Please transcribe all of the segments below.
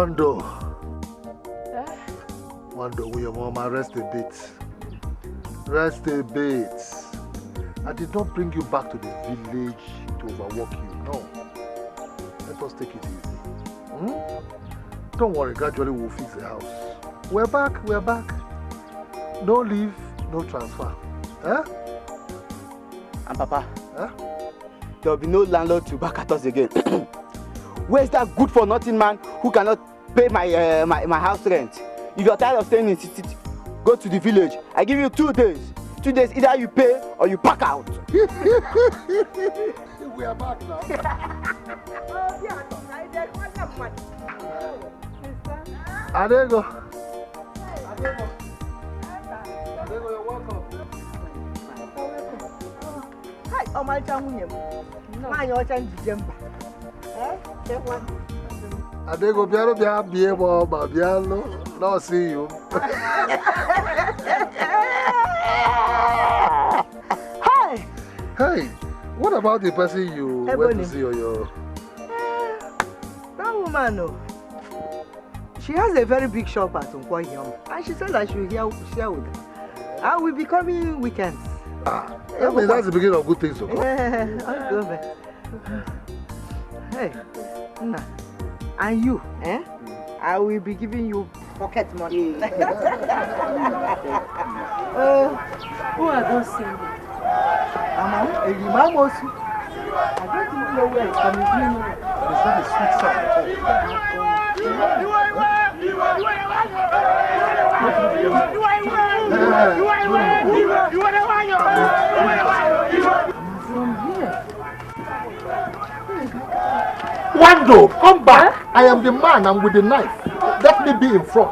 Wando. Wando, with your mama, rest a bit. Rest a bit. I did not bring you back to the village to overwork you. No. Let us take it easy. Don't worry, gradually we'll fix the house. We're back. No leave, no transfer. Huh? And Papa, there will be no landlord to back at us again. Where's that good for nothing man who cannot pay my house rent? If you're tired of staying in city, go to the village. I give you 2 days. 2 days, either you pay or you pack out. We are back now. Adego, you're welcome. Hi, my champion. My champion. Adego, Biano, now see you. Hey, what about the person you went to see on your... That woman, no. She has a very big shop at Unkwayam, and she said I should share with her. I will be coming weekends. I mean, that's the beginning of good things. I'll go back. Hey, and you, I will be giving you pocket money. Who are those saying? Mama, I don't even know where it's coming from. It's not a sweet sound. Wando, come back. I am the man. I'm with the knife. Let me be in front.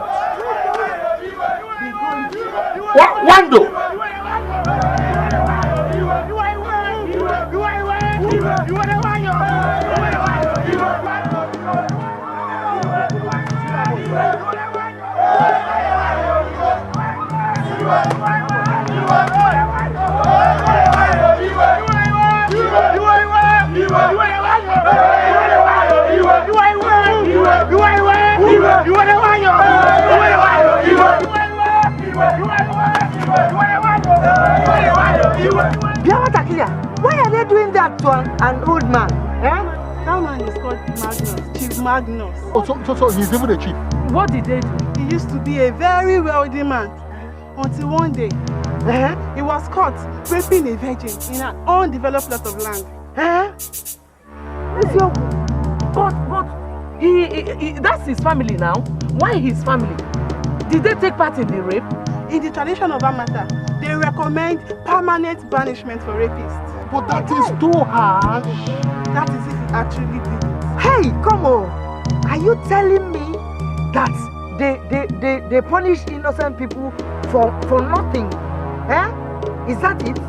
Wando. Why are they doing that to an old man? That man is called Magnus, Chief Magnus. Oh, so he's even a chief. What did they do? He used to be a very wealthy man until one day he was caught raping a virgin in an undeveloped plot of land. But that's his family now. Why his family? Did they take part in the rape? In the tradition of that matter, they recommend permanent banishment for rapists. But that is too harsh. That is if he actually did it. Hey, come on! Are you telling me that they punish innocent people for nothing? Is that it?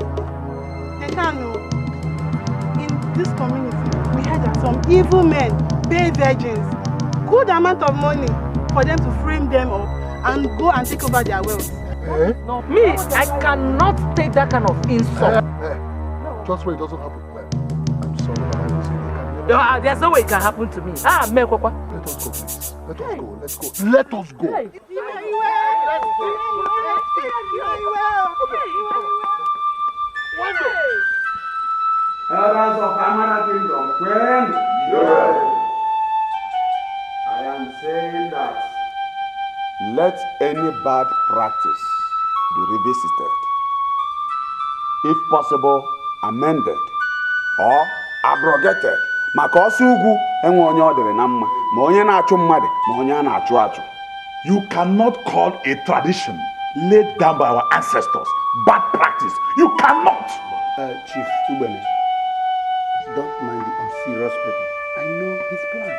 They can't know. In this community, we heard that some evil men pay virgins good amount of money for them to frame them up and go and take over their wealth. No, me, I cannot take that kind of insult. Just wait, it doesn't happen. I'm sorry, but I don't see it. There's no way it can happen to me. Let us go, please. Let's go. Let us go. Hey. Elders of Amara Kingdom, when I am saying that let any bad practice be revisited, if possible amended or abrogated. Maka ọsọ ugwu enwe onye ọ dịrị na mma ma onye na-achụ mmadụ ma onye a na-achụ achụ. You cannot call a tradition laid down by our ancestors bad practice. You cannot. Chief Ubele, don't mind the unserious people. I know his plan.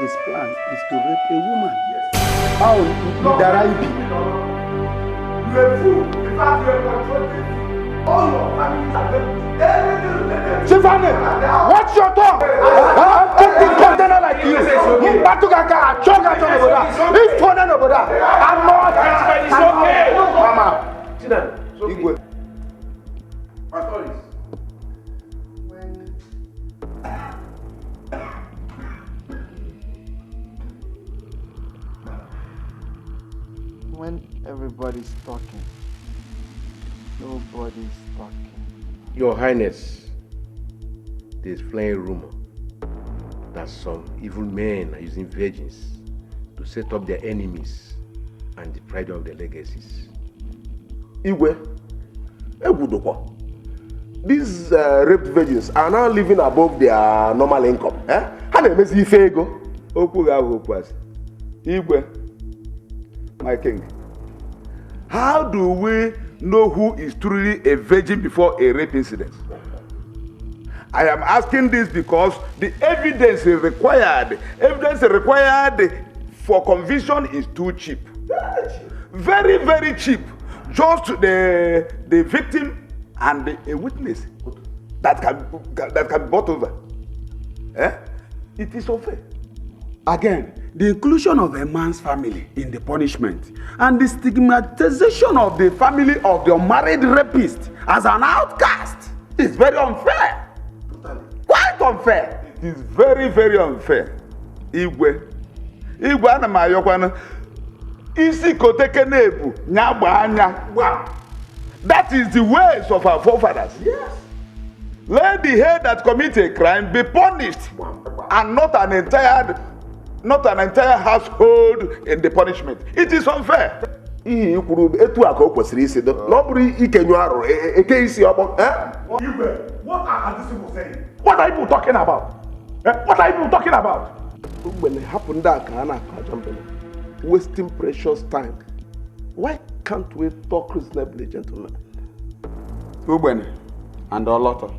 His plan is to rape a woman. Yes. How Daraibi? You are a fool. In fact, you are controlling all your families are dead. Sifane, watch your tongue. I'll take this container like you. Batugaka, choga toboda. If phone noboda, I'm not. It's okay. Mama, sit down. It's okay. Igwe. What's all this? Everybody's talking. Nobody's talking. Your Highness, there's flying rumor that some evil men are using virgins to set up their enemies and deprive them of their legacies. Igwe, these raped virgins are now living above their normal income. How do you say go? Igwe, my king, how do we know who is truly a virgin before a rape incident? I am asking this because the evidence required for conviction is too cheap. Very, very cheap. Just the victim and a witness that can be brought over. It is unfair. Again, the inclusion of a man's family in the punishment and the stigmatization of the family of the unmarried rapist as an outcast is very unfair. Quite unfair. It is very, very unfair. Igwe ana mayokwana isi koteke nebu nyagba anya. That is the ways of our forefathers. Yes. Let the head that commits a crime be punished and not an entire household in the punishment. It is unfair. What are these people saying? What are you talking about? What are you talking about? When it happened that wasting precious time. Why can't we talk reasonably, gentlemen? Ubene and Oloto,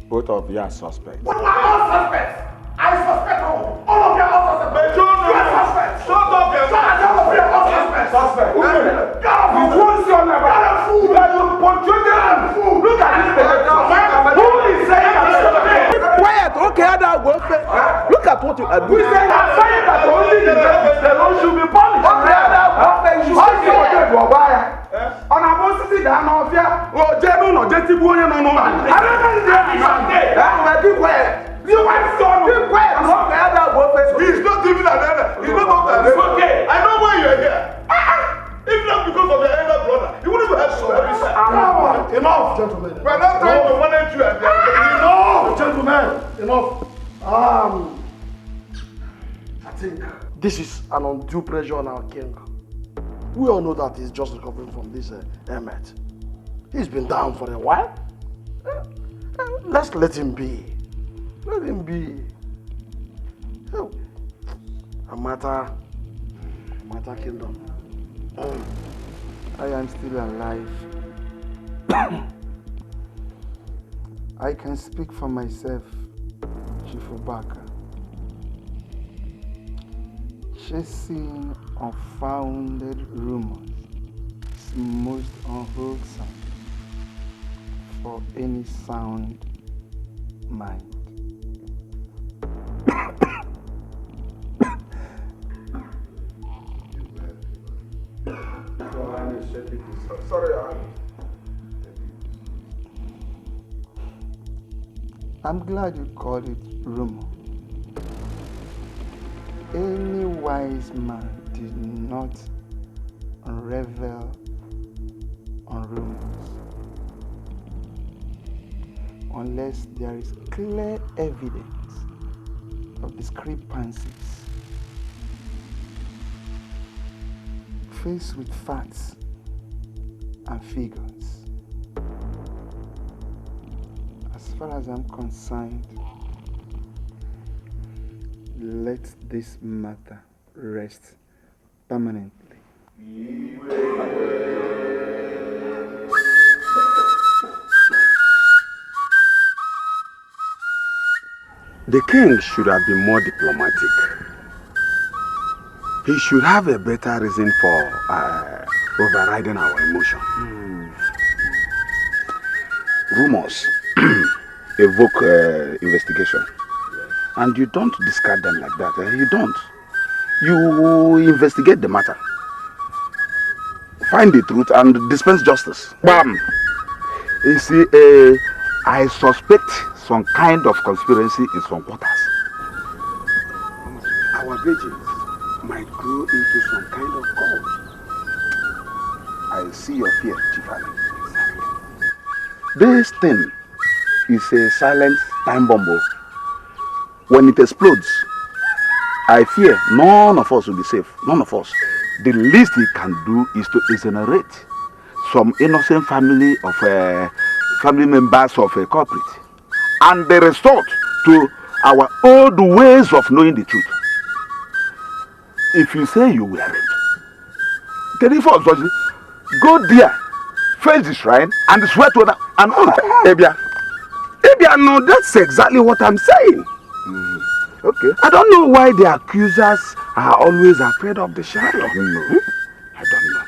both of you are suspects. What are all suspects? I suspect all of you are all suspects. You are suspects. Shut up, you are all suspects. Suspects. Look at this. Who is saying that? Quiet, okay, look at what you are doing. I'm saying that only the rapist alone should be punished. On a positive down of here, or Jebu, no, Jetty Boy, no, no. I don't know. You went so quiet. He's not even an elder. He's not about that. Okay. I know why you're here. If not because of your elder brother, you wouldn't have had so many sense. Enough, gentlemen. We're not trying to manage you and Enough, gentlemen. Enough. I think this is an undue pressure on our king. We all know that he's just recovering from this emet. He's been down for a while. Let's let him be. Let him be. A matter kingdom. I am still alive. I can speak for myself, Chief Obaka. Chasing unfounded rumors is most unwholesome for any sound mind. Sorry, I'm glad you called it rumor. Any wise man did not revel on rumors unless there is clear evidence of discrepancies. Faced with facts and figures, as far as I'm concerned, let this matter rest permanently. The king should have been more diplomatic. He should have a better reason for overriding our emotion. Rumors evoke investigation. And you don't discard them like that. You don't. You investigate the matter. Find the truth and dispense justice. Bam! You see, I suspect some kind of conspiracy in some quarters. Our virgins might grow into some kind of cult. I see your fear, Chief Ali. This thing is a silent time bomb. When it explodes, I fear none of us will be safe. None of us. The least he can do is to exonerate some innocent family members of a culprit, and they resort to our old ways of knowing the truth. If you say you will arrange, go there, face the shrine, and swear to that. And Ebia, no, that's exactly what I'm saying. Okay. I don't know why the accusers are always afraid of the shadow. I don't know. I don't know.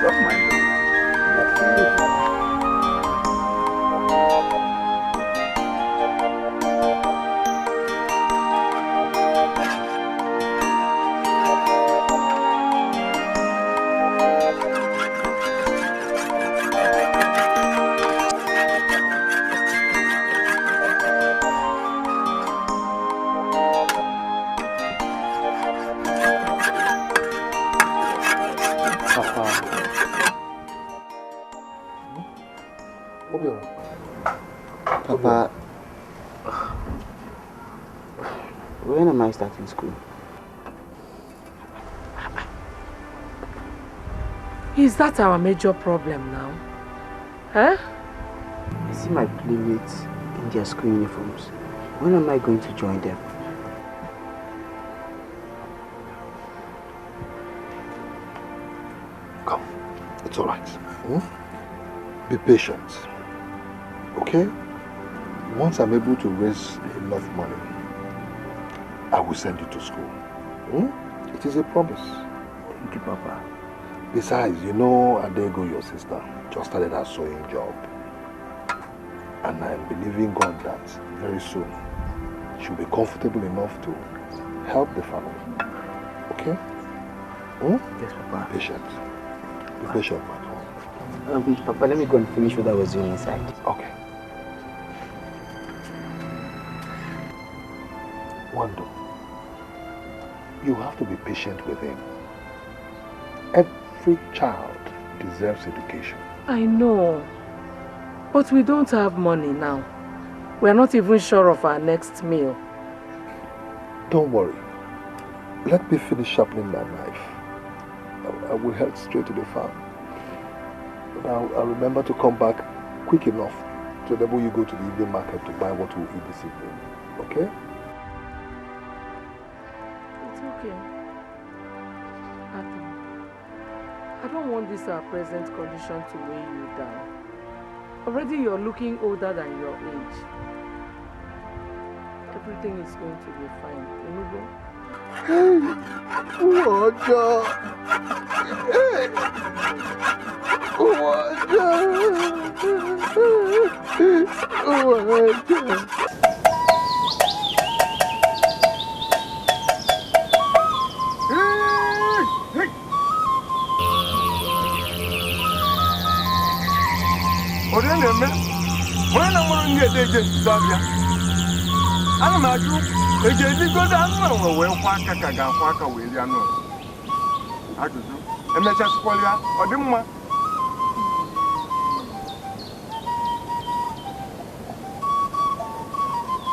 Don't mind them. Papa, when am I starting school? Is that our major problem now? Huh? I see my playmates in their school uniforms. When am I going to join them? Come, it's all right. Be patient. Okay? Once I'm able to raise enough money, I will send you to school. It is a promise. Thank you, Papa. Besides, you know Adego, your sister, just started her sewing job. And I'm believing God that very soon she'll be comfortable enough to help the family. Okay? Yes, Papa. Be patient. Be patient, man. Papa, let me go and finish what I was doing inside. Okay. Wando, you have to be patient with him. Every child deserves education. I know. But we don't have money now. We are not even sure of our next meal. Don't worry. Let me finish sharpening my knife. I will head straight to the farm. But I'll remember to come back quick enough to enable you go to the evening market to buy what we'll eat this evening. Okay? It's okay. Adam, I don't want this our present condition to weigh you down. Already you're looking older than your age. Everything is going to be fine. Can you go? Oh, God.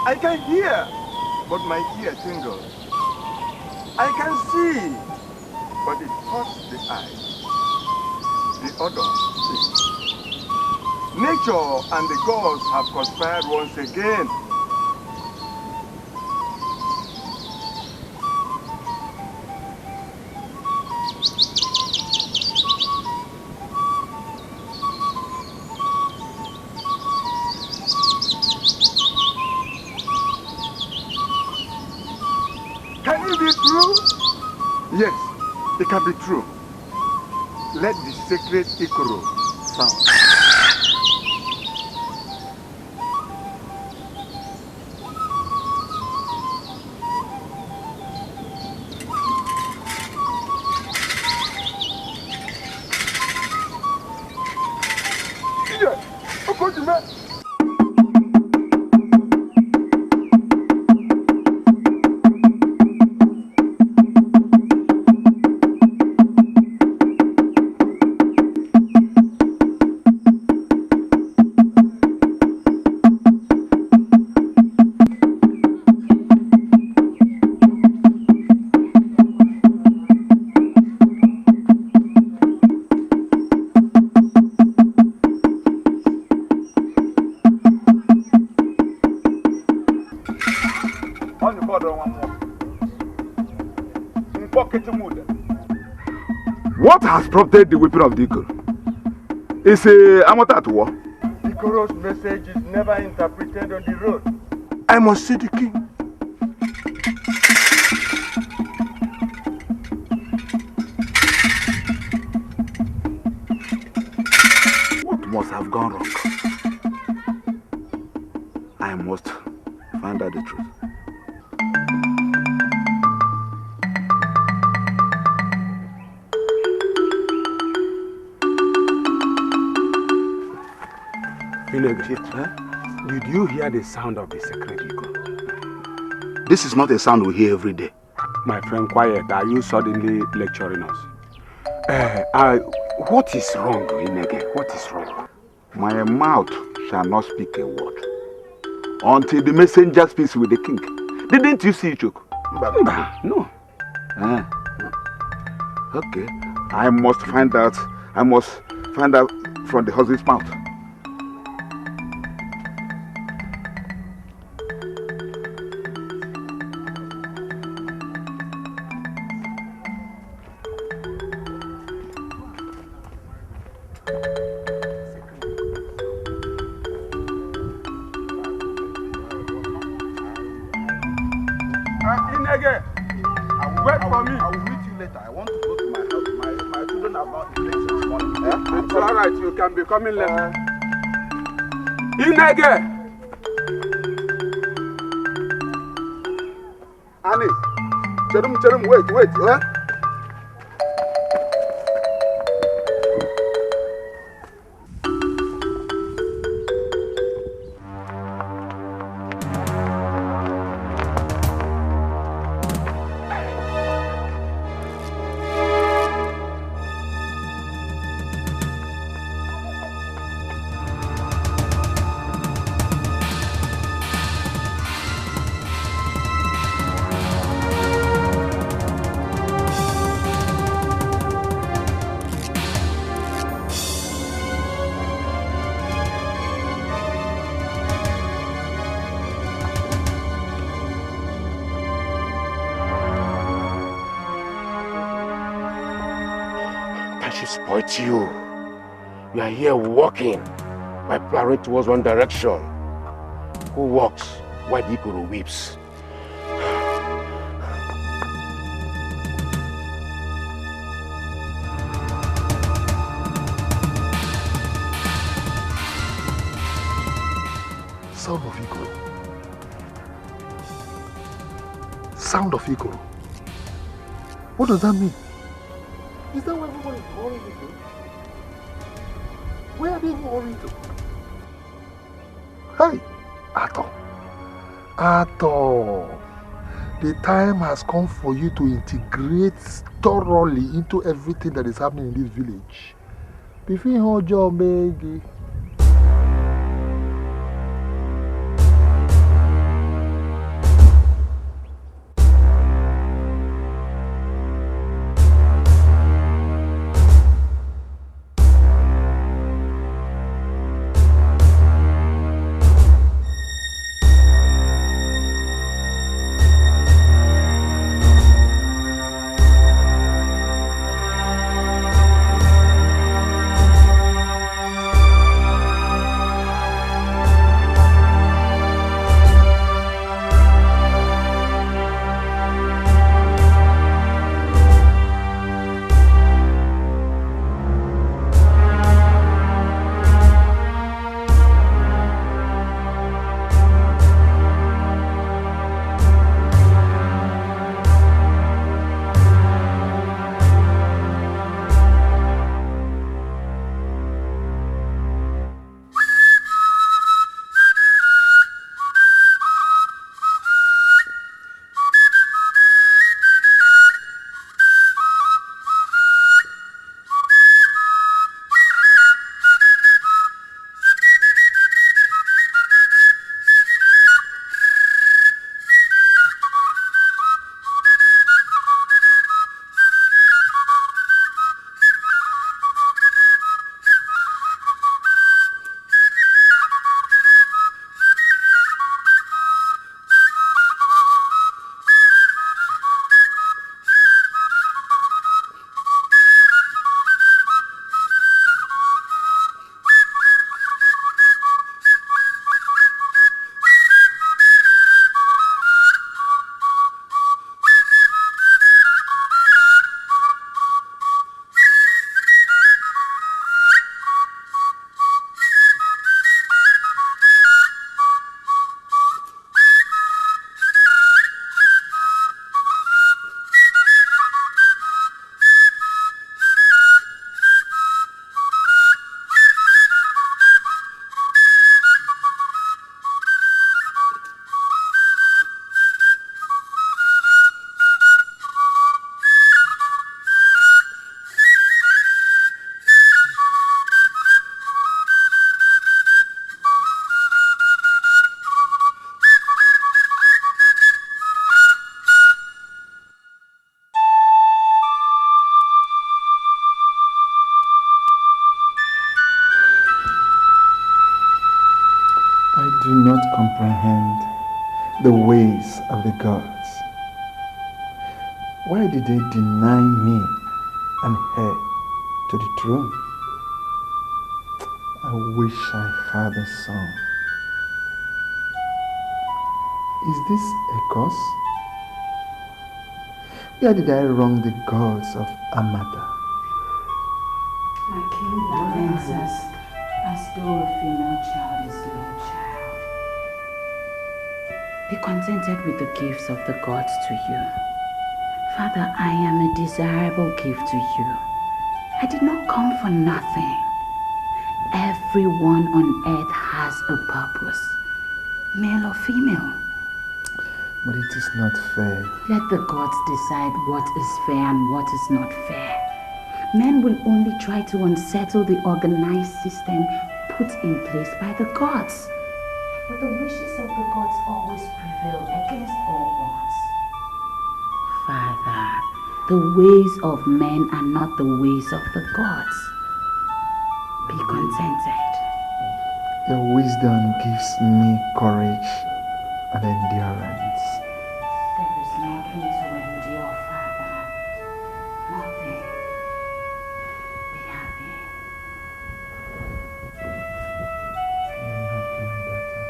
I can hear, but my ear tingles. I can see, but it hurts the eyes. The odor stinks. Nature and the gods have conspired once again. Can it be true? Yes, it can be true. Let the sacred Ikoro sound. What has prompted the whipping of the eagle? Is a amateur at war? Ikoro's message is never interpreted on the road. I must see the king. What must have gone wrong? I must find out the truth. Did you hear the sound of the sacred eagle? This is not a sound we hear every day. My friend, quiet. Are you suddenly lecturing us? What is wrong, Inege? What is wrong? My mouth shall not speak a word until the messenger speaks with the king. Didn't you see, Chuk? No. Okay. I must find out. I must find out from the horse's mouth. Wait for me. I will meet you later. I want to go to my house. My children have not eaten since morning. It's all right. You can be coming later. Inege! Annie, Cherum, wait. You are here walking by plowing towards one direction. Who walks while the eagle weeps? Sound of eagle. Sound of eagle. What does that mean? Is that where everyone is hurrying to? Where are they hurrying to? Hey, Ato. The time has come for you to integrate thoroughly into everything that is happening in this village. Before Hojo Megi. do not comprehend the ways of the gods. Why did they deny me an heir to the throne? I wish I had a son. Is this a curse? Where did I wrong the gods of Amata? My king laments as though a female child is no child. Be contented with the gifts of the gods to you. Father, I am a desirable gift to you. I did not come for nothing. Everyone on earth has a purpose, male or female. But it is not fair. Let the gods decide what is fair and what is not fair. Men will only try to unsettle the organized system put in place by the gods. But the wishes of the gods always prevail against all odds. Father, the ways of men are not the ways of the gods. Be contented. Your wisdom gives me courage and endurance. There is nothing to endure, Father. Nothing. Be happy. You're not doing better.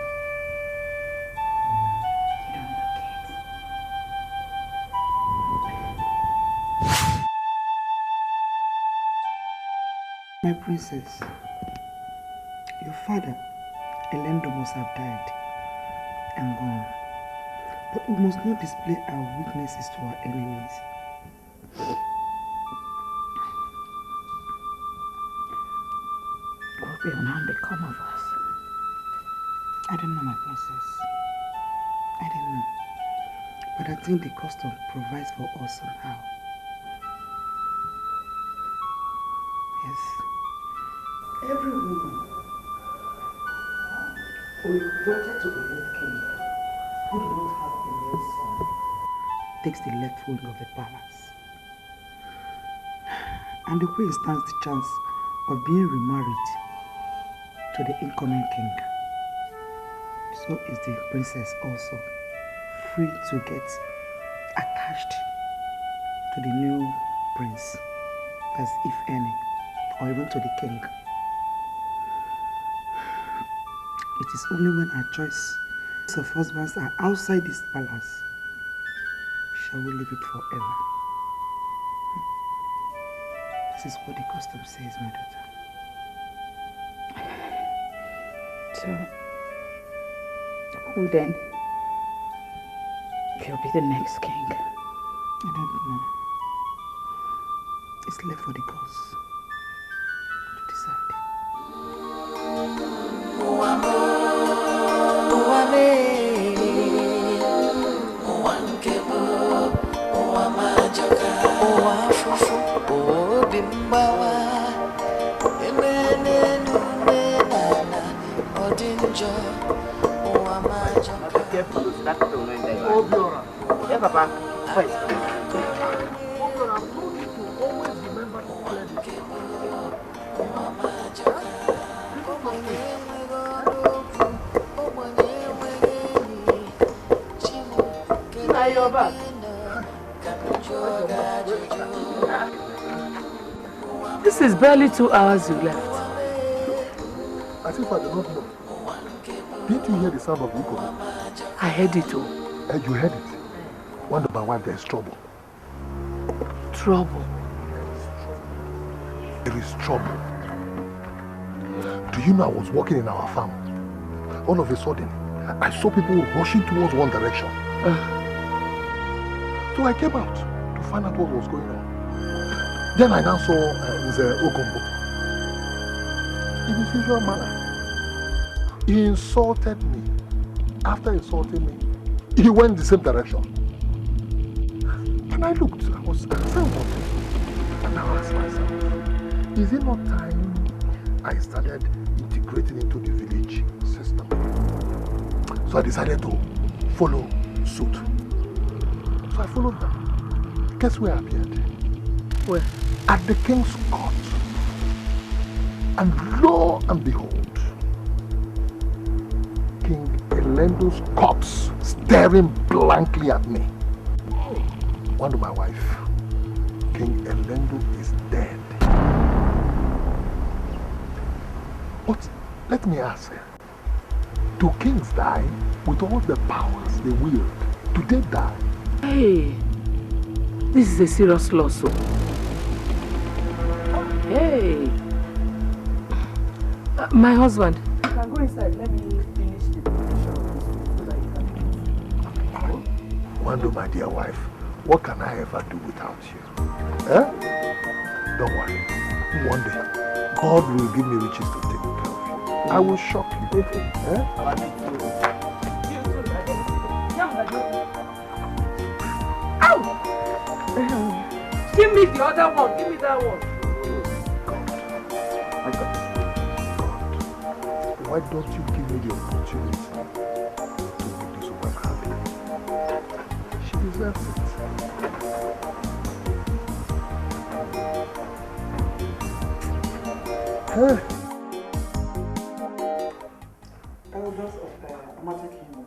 You don't look it. My princess, your father, Elendo, must have died and gone. But we must not display our weaknesses to our enemies. What will now become of us? I don't know, my princess. I don't know. But I think the custom provides for us somehow. Yes. Every woman who is wanted to be made king who do not have a male son takes the left wing of the palace. And the queen stands the chance of being remarried to the incoming king. So is the princess also free to get attached to the new prince, as if any, or even to the king. It is only when our choice of husbands are outside this palace shall we leave it forever. This is what the custom says, my daughter. So, who then will be the next king? I don't know. It's left for the gods to decide. Yeah, Papa. Wait. Now you're back. This is barely 2 hours you left. As if I did not know. Didn't you hear the sound of the echo? I heard it all. You heard it? Wonder my wife, there is trouble. Trouble? There is trouble. Do you know I was walking in our farm? All of a sudden, I saw people rushing towards one direction. So I came out to find out what was going on. Then I now saw Nze Ogombo. In his usual manner. He insulted me. After insulting me, he went the same direction. And I looked, I was saying something. And I asked myself, is it not time I started integrating into the village system? So I decided to follow suit. So I followed them. Guess where I appeared? Where? At the king's court. And lo and behold, King Elendo's corpse staring blankly at me. Wonder my wife. King Elendo is dead. But let me ask, do kings die with all the powers they wield? Do they die? Hey, this is a serious lawsuit. Hey, my husband. You can go inside. Let me finish the preparation so that you can. Wando, my dear wife, what can I ever do without you? Eh? Don't worry. One day, God will give me riches to take care of you. I will shock you. Eh? Ow! Give me the other one. Give me that one. God. Why don't you give me the opportunity to make this woman happy? She deserves it. Hey. Elders of Amatek Kingdom,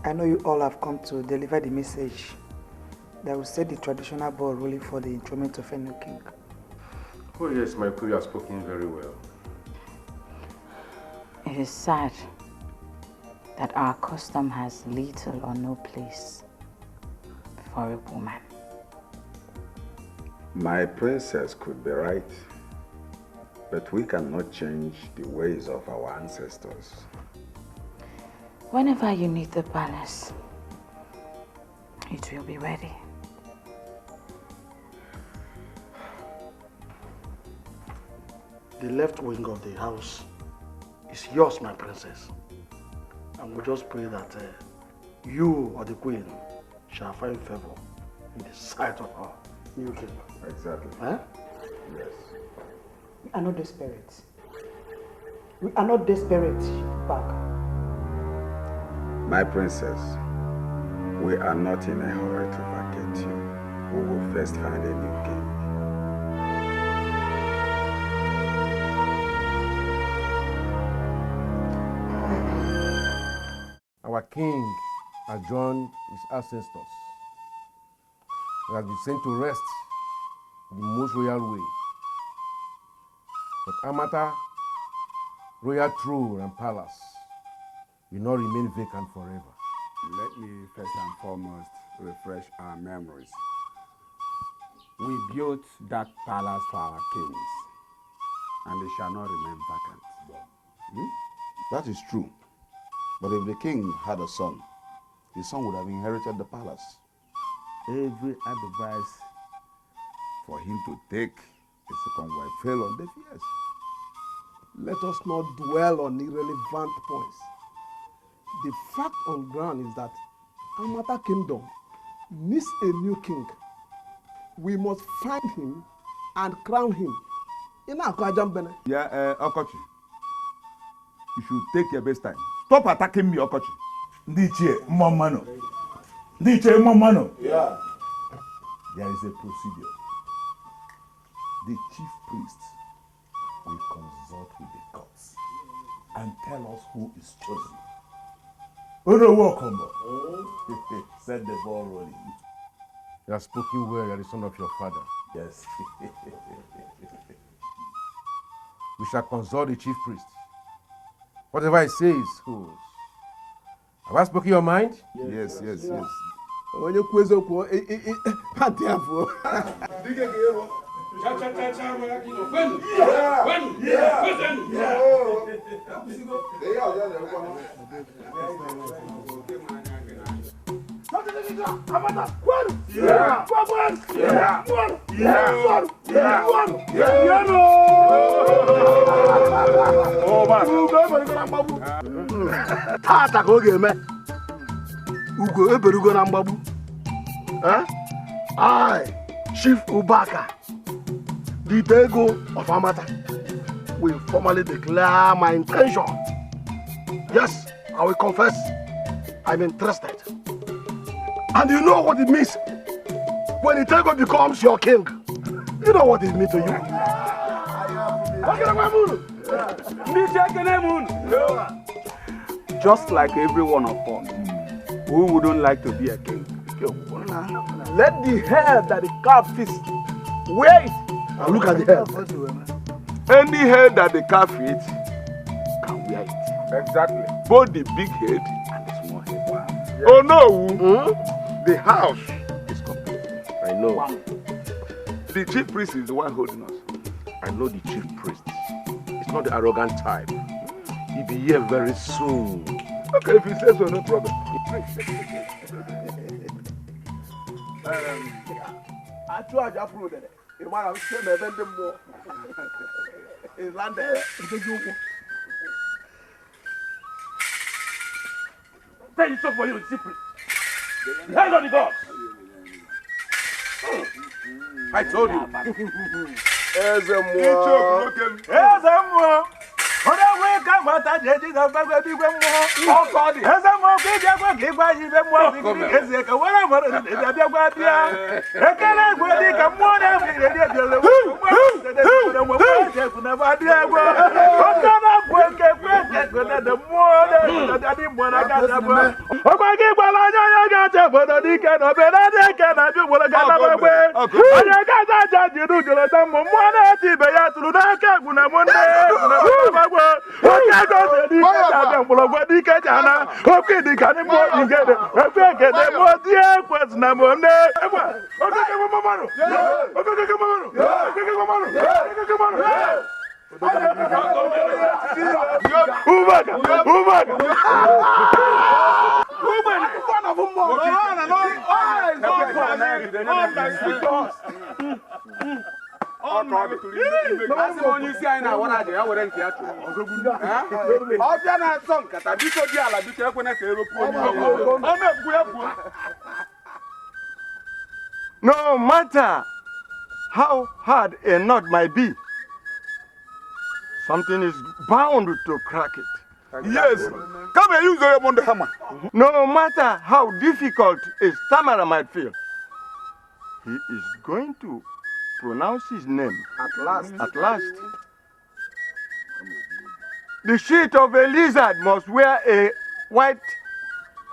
I know you all have come to deliver the message that will set the traditional ball rolling for the enthronement of a new king. Oh yes, my queen has spoken very well. It is sad that our custom has little or no place for a woman. My princess could be right, but we cannot change the ways of our ancestors. Whenever you need the palace, it will be ready. The left wing of the house is yours, my princess. And we just pray that you or the queen shall find favor in the sight of our new king. Exactly. Huh? Yes. We are not desperate. We are not desperate, back. My princess, we are not in a hurry to vacate you. We will first find a new king. Our king has joined his ancestors. He has been sent to rest in the most royal way. But Amata, royal throne and palace will not remain vacant forever. Let me first and foremost refresh our memories. We built that palace for our kings, and they shall not remain vacant. That is true. But if the king had a son, his son would have inherited the palace. Every advice for him to take a second wife fell on deaf ears. Let us not dwell on irrelevant points. The fact on ground is that Amata Kingdom needs a new king. We must find him and crown him. Yeah, Okochi. You should take your best time. Stop attacking me, Okochi. Ndiche, Momano. Ndiche, Momano. Yeah. There is a procedure. The chief priest will consult with the gods and tell us who is chosen. Set the ball rolling. You have spoken well, you are the son of your father. Yes. We shall consult the chief priest. Whatever he says goes. Have I spoken your mind? Yes, yes, yes. Onye kwezo kwo pati afọ. Dike ke yero. Cha ma ki no kwenu. Kwenu. Tata ka ọ ga-eme ugo eberugo na mgbagbu. I, Chief Ubaka, the Dego of Amata, will formally declare my intention. Yes, I will confess I'm interested. And you know what it means when the Dego becomes your king. You know what it means to you. just like every one of us. Who wouldn't like to be a king? Let the hair that the calf feeds wear it. Now look at the hair. Any hair that the calf eats can wear it. Exactly. Both the big head and the small head. Wow. Yeah. Oh no! The house is complete. I know. The chief priest is the one holding us. I know the chief priest. He's not the arrogant type. He'll be here very soon. Okay, if he says so, no problem. I tried to approve it. You might have said that them more. In London. Tell you so for you, chief priest. Hands on the doors. I told you. Eze mmụọ. Onye nwe ka mata jeji ga gbagbe bigwe mmụọ. Eze mmụọ ka ije gwa gị gwa ibe mmụọ zikiri eze ka were mara eze bịa gwa bịa. Ekele egwe dị ka mmụọ na-ebi eri ebiole. Mmụọ na ba dị egwe. Oke na-agwụ eke kwe na de mmụọ na dị mmụọ na ga abụ. Ọkwa gị gwara anya ga-acha obodo dike na obodo dị ike na bi gwara ga na gbagbe. Onye ga-aja aja jiri ujoleta mmụọ na-eti ibe ya tụrụ n'aka egwu na mụ nne na gbagbe. Oke gosi dike na-abịa mgbọrọgwụ dike jana. Oke dịka ndị mmụọ igede. Oke egede mmụọ dị ekwesị na mụ nne. Okeke mmanụ. Okeke mmanụ. Okeke mmanụ. Okeke mmanụ. Ubaga. Onye isi anyị na-awara aja ya were nke ya chụrụ. Ọbịa na-asọ nkata biko dị ala biko ekwena ka eropu onye. No matter how hard a knot might be, something is bound to crack it. Yes. Come and use your Monday hammer. No matter how difficult a stammerer might feel, he is going to pronounce his name At last. The sheet of a lizard must wear a white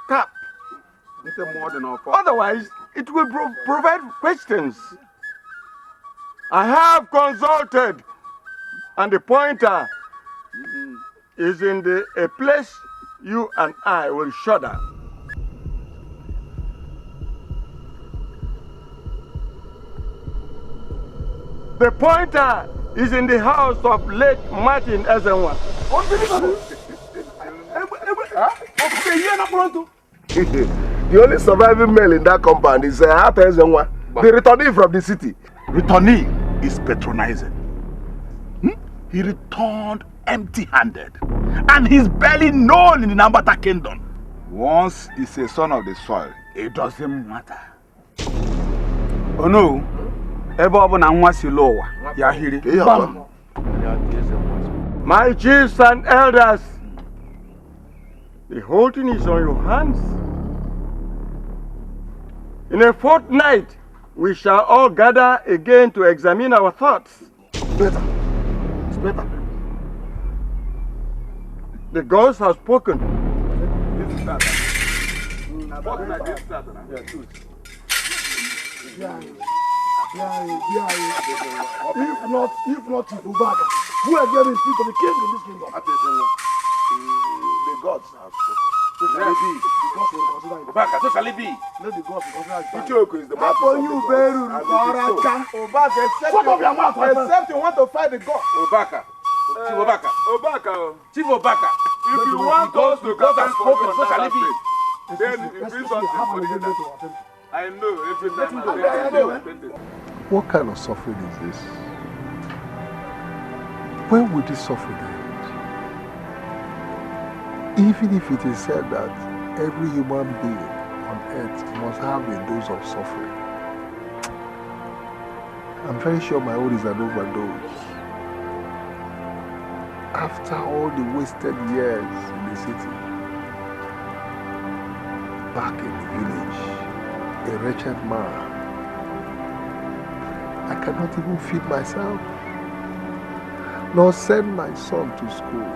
cap. Otherwise, it will provide questions. I have consulted, and the pointer is in a place you and I will shudder. The pointer is in the house of late Martin Ezenwa. The only surviving male in that compound is Ata Ezenwa, the returnee from the city. Returnee is patronizing. He returned empty-handed, and he's barely known in the Nambata kingdom. Once he's a son of the soil, it doesn't matter. Oh no, ebe ọbụna nwa si lowa ya hiri. My chiefs and elders, the whole thing is on your hands. In a fortnight, we shall all gather again to examine our thoughts. Better. It's better. The gods have spoken. If not Ubaga, who has given speak to the king in this kingdom? The gods have spoken. So shall it be. Ubaka, so shall it be. Let the gods consider it. Ichoku is the man. Upon you, Beru, Ubaka, except you want to fight the god. Ubaka. Chief Obaka. Chief Obaka. If you want us to God has spoken, so shall it be. then it brings us together. I know every time. What kind of suffering is this? When will this suffering end? Even if it is said that every human being on earth must have a dose of suffering, I'm very sure my own is an overdose. After all the wasted years in the city, back in the village, a wretched man, I cannot even feed myself, nor send my son to school.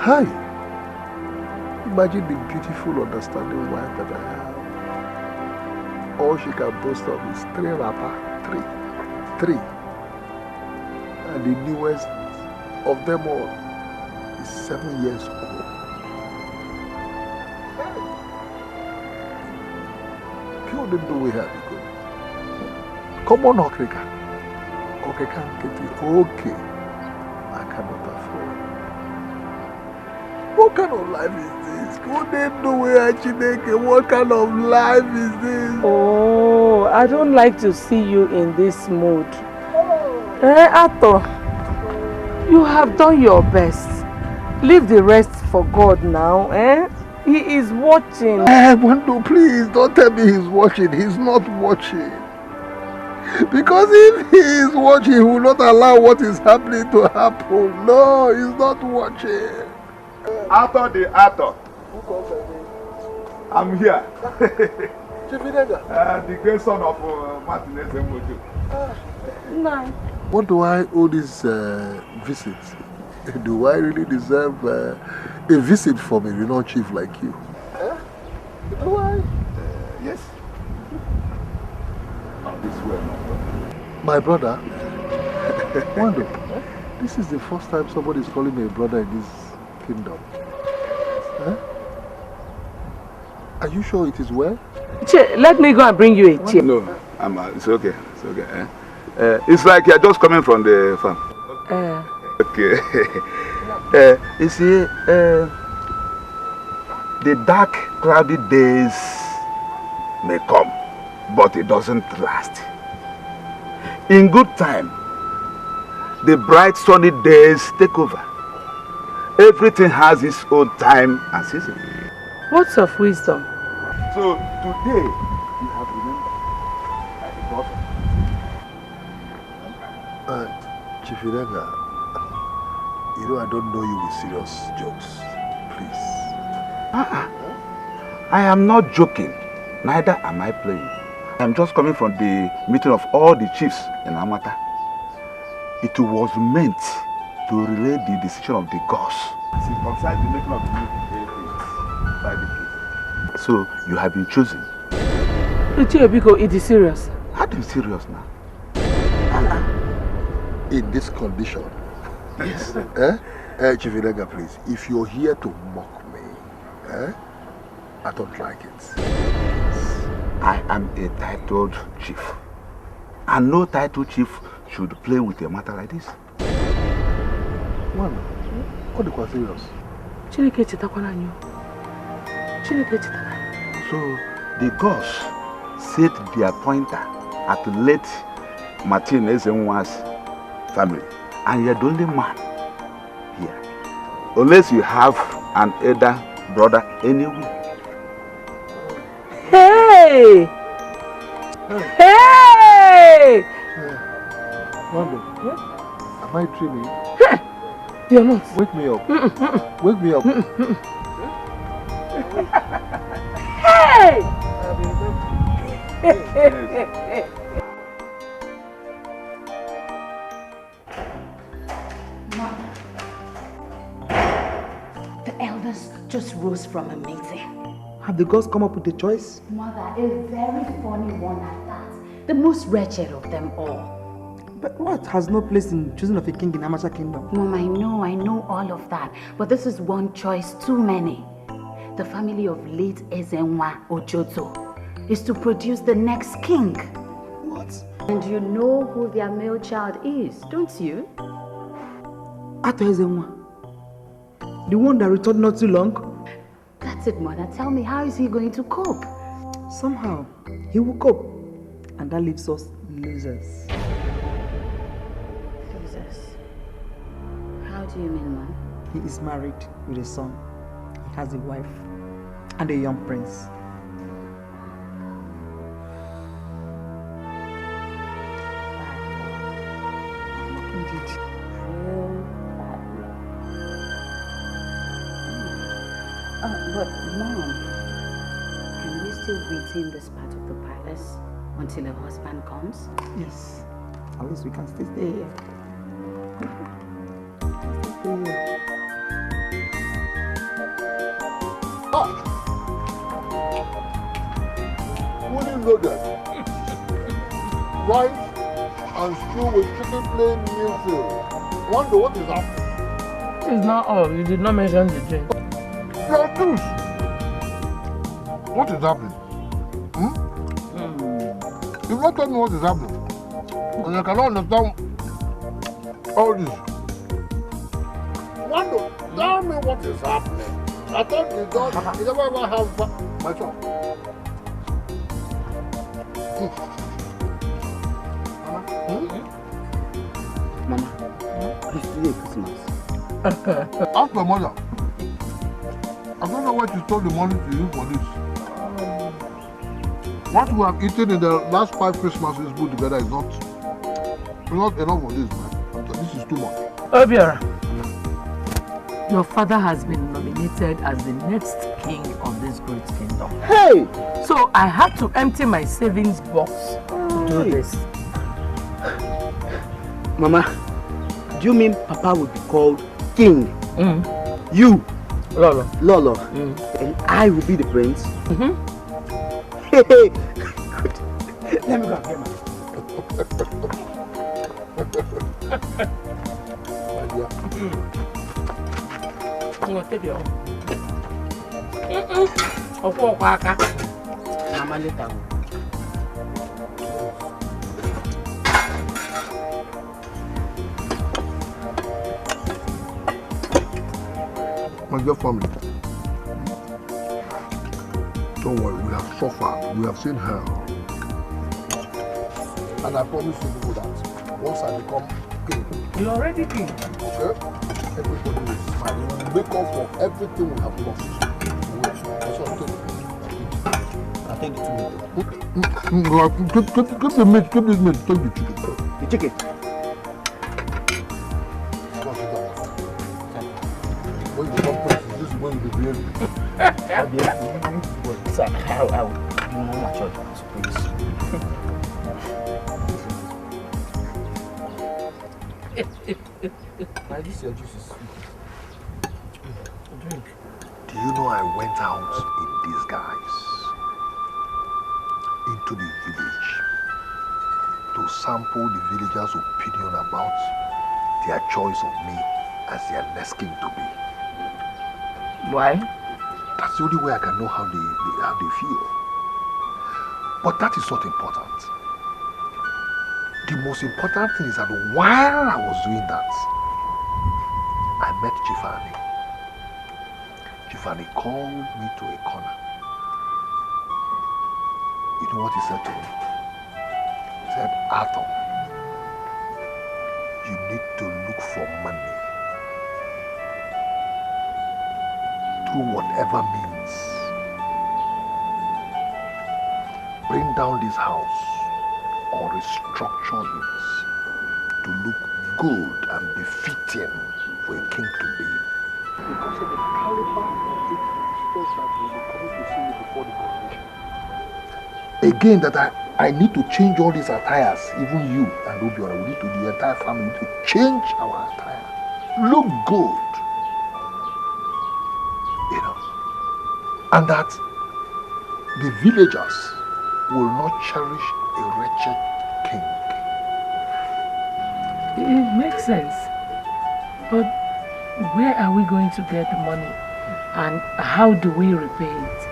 Hi. Imagine the beautiful, understanding wife that I have. All she can boast of is 3 wrapper. 3. And the newest of them all is 7 years old. Pure didn't know we had to go. Come on, Okrika. Okay, can't get it. Okay. I cannot afford. What kind of life is this? What kind of life is this? Oh, I don't like to see you in this mood. Ato, you have done your best. Leave the rest for God now, eh? He is watching. Wando, please, don't tell me he's watching. He's not watching. Because if he is watching, he will not allow what is happening to happen. No, he's not watching. Arthur the actor. I'm here. The great son of Martin Ezemoju. No. What do I owe this visit? Do I really deserve a visit from a renowned chief like you? Do I? Yes. This way, my brother. Wando, this is the first time somebody is calling me a brother in this kingdom. Huh? Are you sure it is well? Let me go and bring you a chair. No, it's okay. It's okay. It's like you're just coming from the farm. Okay. You see, the dark, cloudy days may come, but it doesn't last. In good time, the bright sunny days take over. Everything has its own time and season. Words of wisdom. So today, you have remembered that it was Chief Idanga, you know I don't know you with serious jokes. Please. I am not joking. Neither am I playing. I am just coming from the meeting of all the chiefs in Amata. It was meant to relay the decision of the gods as it concerns the making of the new by the king. So you have been chosen. Biko, it is serious. How do you serious now? In this condition. Yes. Chief Idanga, please, if you're here to mock me, I don't like it. I am a titled chief. And no titled chief should play with a matter like this. One, what do you serious? So the gods set their pointer at the late Martin Ezenwa's family. And you're the only man here. Unless you have an elder brother anywhere. Hey! Hey! Wando, am I dreaming? You're not. Wake me up. Wake me up. Hey! The elders just rose from a meeting. Have the gods come up with a choice? Mother, a very funny one at that. The most wretched of them all. But what has no place in choosing of a king in Amasha kingdom? Mom, I know all of that. But this is one choice too many. The family of late Ezenwa Ojoto is to produce the next king. What? And you know who their male child is, don't you? Ato Ezenwa. The one that returned not too long? That's it, Mother. Tell me, how is he going to cope? Somehow, he will cope. And that leaves us losers. Losers? How do you mean, Mom? He is married with a son. He has a wife and a young prince. Indeed. But Mom, can we still retain this part of the palace until a husband comes? Yes. At least we can stay here. loaded. Rice and stew with chicken plain meal. Wonder what is happening? This is not all. You did not mention the drink. Your juice. What is happening? You not tell me what is happening. And I cannot understand all this. Wando, tell me what is happening. I thought you never ever have my son. Mama, it's today Christmas. Ask my mother. I don't know why she stole the money to use for this. What we have eaten in the last 5 Christmases put together is not enough for this, man. This is too much. Obiora, your father has been nominated as the next king of this great kingdom. Hey! So I had to empty my savings box to do this. Mama, do you mean Papa would be called king? You, Lolo, and I will be the prince? Hey, good. Let me go and get my. Mama, later. My dear family, don't worry, we have suffered, we have seen hell. And I promise you people that once I become king, you're already king. Okay? Everybody will smile. We will make up for everything we have lost. That's what I take the 2 minutes. Keep the meat, keep this meat, take the chicken. The chicken? When you become prince, this is when you behave. I'll be able to. Sir, I will be more mature, please. This your juice is sweet. Drink. Do you know I went out in disguise into the village to sample the villagers' opinion about their choice of me as their next king to be? Why? That's the only way I can know how they feel. But that is not important. The most important thing is that while I was doing that, I met Chifani. Chifani called me to a corner. You know what he said to me? He said, Arthur, you need to look for money through whatever means. Bring down this house or restructure it to look good and befitting for a king to be. Because of the caliber of the that will be coming to see you before the coronation. Again, that I need to change all these attires, even you and Obiora, we need to, the entire family, need to change our attire. Look good. You know. And that the villagers will not cherish a wretched king. It makes sense. But where are we going to get the money? And how do we repay it?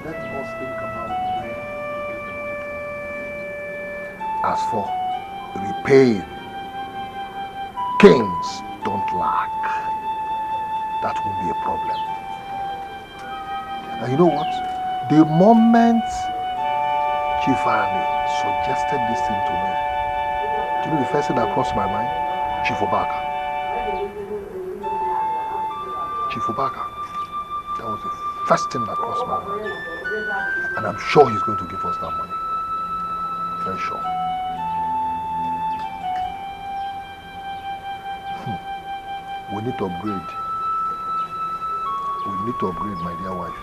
Let us think about it. As for repaying, kings don't lack. That won't be a problem. And you know what? The moment Chifani suggested this thing to me, do you know the first thing that crossed my mind? Chief Obaka. Chief Obaka. That was the first thing that crossed my mind. And I'm sure he's going to give us that money. Very sure. We need to upgrade. We need to upgrade, my dear wife.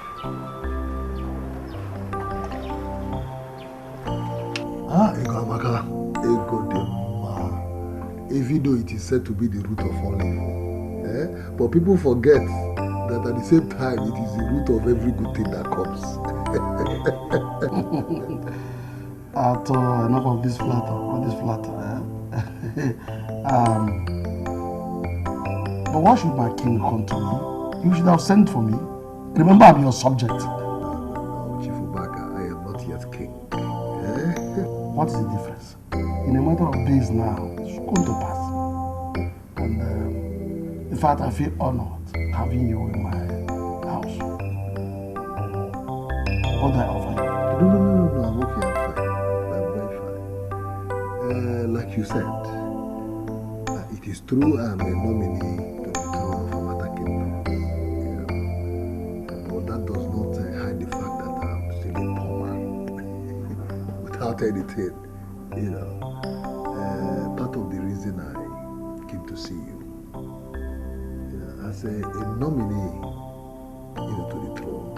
Ego Amakala. Ego Dema. Even though it is said to be the root of all evil. But people forget that at the same time it is the root of every good thing that comes. Enough of this flatter, but why should my king come to me? You should have sent for me. Remember, I'm your subject. No, Chief Ubaka, I am not yet king. What is the difference? In a matter of days now, it should come to pass. And in fact, I feel honored having you in my house. What do I offer you? No, I'm okay, I'm fine. I'm very fine. Like you said, it is true I'm a nominee to the throne of Amata Kingdom. But that does not hide the fact that I'm still a poor man. Without anything, part of the reason I came to see you, as a nominee, to the throne,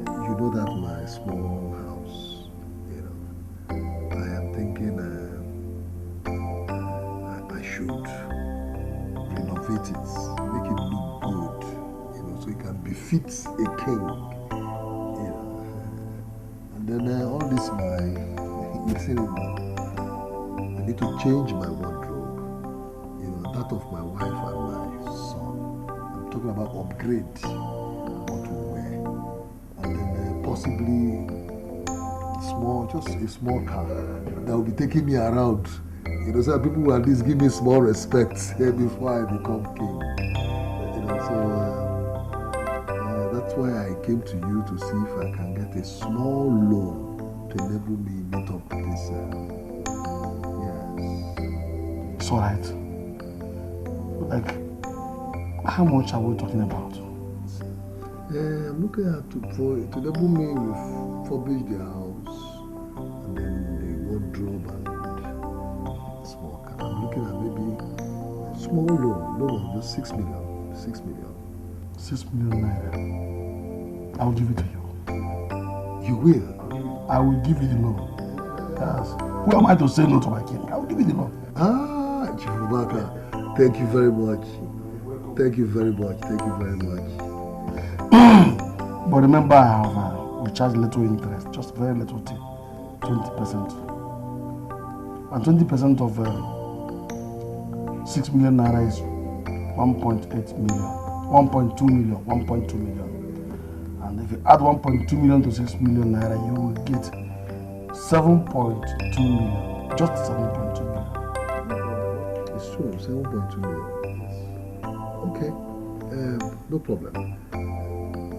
you know that my small house, I am thinking I should renovate it, make it look good, so it can befit a king, and then all this you see, I need to change my wardrobe, that of my wife and my son. I'm talking about upgrade what we wear, and then possibly just a small car that will be taking me around. So people will at least give me small respect before I become king. So that's why I came to you to see if I can get a small loan to enable me meet up with this. It's alright. Like, how much are we talking about? I'm looking at to enable me refurbish the house and then the wardrobe and small car. I'm looking at maybe a small loan of just 6 million. 6 million. 6 million naira. I'll give it to you. You will? I will give you the loan. Yes. Who am I to say no to my king? I will give you the loan. Chief Ubaka, thank you very much. Thank you very much. Thank you very much. But remember, I have we charge little interest, just very little, 20%. And 20% of 6 million naira is 1.8 million, 1.2 million. And if you add 1.2 million to 6 million naira, you will get 7.2 million, just 7.2 million. It's true, 7.2 million. Okay, no problem.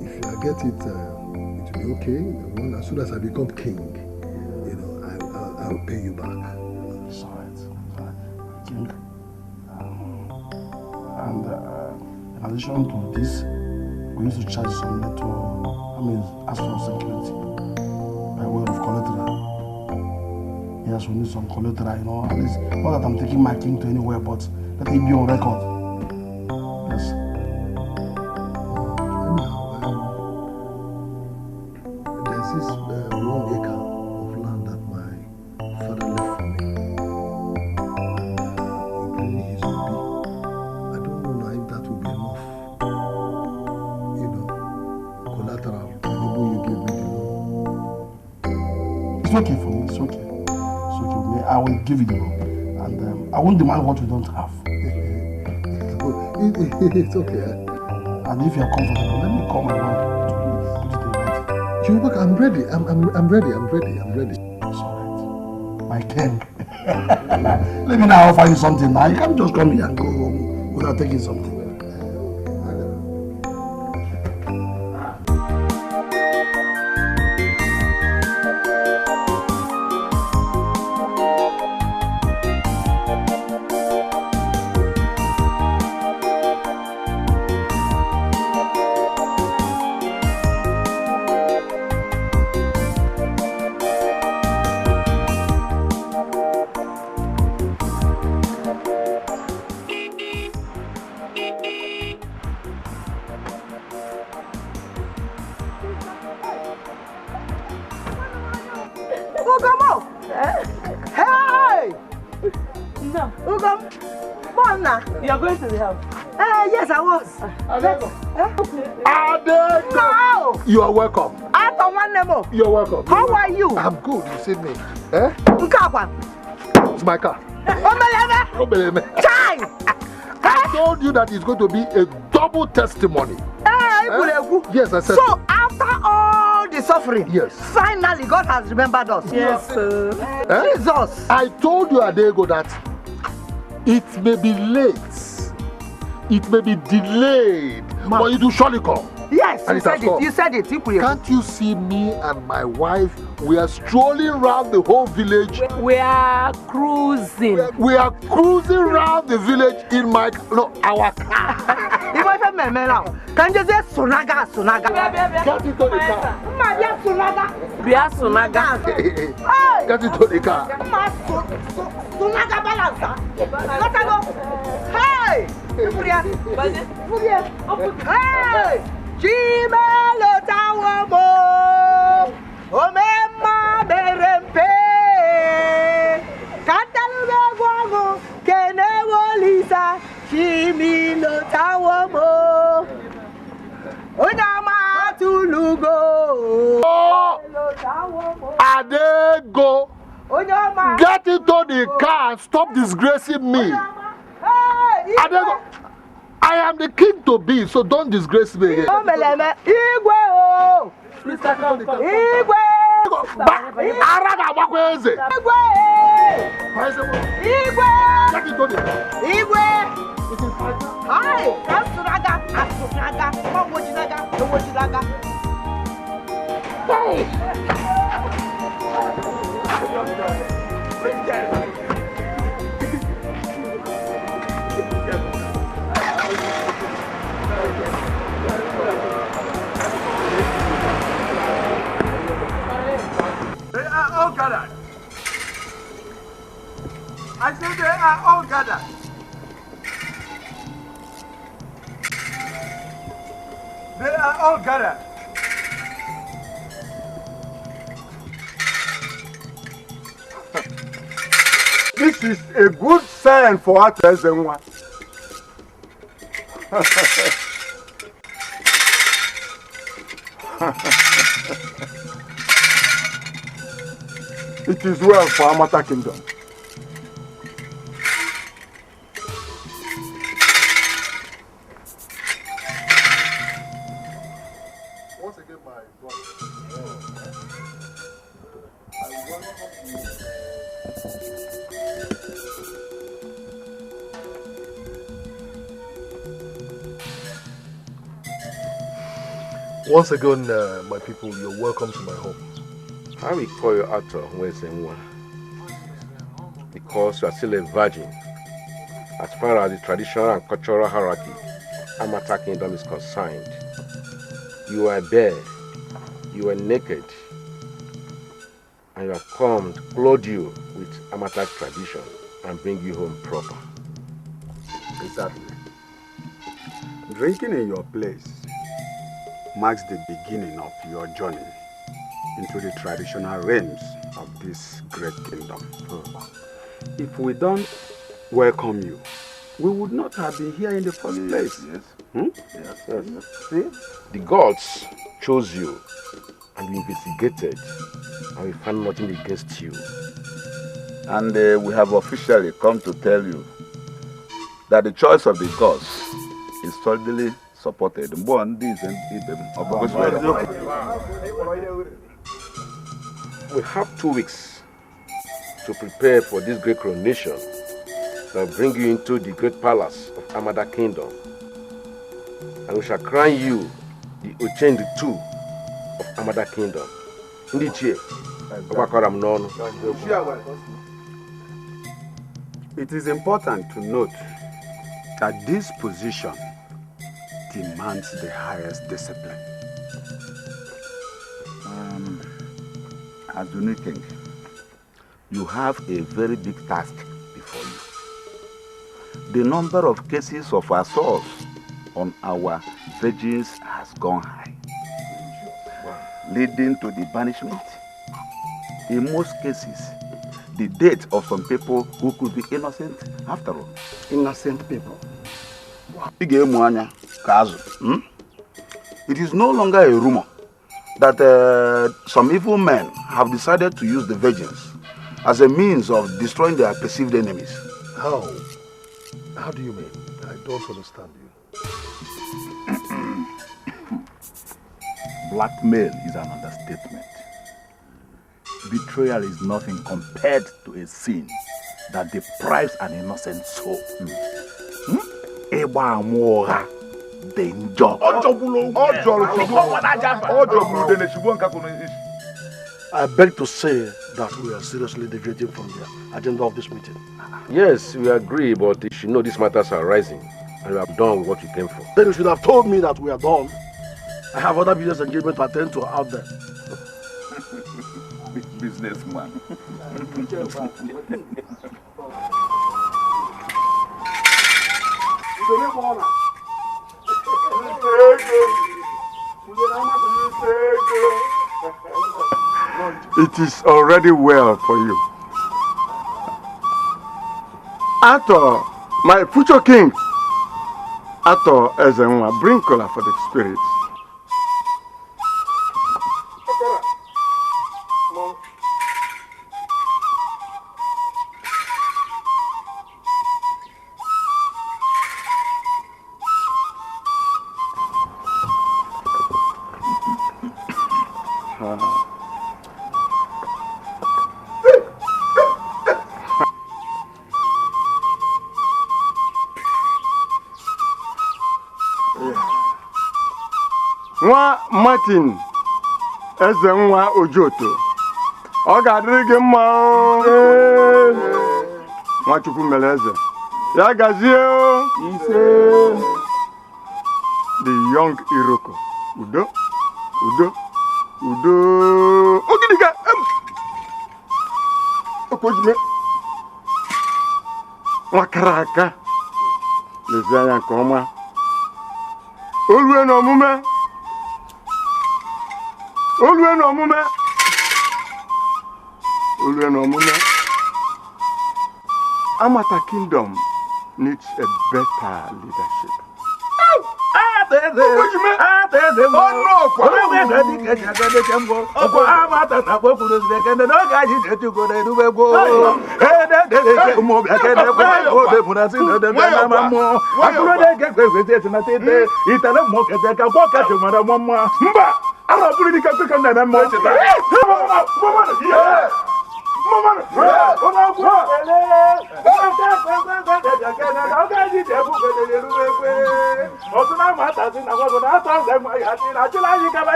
If I get it, it will be okay. As soon as I become king, I will pay you back. It's alright, king. And in addition to this, we used to charge some little, as for security, by way of collateral. Yes, we need some collateral, at least, not that I'm taking my king to anywhere, but let it be on record. Yes. There's this 1 acre of land that my father left for me, including his baby. I don't know now if that will be enough, collateral to enable you give me the loan. It's okay for me, it's okay. I will give you the loan, and I won't demand what you don't have. It's okay. And if you are comfortable, let me call my wife to put it in writing. Chubaka, I'm ready. I'm ready. It's alright. My king. Let me now offer you something now. You can't just come here and go home without taking something. Hey! No. Ugam, You are going to the house. Yes, I was. Adego. You are welcome. You're welcome. How are you? I'm good. You see me. Eh? It's my car. Chai! I told you that it's going to be a double testimony. Yes, I said so. After all the suffering, yes, finally God has remembered us. Yes, sir. Jesus. I told you, Adego, that it may be late, it may be delayed, but it will surely come. Yes, and you said it. Can't you see me and my wife? We are strolling around the whole village. We are cruising. We are cruising around the village in our car. Can you say Sunaga? Get into the car. We are Sunaga. Get into the car. Sunaga balance. Hey! Chimelo tawamo, omema berempe, kataluga guago, kenewolisa, chimelo tawamo, onama tulugo, Adego, get into the car and stop disgracing me. Adego. I am the king to be, so don't disgrace me again. All gathered. I said they are all gathered. They are all gathered. This is a good sign for us as one. It is well for Amata Kingdom. Once again, my brother. Once again, my people, you're welcome to my home. I will call you Arthur Wesenwa because you are still a virgin. As far as the traditional and cultural hierarchy Amata Kingdom is concerned, you are bare, you are naked, and you have come to clothe you with Amata tradition and bring you home proper. Exactly. Drinking in your place marks the beginning of your journey into the traditional realms of this great kingdom. If we don't welcome you, we would not have been here in the first place. Yes. See, the gods chose you, and we investigated, and we found nothing against you. And we have officially come to tell you that the choice of the gods is solidly supported. We have 2 weeks to prepare for this great coronation that will bring you into the great palace of Amada Kingdom. And we shall crown you the Ochend II of Amada Kingdom. It is important to note that this position demands the highest discipline. As the new king, you have a very big task before you. The number of cases of assault on our virgins has gone high, leading to the banishment. In most cases, the death of some people who could be innocent after all. Innocent people. It is no longer a rumor that some evil men have decided to use the virgins as a means of destroying their perceived enemies. How? How do you mean? I don't understand you. Blackmail is an understatement. Betrayal is nothing compared to a sin that deprives an innocent soul. I beg to say that we are seriously deviating from the agenda of this meeting. Yes, we agree, but you should know these matters are rising and you have done what you came for. Then you should have told me that we are done. I have other business engagement to attend to out there. Businessman. It is already well for you. Ato, my future king. Ato Ezenwa, bring color for the spirits. Nwa Martin Ezenwa Ojoto, ọ ga-adịrị gị mma o. Nwachukwu mere eze, ya gazie o. The young Iroko, udo, udo, udo. Ogidiga, Okojime, nwakara aka, lezie anya nke ọma. Olue n'omume. Olue n'omume. Olue n'omume. Amata Kingdom needs a better leadership.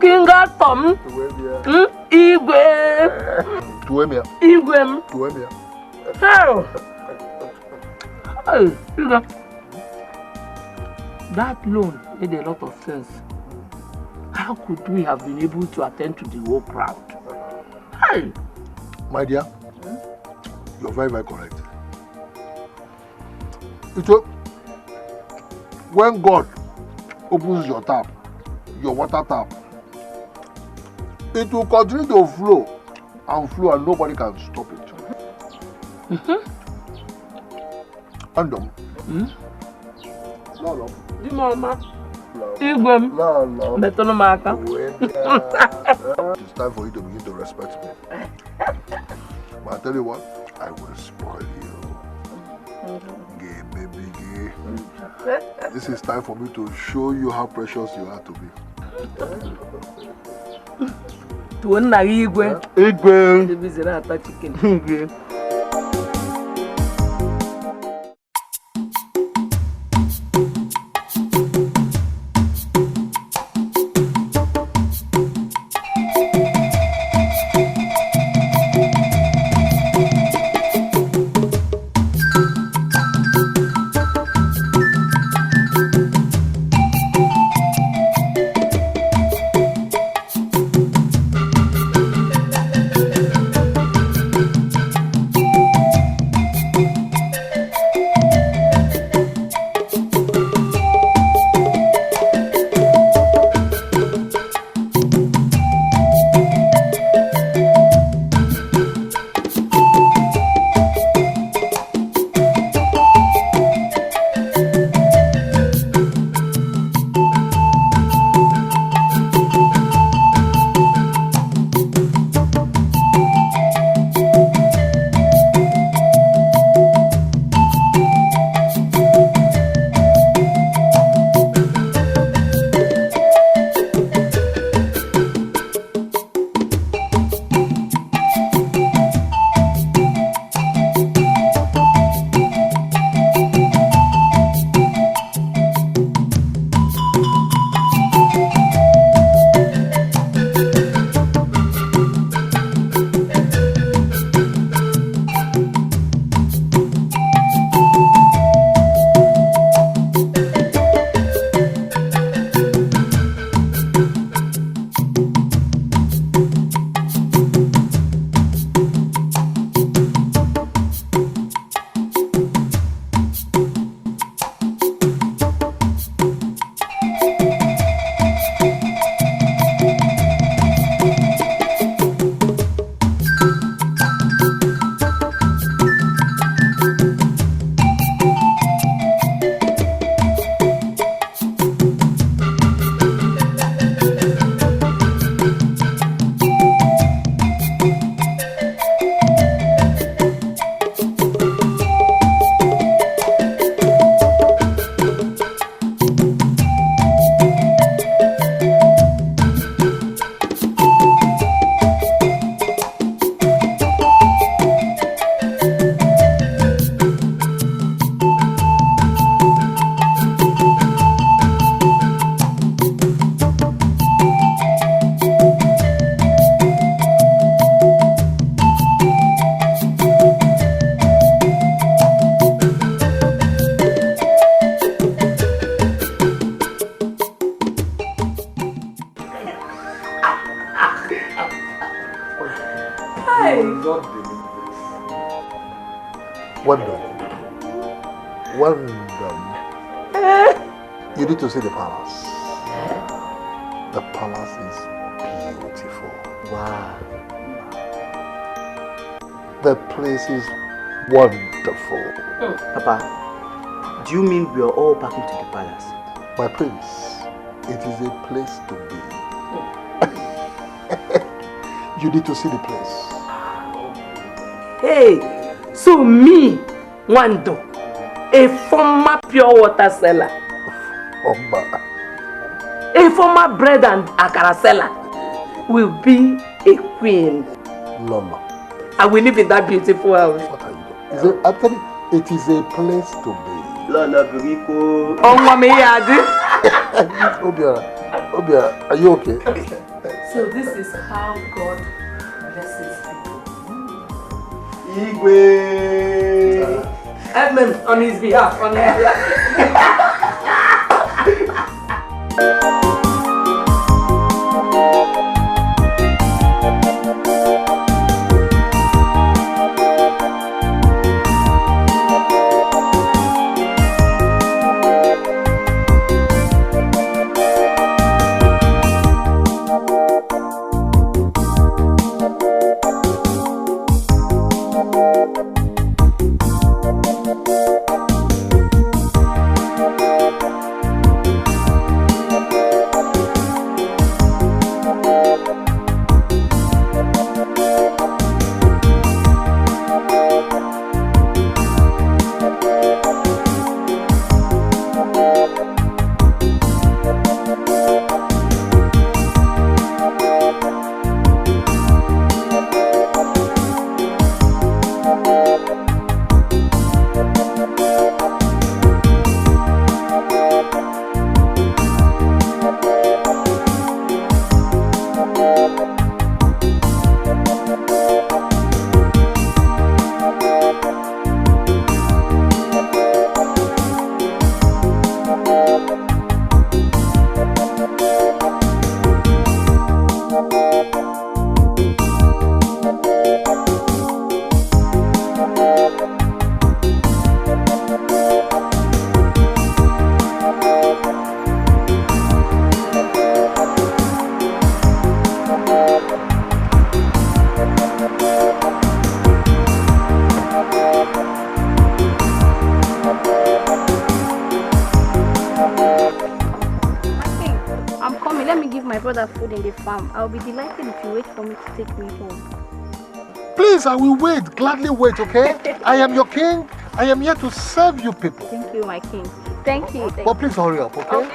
Kingatom. Igwe. Tuemia. Igwe. Tuemia. How? Hey, Igwe. That loan made a lot of sense. How could we have been able to attend to the whole crowd? Hey! My dear, you're very, very correct. When God opens your tap, your water tap, it will continue to flow and flow and nobody can stop it. Andom. No. Di mama. Igwem. No. Metonomaka. It's time for you to begin to respect me. But I tell you what, I will spoil you. Gay, baby, gay. This is time for me to show you how precious you are to me. To nna Igwe. Igwe. The visitor attack chicken. Igwe. Wonderful. You need to see the palace. The palace is beautiful. Wow. The place is wonderful. Papa, do you mean we are all packing to the palace? My prince, it is a place to be. You need to see the place. Hey, so me, Wando, a former pure water seller, a former bread and akara seller, will be a queen. Lolo. I will live in that beautiful house. What are you doing? Actually, it is a place to be. Lolo, Burico. Oh, mommy, Adi. Obia, are you okay? So this is how God blesses people. Igwe. Edmund, on his behalf, on his behalf. Food in the farm. I'll be delighted if you wait for me to take me home. Please, I will wait. Gladly wait, okay? I am your king. I am here to serve you people. Thank you, my king. Thank you. But please hurry up, okay?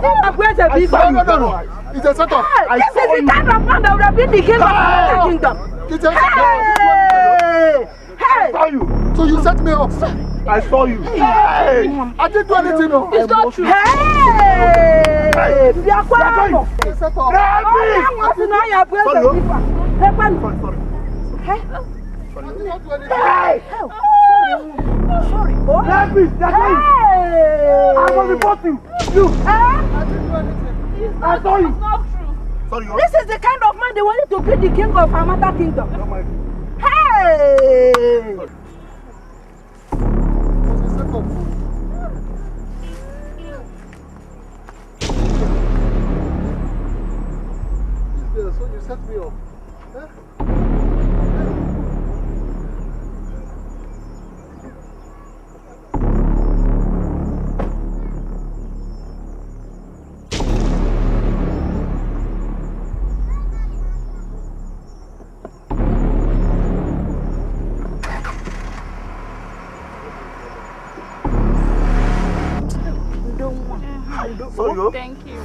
setup. Where's the big man? No. It's a setup. This is the kind of man that would have been the king of the kingdom. It's a setup. I saw you. So you set me up. I saw you. Hey! I didn't do anything. No. It's not true. Hey! You are quiet. Set up. I want to know your place. Hey! Sorry. Let me. I will report you. You. I saw you. Sorry. This is the kind of man they wanted to be the king of Amata kingdom. Hey! So you set me up. Huh? Thank you.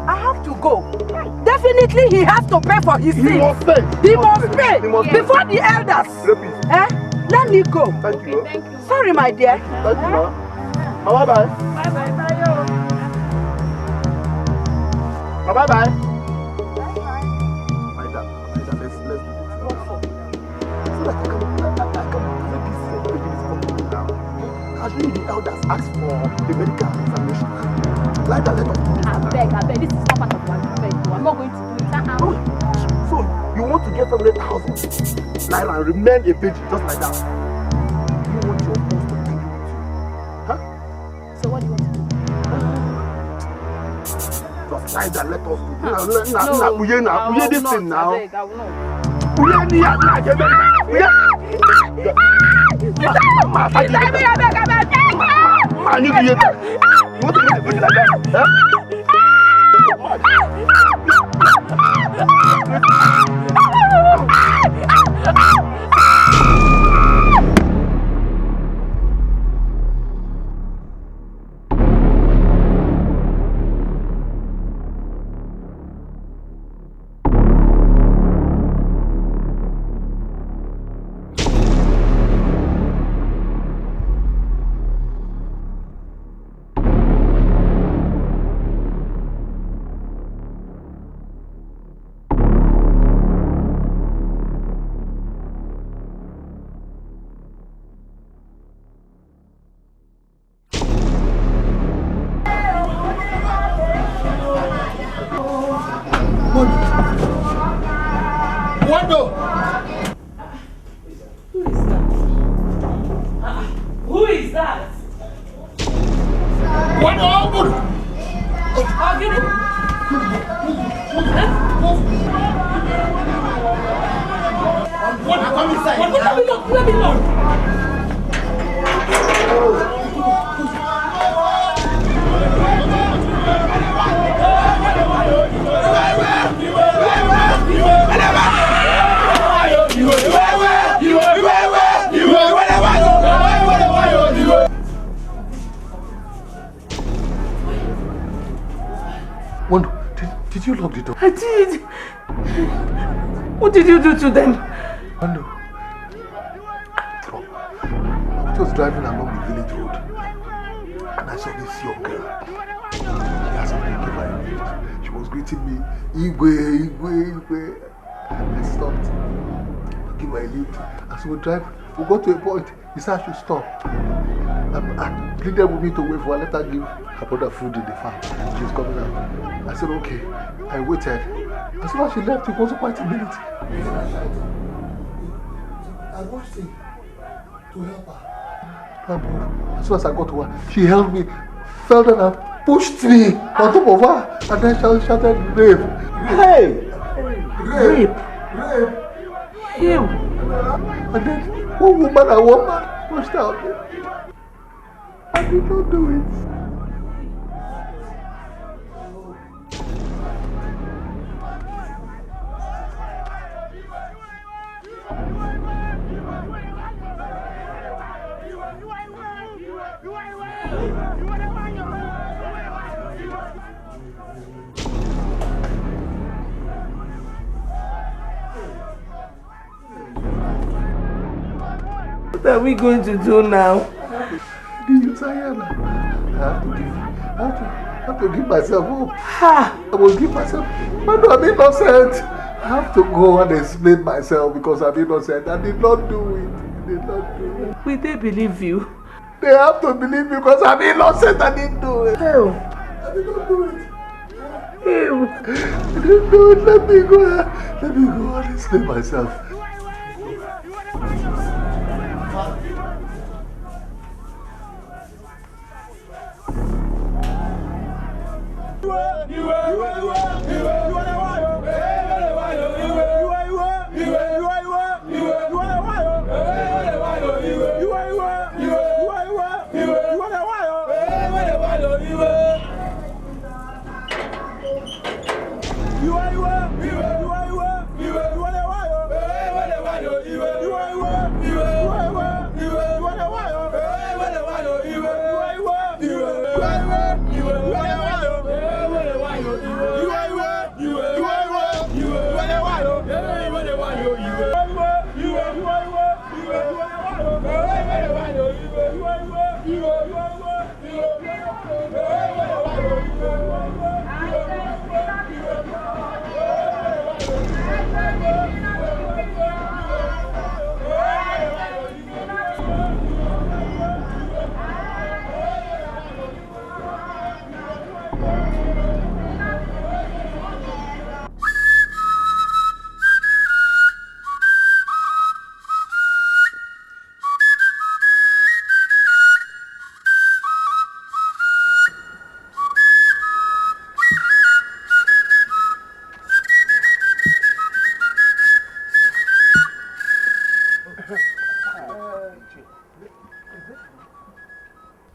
I have to go. Definitely he has to pay for his sins. He must pay. Before the elders. Let me go. Thank you. Thank you. Sorry, my dear. Thank you, ma. Bye-bye. Bye-bye. Bye-bye. Actually, the elders asked for the medical examination. Like that, let us do it. I beg, this is not part of my event. I'm not going to do it. So, you want to get 700,000 naira and remain a virgin just like that? You want your boss to deal with you? Huh? So, what do you want to do? Just like that, let us do it. We hear this thing now. I will not. We hear this man, you want to make it like that? Huh? Who is that? What happened? What happened inside? Let me know. Wando, did you lock the door? I did. What did you do to them? Wando, I was driving along the village road and I saw this young girl. She had something in my lips. She was greeting me, Igwe. I stopped to give my lift. As we drive, we got to a point. He said I should stop. I pleaded with me to wait for her. Let her give her brother food in the farm. She was coming out. I said, okay. I waited. As soon as she left, it wasn't quite a minute. I rushed in to help her. As soon as I got to her, she held me, fell down and pushed me on top of her. And then she shouted, rape. Hey! Rape. You. And then one woman and one man pushed out. I did not do it. What are we going to do now? Diana, I have to give myself hope. I will give myself. But I'm innocent. I have to go and explain myself because I'm innocent. I did not do it. I did not do it. Will they believe you? They have to believe me because I'm innocent. I didn't do it. Hell. I did not do it. Ew. I didn't do it. Let me go. Let me go and explain myself.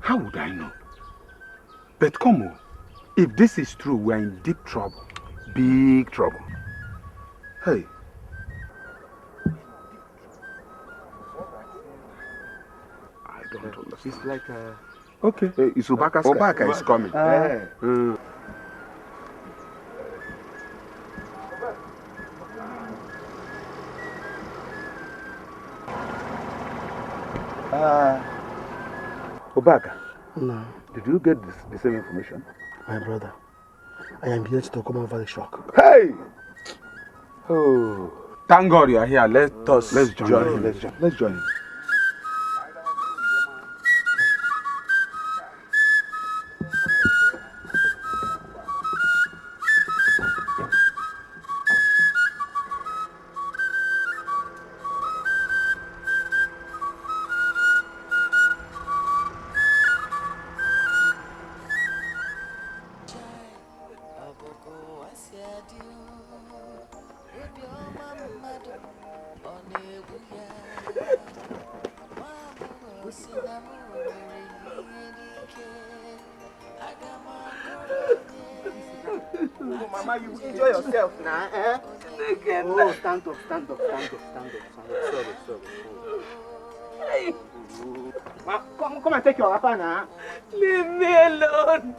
How would I know? But come on, if this is true, we're in deep trouble. Big trouble. Hey. I don't understand. It's like Okay. It's Obaka's Obaka is coming. Obaka. No. Did you get the same information? My brother, I am yet to come over the shock. Hey! Oh. Thank God you are here. Let's join him. Let's join him. Mama, you enjoy yourself now, eh? Oh, stand up. Sorry. Hey. Come and take your wrapper now. Leave me alone.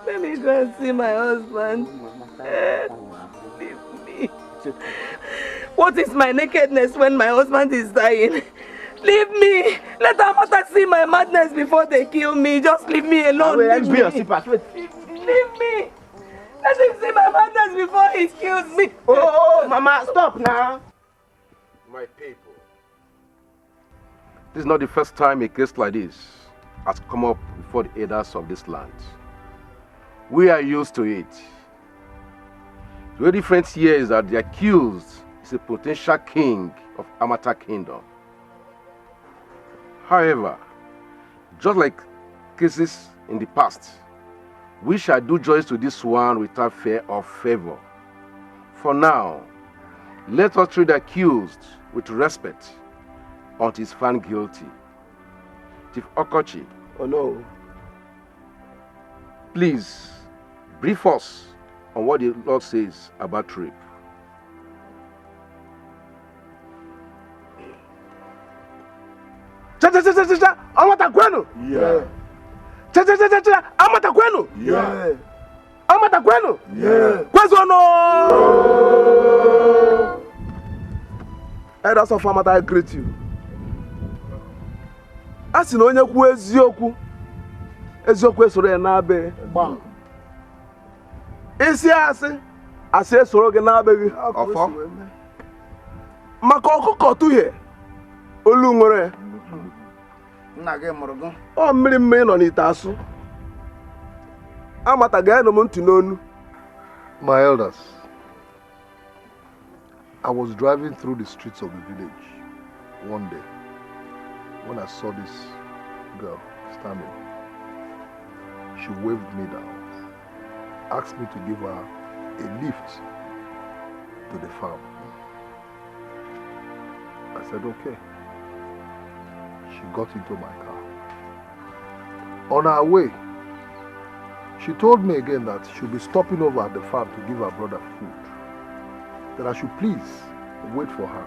Let me go and see my husband. Leave me. What is my nakedness when my husband is dying? Leave me. Let Amata see my madness before they kill me. Just leave me alone. Let me be your sleeper. Leave me. Let him see my madness before he kills me. Oh, Mama, stop now. My people, this is not the first time a case like this has come up before the elders of this land. We are used to it. The only difference here is that the accused is a potential king of Amata Kingdom. However, just like cases in the past, we shall do justice to this one without fear or favor. For now, let us treat the accused with respect until he is found guilty. Chief Okochi. Oh no. Please, brief us on what the law says about rape. Amata Kwenu. Yeah. Amata Kwenu. Yeah. Amata Kwenu. Yeah. Kwezono. Elders of Amata, I greet you. A sị na onye kwuo eziokwu, eziokwu esoro ya n'abe. Isi asị, asị esoro gị n'abe gị. Ọfọ. Maka ọkụkọ tụhie, olu nwere. Nna gị mụrụ gị. Ọ mmiri mmiri nọ n'ite asụ. Amata ga-enụ m ntị n'onu. My elders, I was driving through the streets of the village one day when I saw this girl standing. She waved me down, asked me to give her a lift to the farm. I said, okay. She got into my car. On her way, she told me again that she'll be stopping over at the farm to give her brother food. That I should please wait for her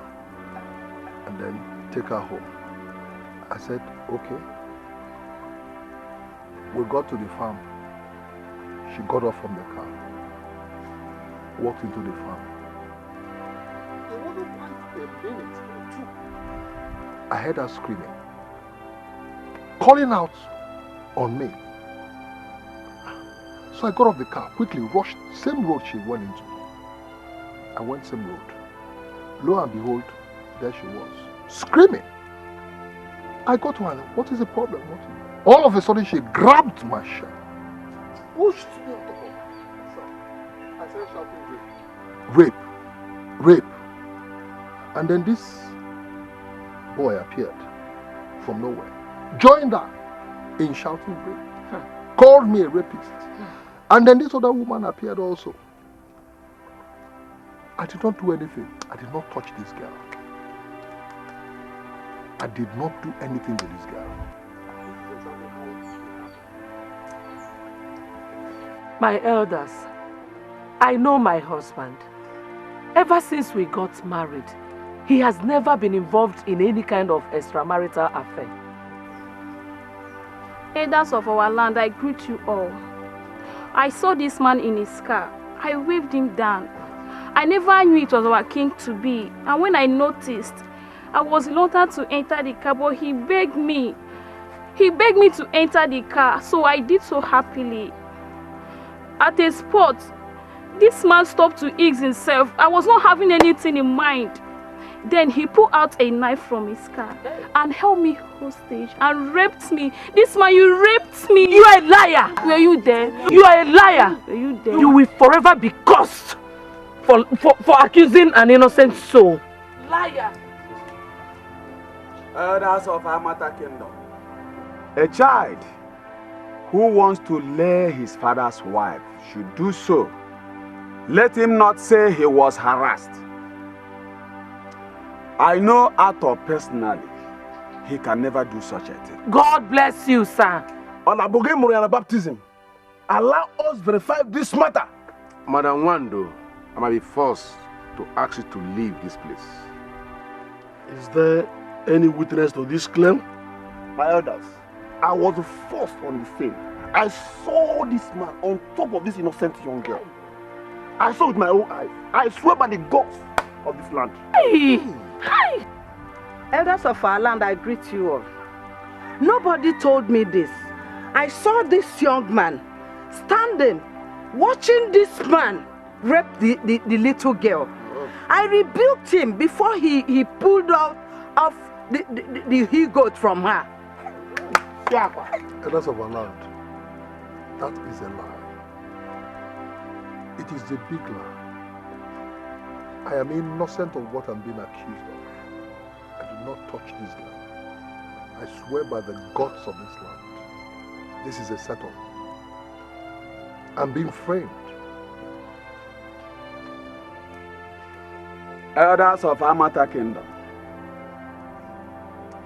and then take her home. I said, okay. We got to the farm. She got off from the car, walked into the farm. It wasn't quite a minute or two. I heard her screaming, calling out on me. So I got off the car, quickly rushed, same road she went into. I went same road. Lo and behold, there she was, screaming. I got to her, what is the problem? All of a sudden she grabbed my shirt, pushed me on top of her. I started shouting rape. Rape, rape. And then this boy appeared from nowhere, joined her in shouting rape, called me a rapist. And then this other woman appeared also. I did not do anything. I did not touch this girl. I did not do anything to this girl. My elders, I know my husband. Ever since we got married, he has never been involved in any kind of extramarital affair. Elders of our land, I greet you all. I saw this man in his car. I waved him down. I never knew it was our king to be. And when I noticed, I was reluctant to enter the car, but he begged me. He begged me to enter the car, so I did so happily. At a spot, this man stopped to ease himself. I was not having anything in mind. Then he pulled out a knife from his car and held me hostage and raped me. This man, you raped me. You are a liar. Were you there? You are a liar. Were you there? You will forever be cursed for accusing an innocent soul. Liar. Elders of Amata Kingdom. A child who wants to lay his father's wife should do so. Let him not say he was harassed. I know Arthur personally. He can never do such a thing. God bless you, sir. On Aboge Moriana baptism, allow us verify this matter. Madam Wando, I might be forced to ask you to leave this place. Is there any witness to this claim? My elders, I was the first on the scene. I saw this man on top of this innocent young girl. I saw with my own eyes. I swear by the gods of this land. Hey. Hi. Elders of our land, I greet you all. Nobody told me this. I saw this young man standing, watching this man rape the little girl. I rebuked him before he pulled out of the he-goat from her. Elders of our land, that is a lie. It is a big lie. I am innocent of what I'm being accused of. I did not touch this girl. I swear by the gods of this land. This is a setup. I'm being framed. Elders of Amata Kingdom.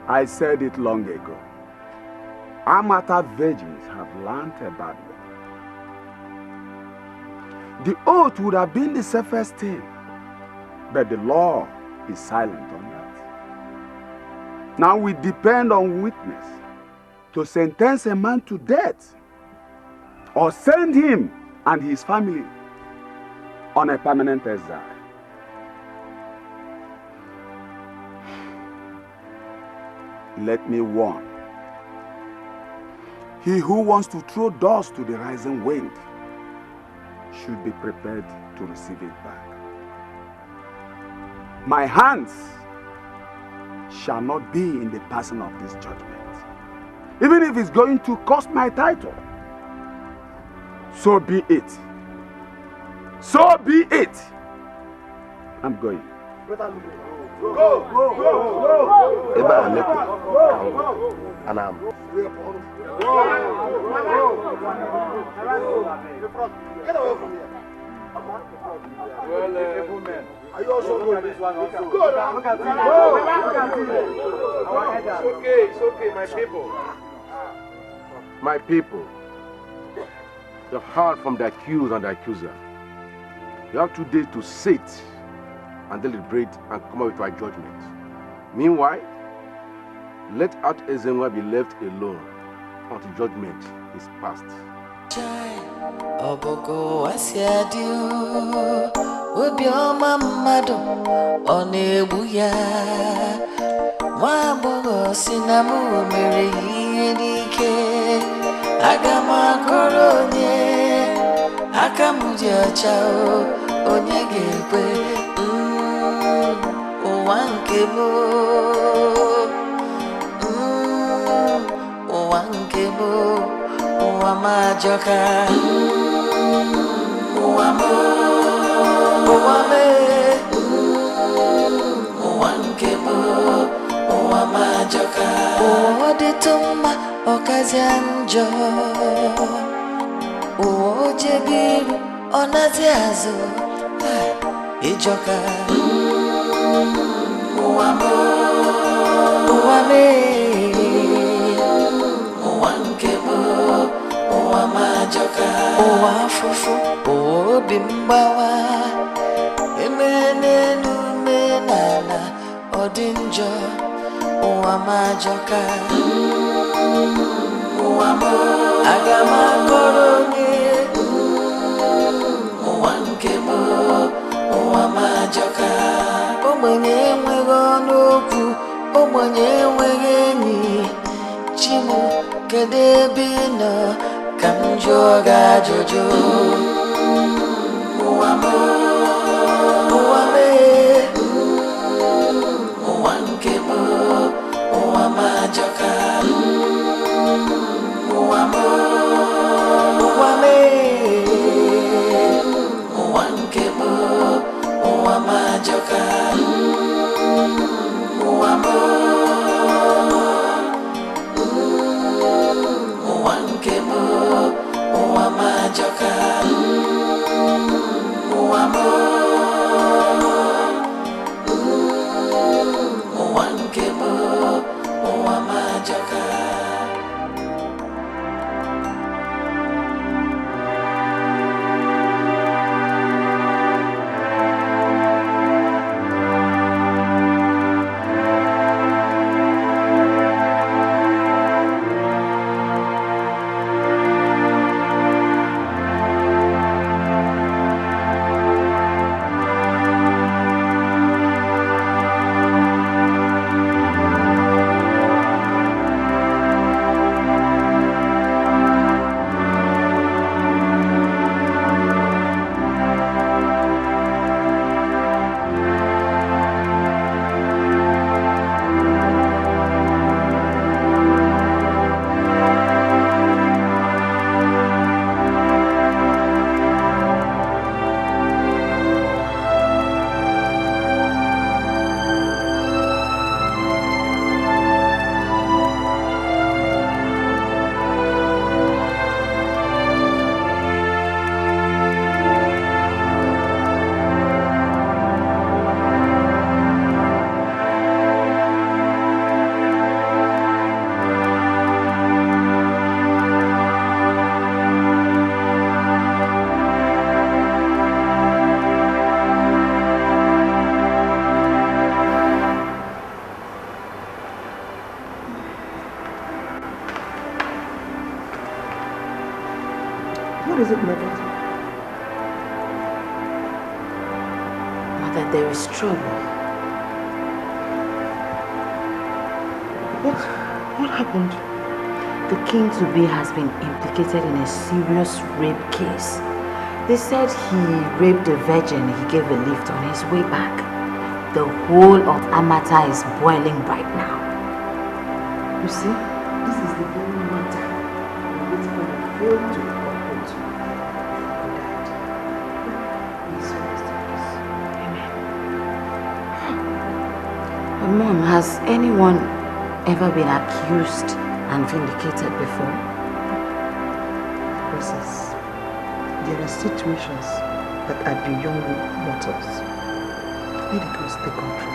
I said it long ago. Amata virgins have learned a bad way. The oath would have been the safest thing, but the law is silent on that. Now we depend on witness to sentence a man to death or send him and his family on a permanent exile. Let me warn He who wants to throw dust to the rising wind should be prepared to receive it back. My hands shall not be in the passing of this judgment, even if it's going to cost my title. So be it. So be it. I'm going. Get away from here. Are you also going this one also? Go now. It's okay, my people. My people, you have heard from the accused and the accuser. You have 2 days to sit and deliberate and come up with our judgment. Meanwhile, let Art Ezenwa be left alone until judgment is passed. Oboko asiadio obioma mmadu onebu ya Mwambogo sinamu mere ihe dike Agama koronye Akamuji ochao onye gekwe Uwankebo Uwankebo Uwamajoka Uwamo Uwame Uwankebo Uwamajoka Uwodituma Okazianjo Uwojebiru Onaziazo Ijoka Uwamo Uwame Uwankebo Uwamajoka Uwafufu Uwobimbawa Emenenu menana Odinjo Uwamajoka Uwamo Agama koronye Uwankebo Uwamajoka Ogbenye enweghị ọnụokwu Ogbenye enweghị enyi Chimu kedu ebe ị nọ ka m jụọ gị ajụjụ Uwamo Uwame Uwankebo Uwamajoka Uwamo Uwame Uwankebo Uwamajoka Uwamo Uwankebo Uwamajoka Uwamo Uwankebo Uwamajoka What is it, Mother? Mother, there is trouble. What happened? the king-to-be has been implicated in a serious rape case. They said he raped a virgin he gave a lift on his way back. The whole of Amata is boiling right now. You see, this is the very matter in which God failed to uphold you. Please rest in peace. Amen. But Mom, has anyone ever been accused and vindicated before? Princess, there are situations that are beyond mortals. Let the grace take control.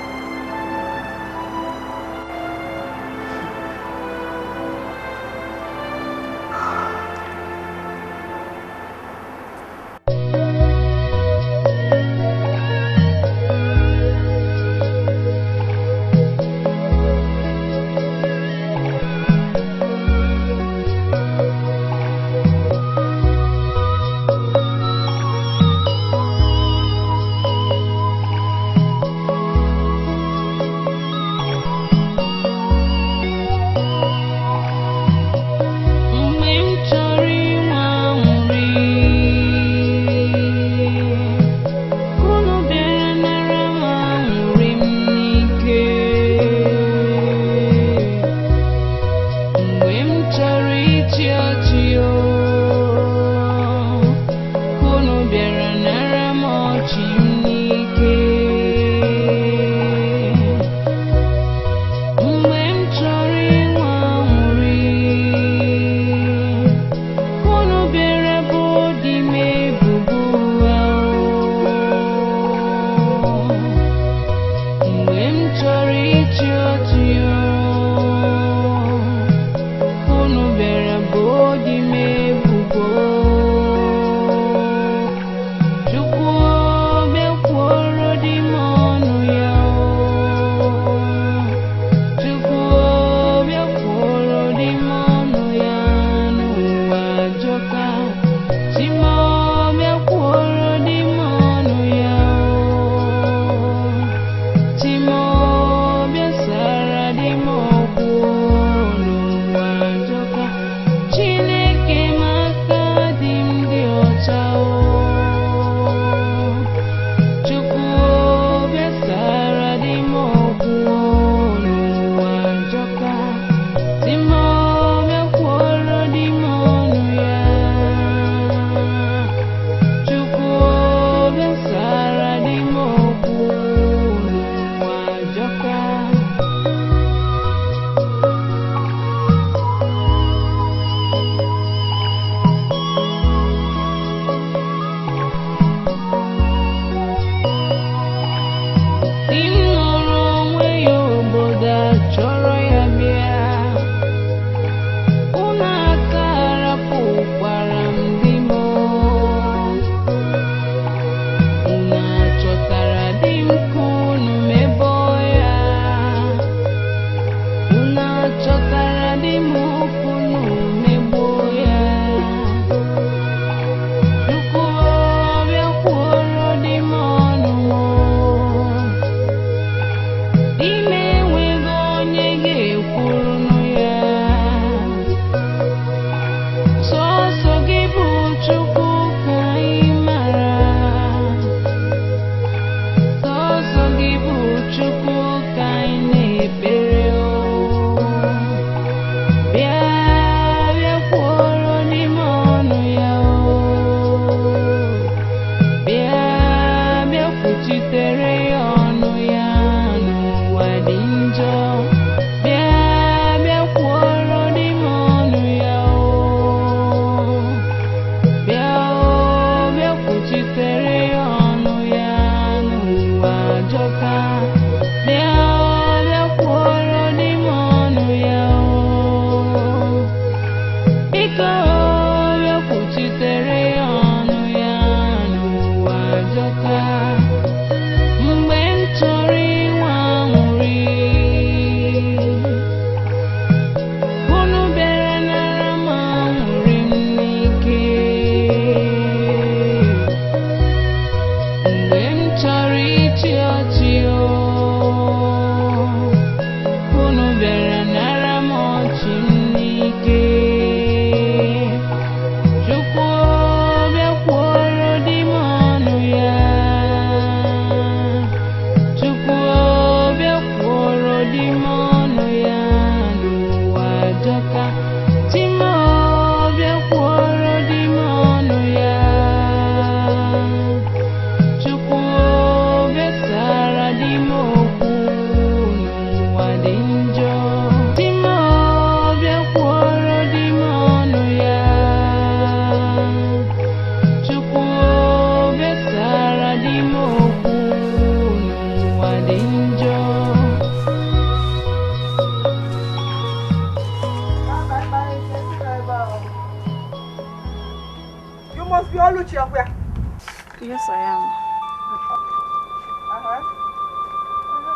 Yes, I am.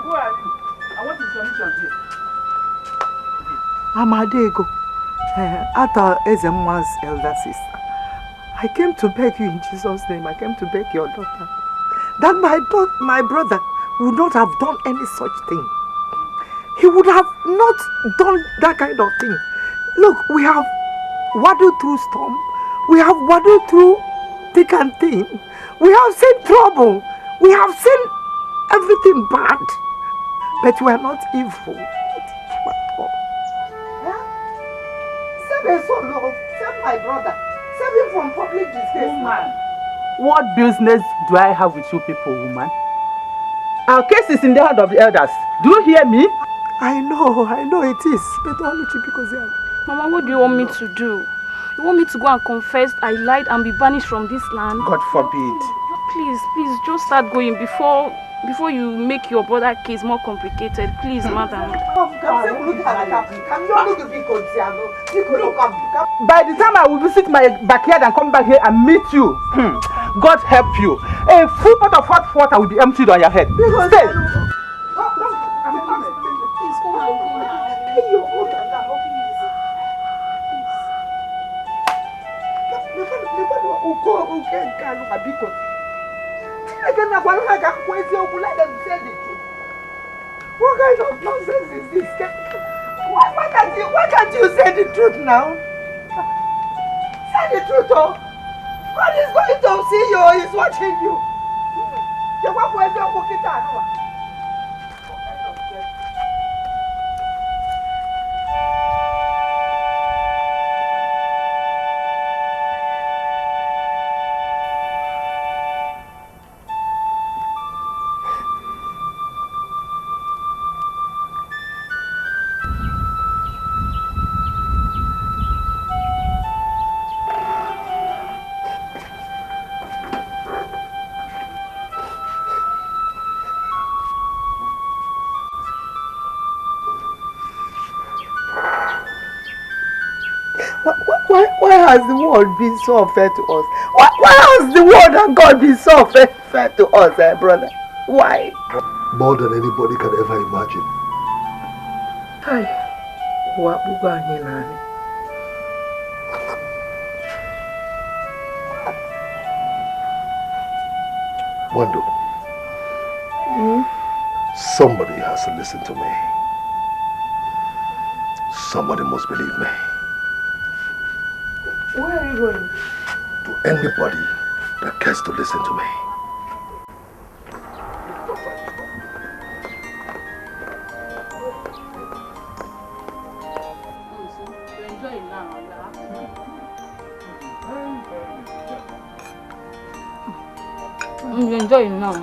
Who are you? And what is your mission here? I'm Adego, Ata Ezema's elder sister. I came to beg you in Jesus' name. I came to beg your daughter that my brother would not have done any such thing. He would have not done that kind of thing. Look, we have waddled through storm. We have waddled through thick and thin. We have seen trouble. We have seen everything bad. But we are not evil. Save us, oh Lord. Save my brother. Save him from public disgrace. Woman, what business do I have with you people, woman? Our case is in the hand of the elders. Do you hear me? I know it is. But only because Mama, what do you want me to do? You want me to go and confess I lied and be banished from this land? God forbid. Please, just start going before you make your brother case more complicated. Please, madam. By the time I will visit my backyard and come back here and meet you, God help you. A full pot of hot water will be emptied on your head. Stay. What kind of nonsense is this? Why can't you say the truth now? Say the truth, oh! God is going to see you, he's watching you. Why has the world been so unfair to us? Why has the world and God been so unfair to us, brother? Why? More than anybody can ever imagine. Hi. Wando, somebody has to listen to me. Somebody must believe me. Where are you going? To anybody that cares to listen to me. You enjoy it now.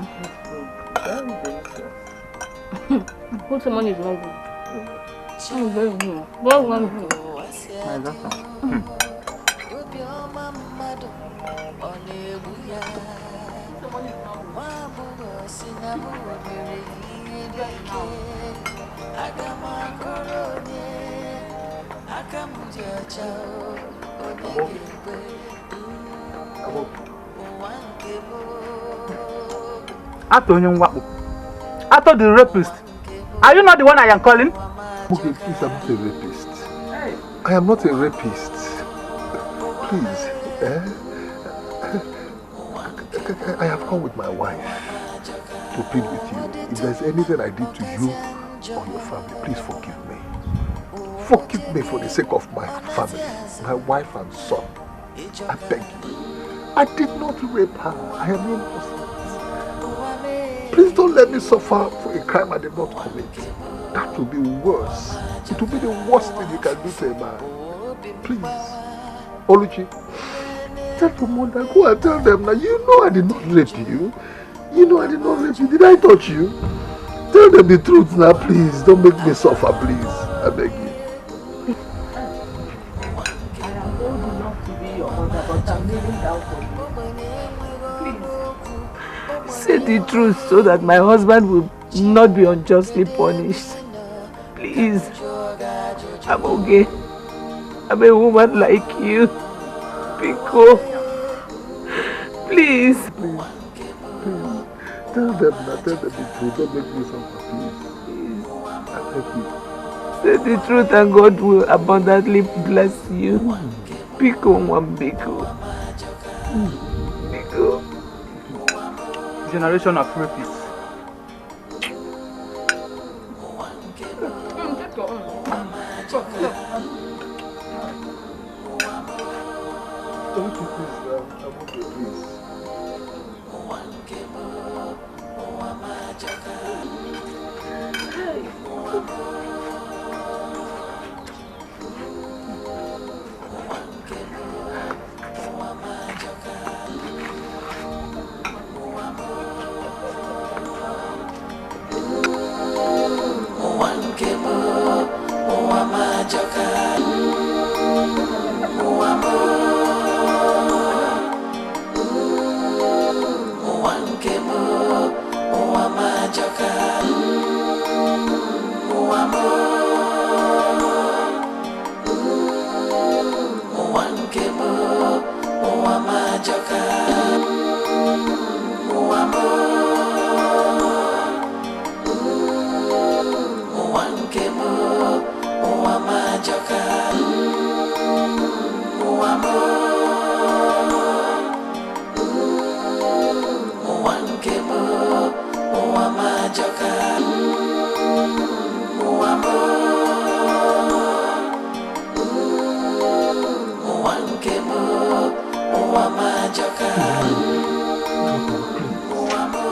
Put some money is not good. I'm very good. What one good? Ato the rapist. Are you not the one I am calling? Okay, please, I'm not a rapist. I am not a rapist. Please, I have come with my wife to plead with you. If there's anything I did to you or your family, please forgive me. Forgive me for the sake of my family, my wife and son. I beg you. I did not rape her. I am innocent. Please don't let me suffer for a crime I did not commit. That will be worse. It will be the worst thing you can do to a man. Please. Oluchi, tell your mother, go and tell them now. You know I did not rape you. You know I did not rape you. Did I touch you? Tell them the truth now, please. Don't make me suffer, please. I beg you. I am old enough to be your mother, but I'm kneeling down for you. Please. Say the truth so that my husband will not be unjustly punished. Please. I'm okay. I'm a woman like you. Pico. Please. Please. Tell them the truth. Don't make me suffer, please. I beg you. Say the truth and God will abundantly bless you. Biko, one Biko. Biko. Generation of rapists. Don't you please, I want you, please.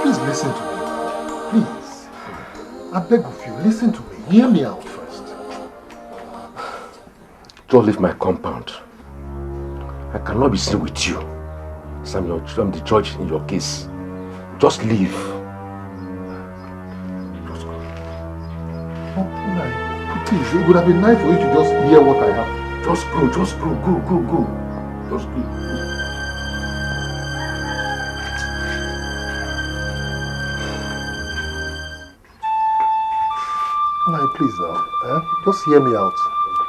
Please listen to me. Please. I beg of you, listen to me. Hear me out first. Don't leave my compound. I cannot be seen with you. So I'm the judge in your case. Just leave. Just go. Oh, please, it would have been nice for you to just hear what I have. Just go, go. Just go. Please now, just hear me out.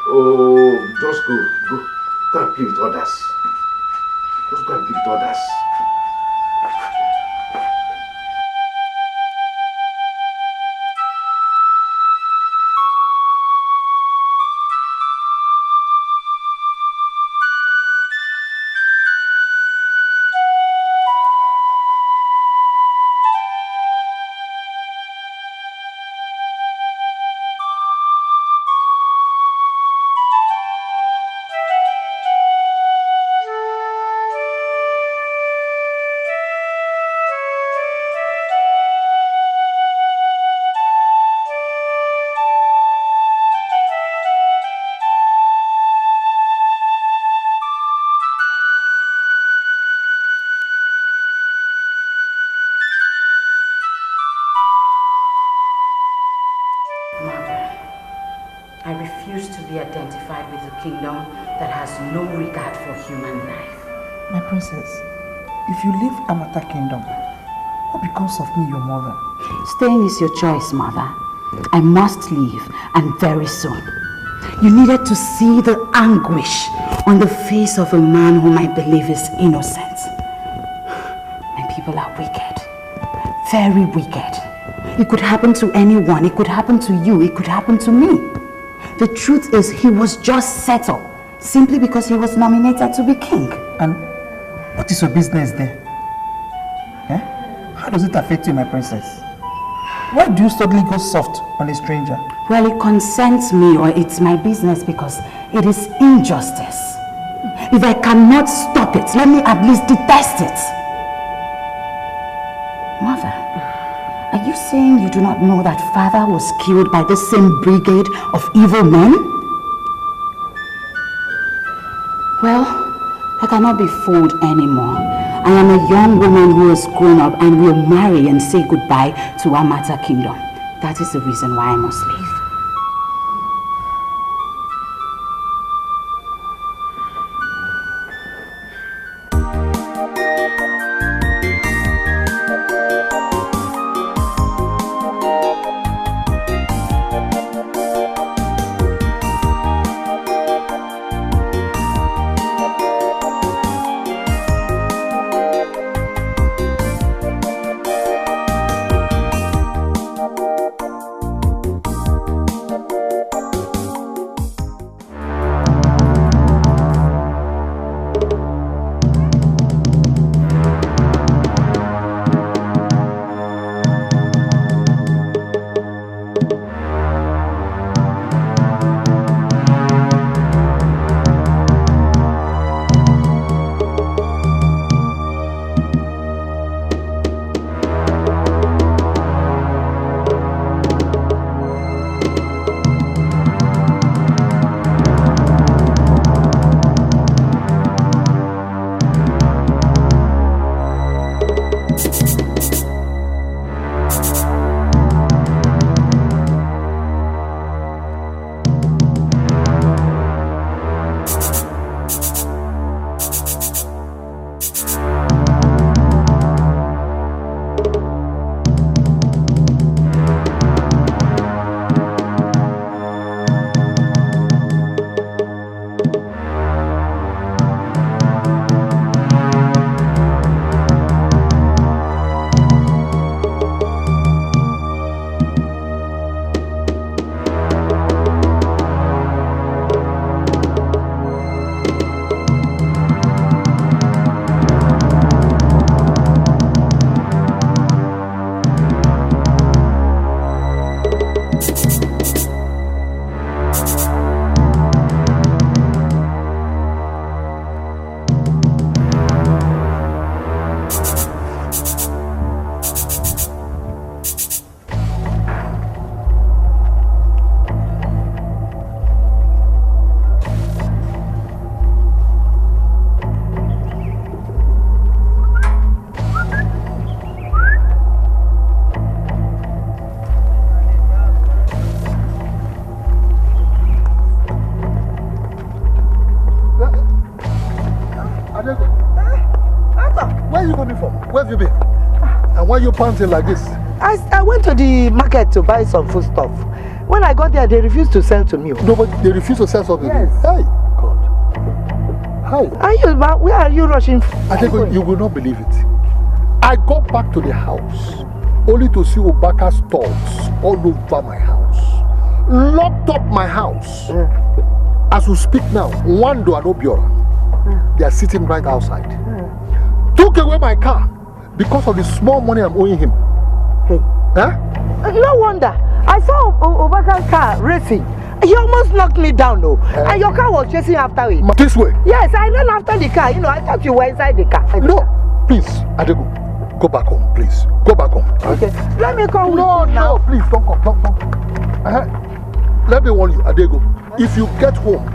Oh, just go. Go and play with others. Just go and play with others. I refuse to be identified with a kingdom that has no regard for human life. My princess, if you leave Amata Kingdom, what becomes of me, your mother? Staying is your choice, mother. I must leave, and very soon. You needed to see the anguish on the face of a man whom I believe is innocent. My people are wicked. Very wicked. It could happen to anyone. It could happen to you. It could happen to me. The truth is, he was just settled simply because he was nominated to be king. And what is your business there? How does it affect you, my princess? Why do you suddenly go soft on a stranger? Well, it concerns me, or it's my business because it is injustice. If I cannot stop it, let me at least detest it. Mother, are you saying you do not know that father was killed by the same brigade of evil men? Well, I cannot be fooled anymore. I am a young woman who has grown up and will marry and say goodbye to Amata Kingdom. That is the reason why I must leave. Where have you been? And why are you panting like this? I went to the market to buy some food stuff. When I got there, they refused to sell to me. No, but they refused to sell something. Yes. Hey, God. Hi. Where are you rushing? I think you will not believe it. I got back to the house only to see Obaka's dogs all over my house. Locked up my house. As we speak now, Wando and Obiora, they are sitting right outside. Took away my car because of the small money I'm owing him. Huh? No wonder. I saw Obaka's car racing. He almost knocked me down, though. And your car was chasing after it. This way? Yes, I ran after the car. You know, I thought you were inside the car. No, please, Adego, go back home, please. Go back home. Okay, let me come with you now. No, please, don't come, don't come. Let me warn you, Adego. If you get home,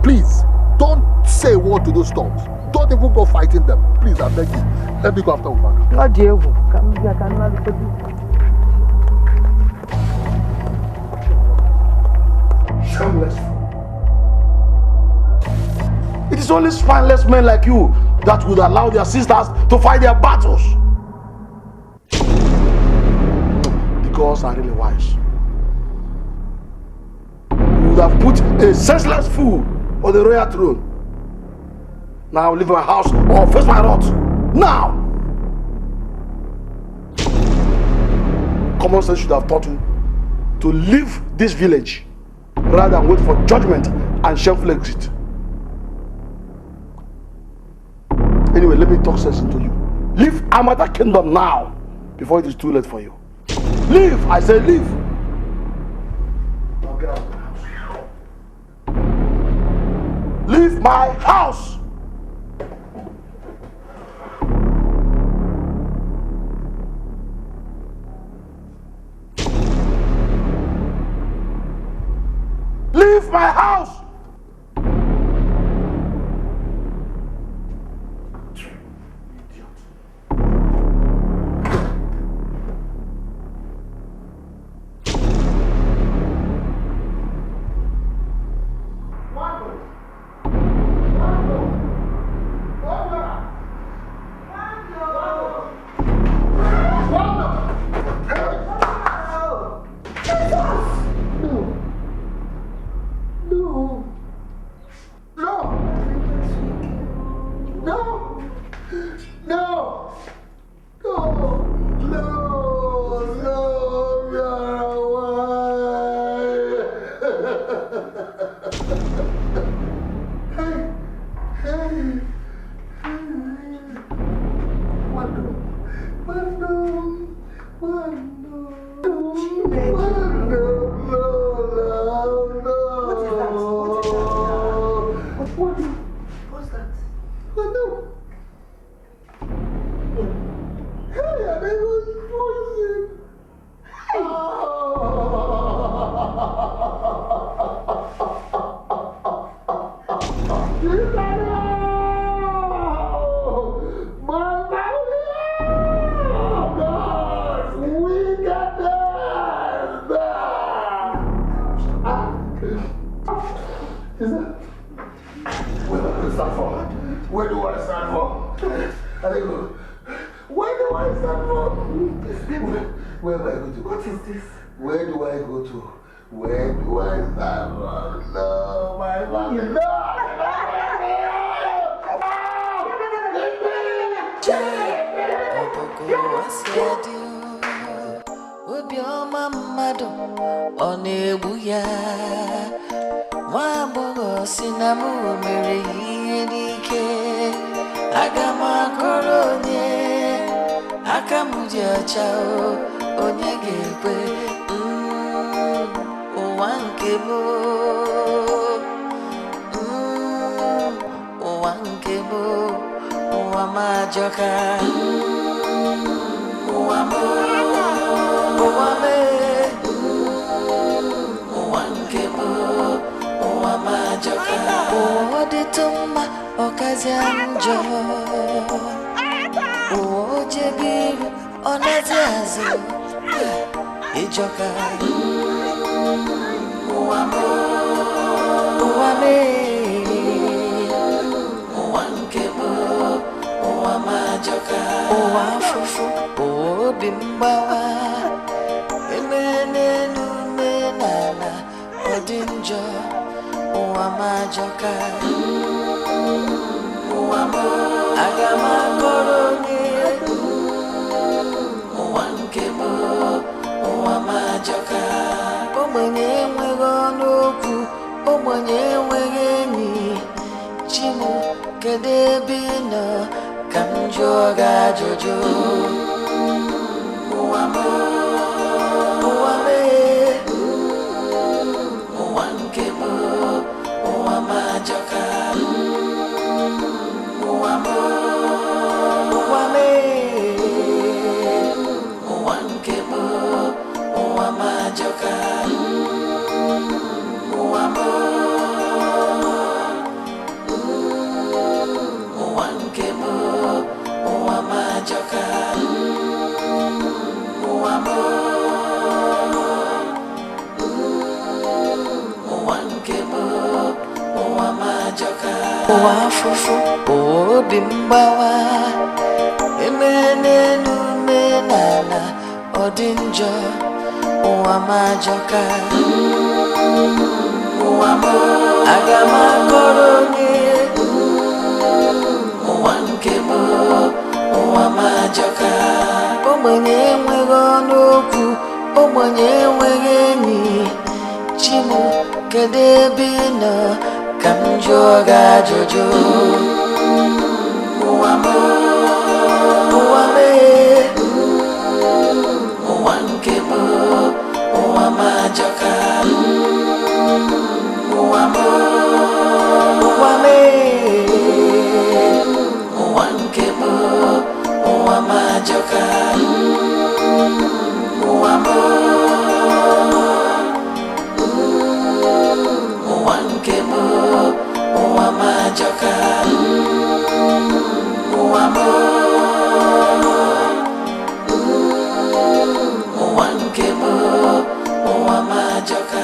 please, don't say a word to those dogs. Don't even go fighting them. Please, I beg you. Let me go after Obaka. God, Diego. Shameless. It is only spineless men like you that would allow their sisters to fight their battles. The gods are really wise. You would have put a senseless fool on the royal throne. Now leave my house or face my wrath. Now! Common sense should have taught you to leave this village rather than wait for judgment and shameful exit. Anyway, let me talk sense into you. Leave Amata Kingdom now before it is too late for you. Leave! I say leave! Now get out of my house. Leave my house! Leave my house! Joka ụwa afụfụ obi mgbawa emenenu menala ọ dị njọ ụwa majọka ụwa m aga m akọrọ onye ụwa nke m ụwa majọka ogbenye enweghị ọnụ okwu ogbenye enweghị enyi Chimu kedu ebe ị nọ ka m jụọ gị ajụjụ ụwa m ụwa m ụwa nke m ụwa m ajọka ụwa m ụwa m ụwa nke m ụwa m ajọka ụwa m ụwa nke m ụwa m ajọka ụwa m ụwa nke m ụwa m ajọka ụwa afụfụ obi mgbawa emenenu menala ọ dị njọ ụwa m ajọka ụwa m aga m akọrọ onye ụwa nke m ụwa m ajọka ogbenye enweghị ọnụ okwu ogbenye enweghị enyi Chimu kedu ebe ị nọ ka m jụọ gị ajụjụ ụwa m ụwa m ụwa nke m ụwa m ajọka ụwa m ụwa m ụwa nke m ụwa m ajọka ụwa m ụwa nke m ụwa m ajọka ụwa m ụwa nke m ụwa m ajọka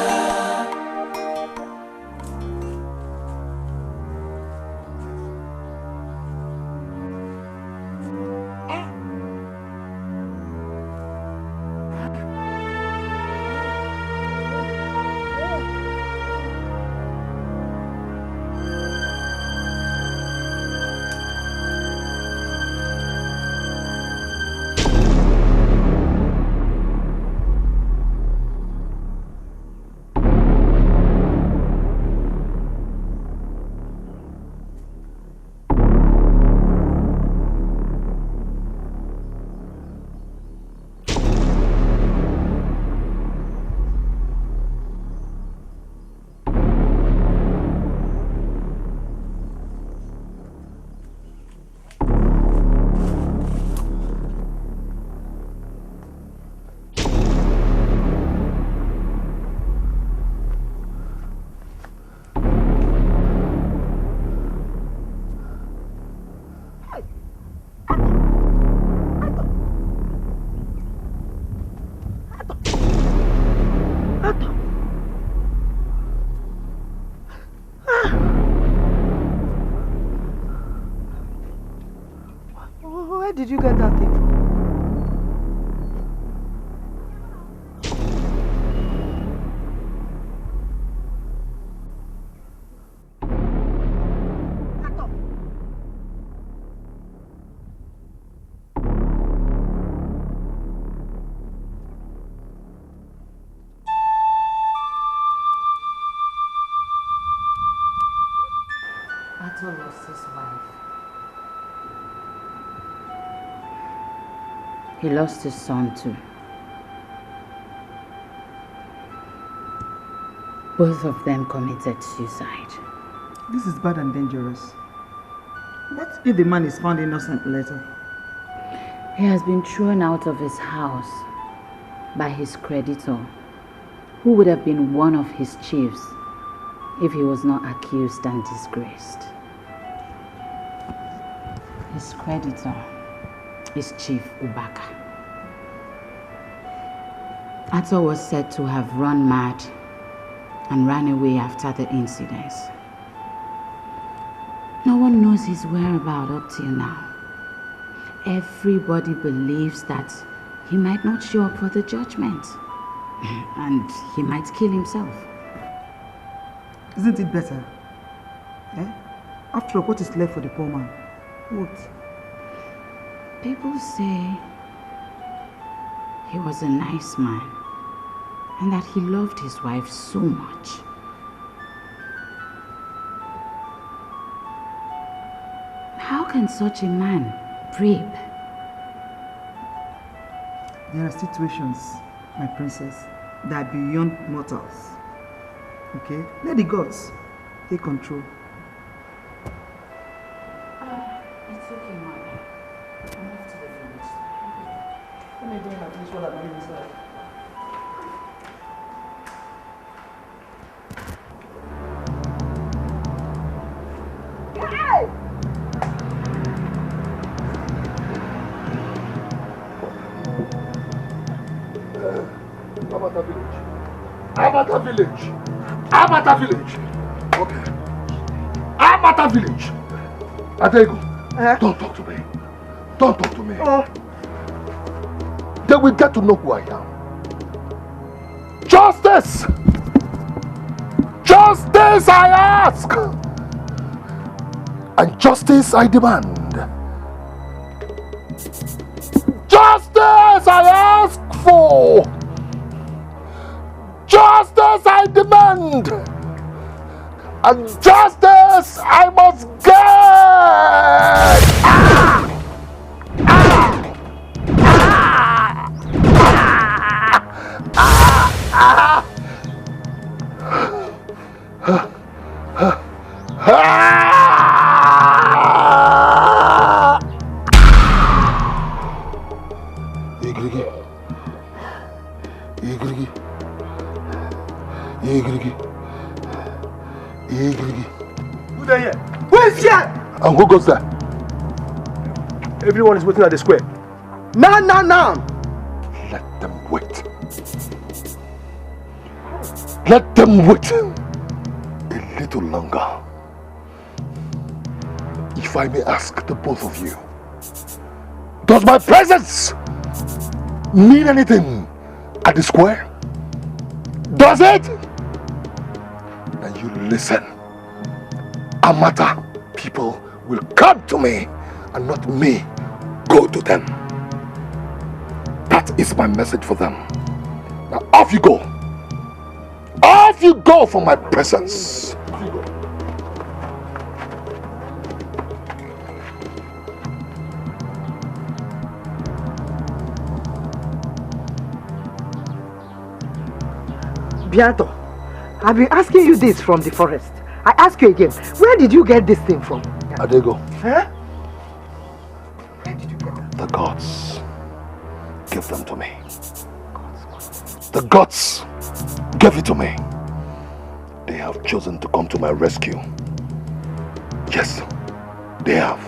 Where did you get that thing from? Ato lost his wife. He lost his son too. Both of them committed suicide. This is bad and dangerous. What if the man is found innocent later? He has been thrown out of his house by his creditor, who would have been one of his chiefs if he was not accused and disgraced. His creditor is Chief Ubaka. Ato was said to have run mad and ran away after the incidents. No one knows his whereabouts up till now. everybody believes that he might not show up for the judgment. And he might kill himself. Isn't it better? Eh? After all, what is left for the poor man? What? People say he was a nice man and that he loved his wife so much. How can such a man rape? There are situations, my princess, that are beyond mortals. Okay? Let the gods take control. It's okay, Mother. I'm off to the village. Let me go in at least while I'm inside. Amata village. Amata village. Okay. Amata village. Adego, don't talk to me. Don't talk to me. They will get to know who I am. Justice! Justice I ask! And justice I demand. Justice I ask for! Justice I demand! And justice I must get! Ah! Ah! Ah! Ah! Who there here? Who is here? And who goes there? Everyone is waiting at the square. Now. Let them wait. Let them wait a little longer. If I may ask the both of you, does my presence mean anything at the square? Does it? Now you listen. Amata people will come to me and not me go to them. That is my message for them. Now off you go. Off you go from my presence. Off you go. Bianto, I've been asking you this from the forest. I ask you again, where did you get this thing from? Adego. Huh? Where did you get that? The gods give them to me. The gods gave it to me. They have chosen to come to my rescue. Yes, they have.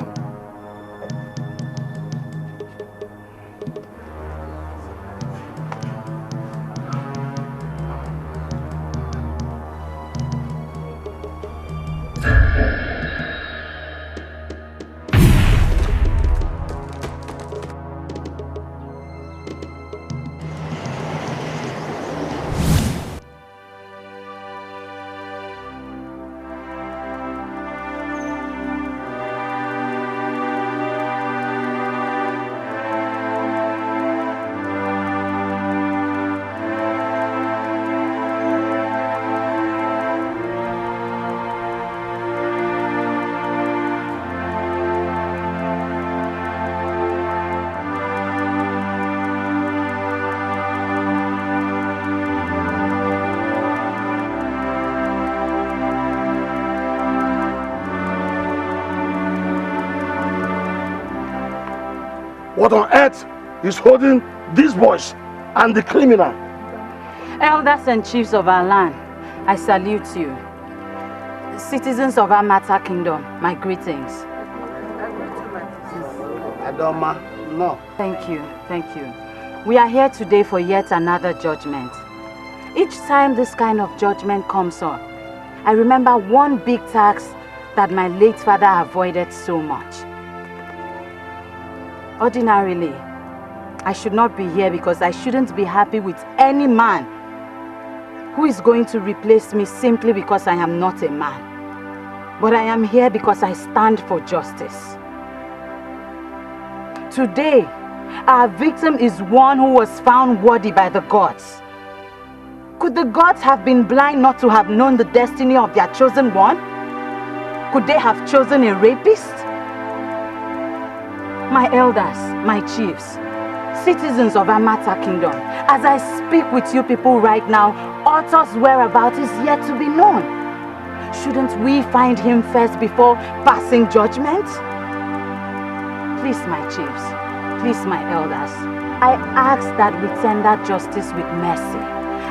What on earth is holding these boys and the criminal? Elders and chiefs of our land, I salute you. Citizens of Amata Kingdom, my greetings. Adoma, no. Thank you. We are here today for yet another judgment. Each time this kind of judgment comes up, I remember one big tax that my late father avoided so much. Ordinarily, I should not be here because I shouldn't be happy with any man who is going to replace me simply because I am not a man. But I am here because I stand for justice. Today, our victim is one who was found worthy by the gods. Could the gods have been blind not to have known the destiny of their chosen one? Could they have chosen a rapist? My elders, my chiefs, citizens of Amata Kingdom, as I speak with you people right now, Otto's whereabouts is yet to be known. Shouldn't we find him first before passing judgment? Please, my chiefs, please, my elders, I ask that we tender justice with mercy.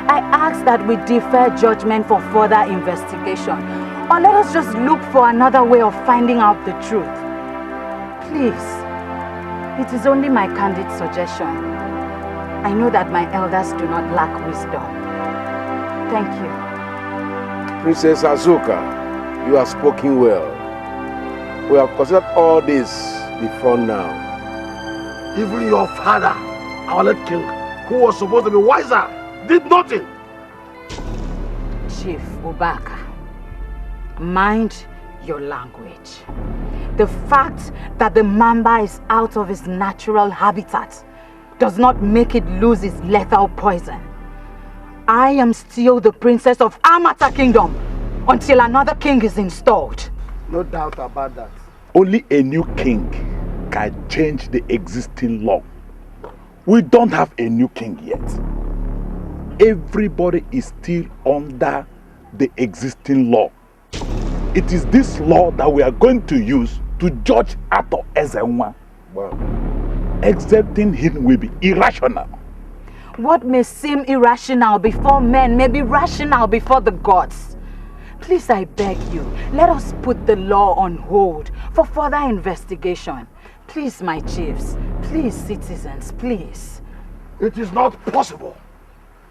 I ask that we defer judgment for further investigation. Or let us just look for another way of finding out the truth. Please, it is only my candid suggestion. I know that my elders do not lack wisdom. Thank you. Princess Azuka, you have spoken well. We have considered all this before now. Even your father, our late king, who was supposed to be wiser, did nothing. Chief Ubaka, mind your language. The fact that the mamba is out of its natural habitat does not make it lose its lethal poison. I am still the princess of Amata Kingdom until another king is installed. No doubt about that. Only a new king can change the existing law. We don't have a new king yet. Everybody is still under the existing law. It is this law that we are going to use to judge Ato Ezenwa. Wow. Accepting him will be irrational. What may seem irrational before men may be rational before the gods. Please, I beg you, let us put the law on hold for further investigation. Please, my chiefs, please, citizens, please. It is not possible.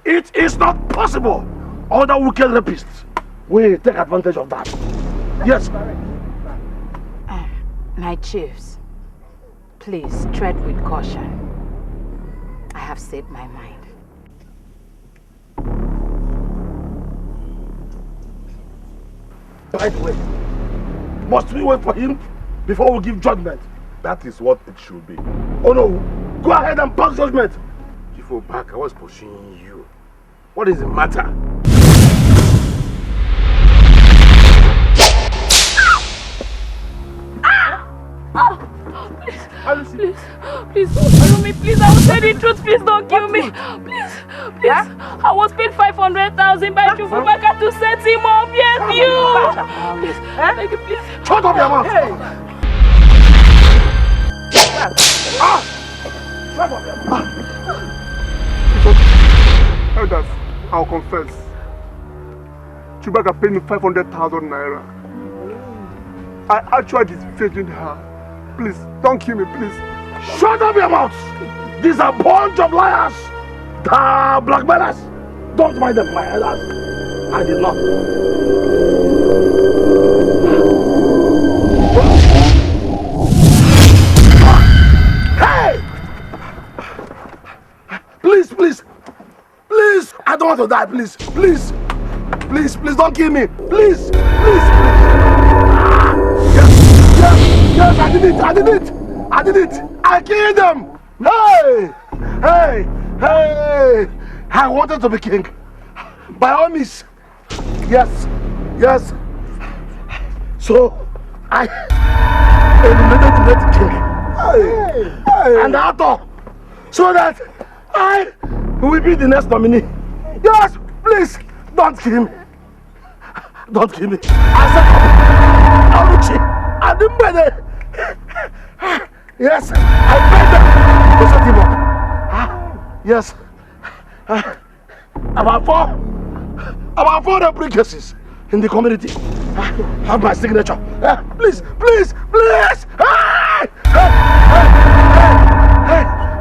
It is not possible. Other wicked rapists will take advantage of that. Yes. My chiefs, please tread with caution. I have said my mind. By the way, must we wait for him before we give judgment? That is what it should be. Oh no, go ahead and pass judgment. Chief Obaka, I was pursuing you. What is the matter? Please don't kill me, please. I will say the truth, please don't kill me. Please. I was paid 500,000 by Chufubaka to set him up. Yes, you. Please, thank you, please. Shut up your mouth. Shut up your mouth. Elders, I'll confess. Chubaka paid me 500,000 naira. I actually disfigured her. Please, don't kill me, please. Shut up your mouth! These are a bunch of liars! The blackmailers! Don't mind them, my elders. I did not. Hey! Please, please! Please! I don't want to die, please! Please! Please, please don't kill me! Please! Please! Please! Yes, I did it! I did it! I did it! I killed them! Hey! Hey! Hey! I wanted to be king. By all means. Yes. Yes. So, I eliminated the king. Hey! And Ato. So that I will be the next nominee. Yes! Please! Don't kill me. Don't kill me. I said, I didn't buy it. Yes, I paid them to set him up. Yes. About four briefcases in the community have my signature. Please, please, please.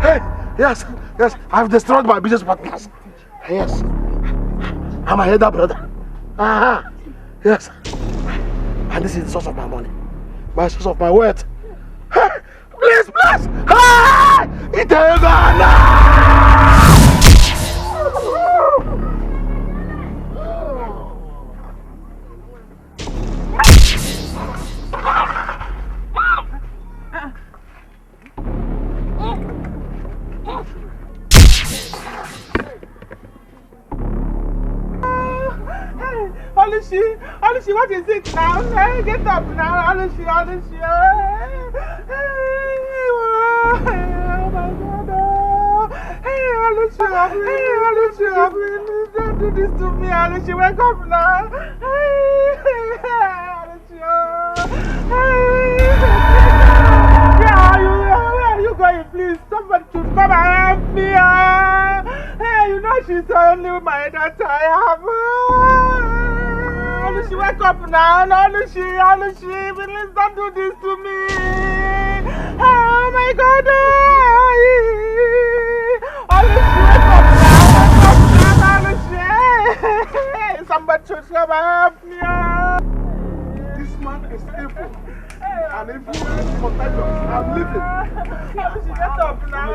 Hey. Yes, I've destroyed my business partners. Yes. I'm a elder brother. Yes. And this is the source of my money. My source of my wealth. Please, please! Hi! Itagana! Olushi, what is it now? Hey, get up now, Olushi. Oh my God! Hey, Olushi, please don't do this to me, Olushi. Wake up now. Hey, Olushi. Where are you going? Please, somebody should come and help me. Hey, you know she's the only my daughter I have. Olushi, wake up now. Olushi, please don't do this to me. Oh my God. Olushi, wake up now. Olushi. Somebody should come and help me. This man is evil. And if you are contagious, I'm leaving. Olushi, get up now.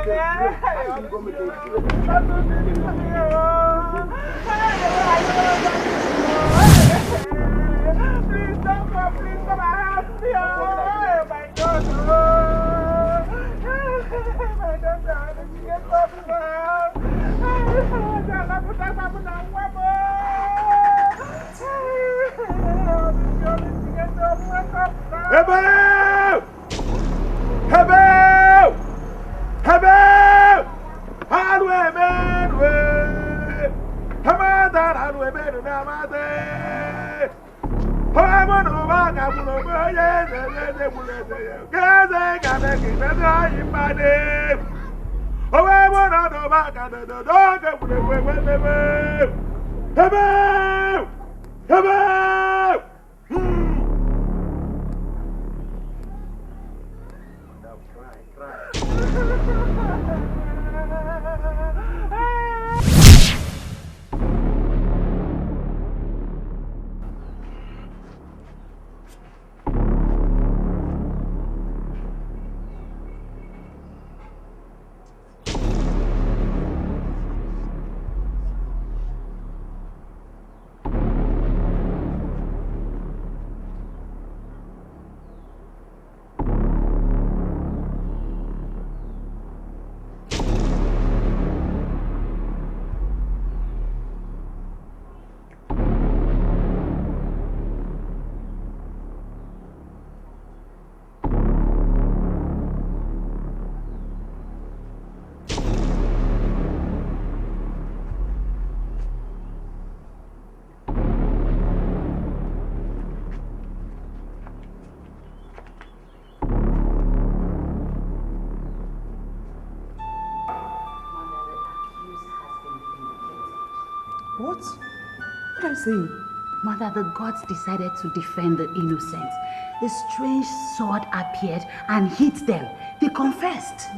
Please don't go, please come and help me. Oh my God. My daughter, Olushi, get up now. What? What are you saying? Mother, the gods decided to defend the innocent. A strange sword appeared and hit them. They confessed.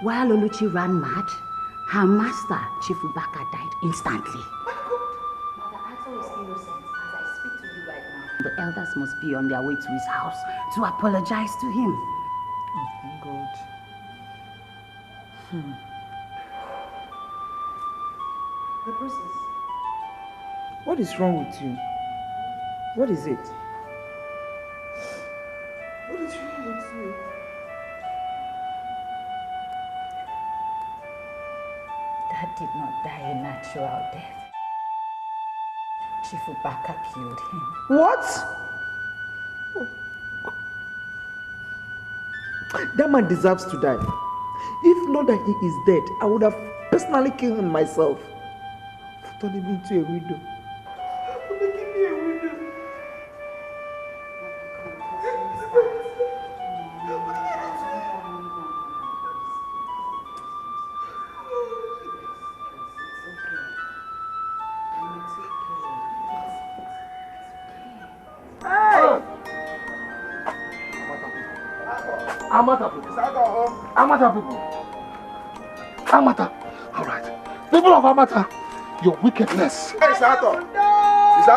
While Oluchi ran mad, her master, Chief Ubaka, died instantly. Mother, Ato is innocent. As I speak to you right now, the elders must be on their way to his house to apologize to him. Oh, thank God. The process. What is wrong with you? What is it? What is wrong with you? Dad did not die a natural death. Chief Ubaka killed him. What? That man deserves to die. If not that he is dead, I would have personally killed him myself. For turning me into a widow. For making me a widow. Amata people. Amata people. Amata. All right. People of Amata, your wickedness. Hey, is Ato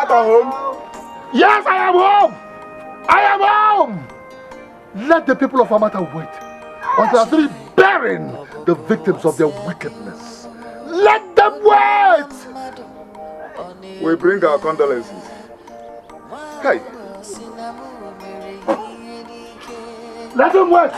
home? Yes, I am home. I am home. Let the people of Amata wait. until I finish burying the victims of their wickedness. Let them wait! We bring our condolences. Hey. Let them wait!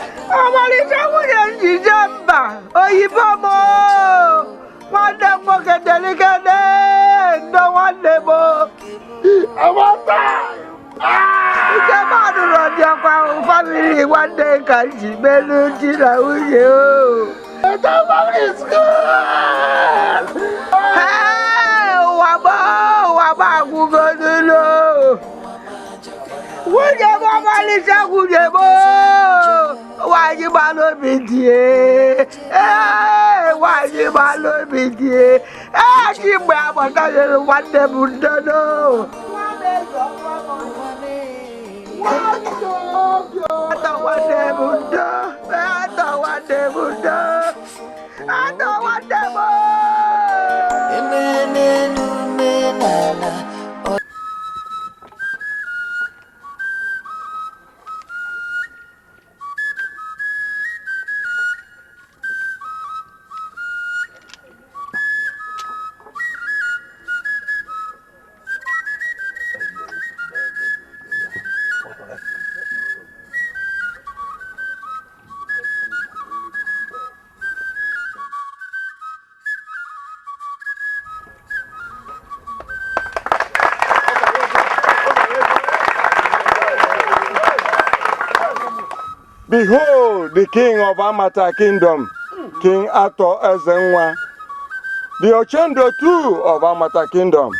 Family one day can she belu jira uye o. The family is good. Hey, waba gugodulo. Wuje mama lisa wuje bo. Waji malo bidie. Waji malo bidie. Jimbe abata yelu wande bundono. I don't want them. Behold the king of Amata kingdom, King Ato Ezenwa, the Ochendo too of Amata kingdom.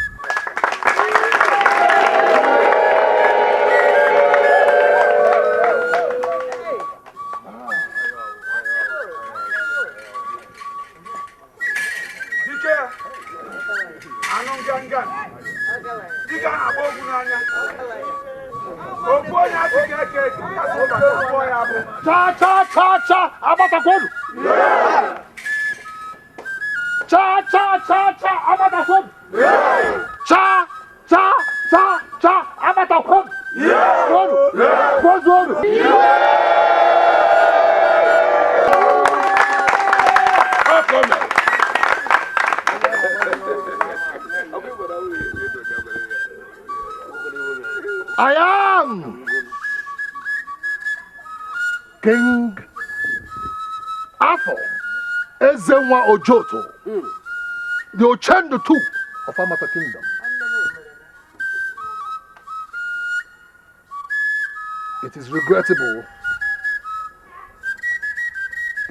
Cha, Abatakodu. Cha, Abatakodu. Cha, Abatakodu. I am King Afo Ezenwa Ojoto, the Ochendo II of Amata Kingdom. It is regrettable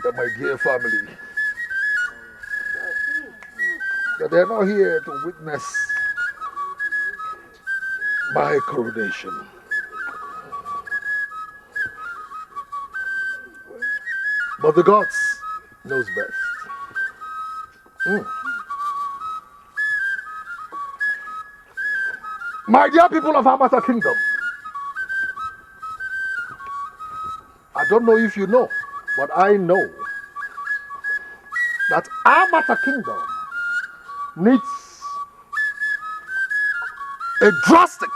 that my dear family, that they are not here to witness my coronation. But the gods knows best. My dear people of Amata Kingdom, I don't know if you know, but I know that Amata Kingdom needs a drastic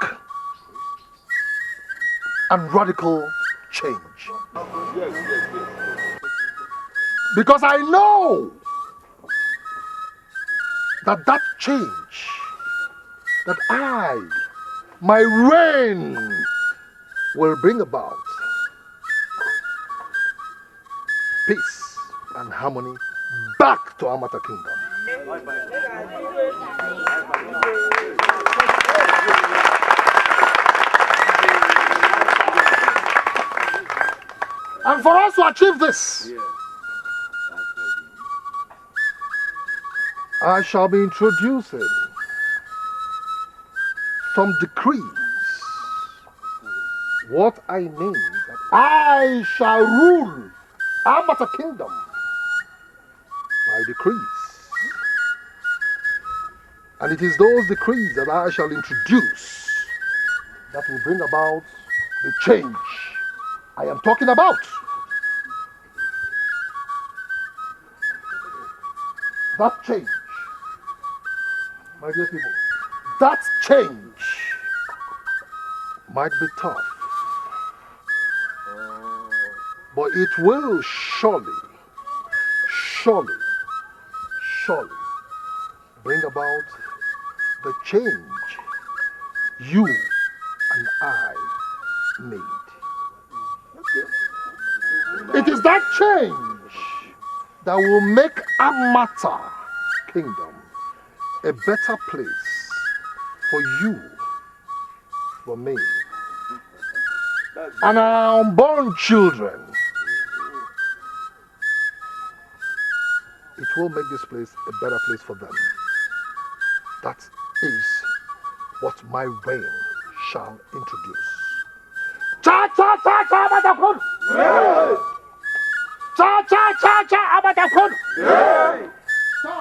and radical change. Yes. Because I know that change, that my reign will bring about peace and harmony back to Amata Kingdom. And for us to achieve this, I shall be introducing some decrees. What I mean that I shall rule Amata Kingdom by decrees. And it is those decrees that I shall introduce that will bring about the change I am talking about. That change, my dear people, that change might be tough, But it will surely bring about the change you and I need. It is that change that will make Amata Kingdom a better place for you, for me, and our unborn children. It will make this place a better place for them. That is what my reign shall introduce. Cha cha cha cha Abatakun! Cha cha cha cha Abatakun! Cha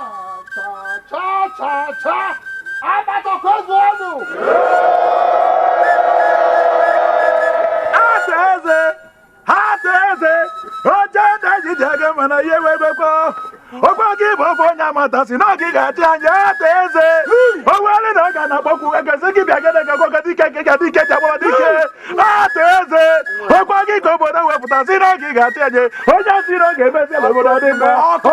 cha cha cha cha Abatakun Wanu! Hateze! Ojanda jijaga mana yewebeko! Okwa kibo fonya mata sinogi gati anje hateze! Owale na gana boku egese biagene kako dike jabo dike! Hateze! Okwa kiko boda weputa sinogi gati anje! Oja sinogi bese boda dike! Okwa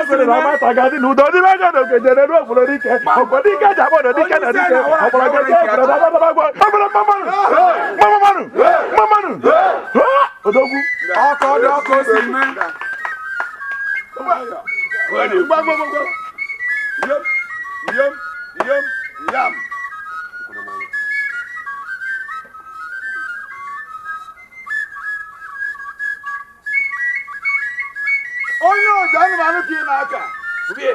kiko na mata gadi nudo di bagado kejere no fulo dike! Okwa dike jabo dike na dike! Okwa Mamanu! Odogu. Ọkọ sí mi. Gbogbo. Yam. Onye ọjọ́ anụmanụ ka ị na-aka. Bie.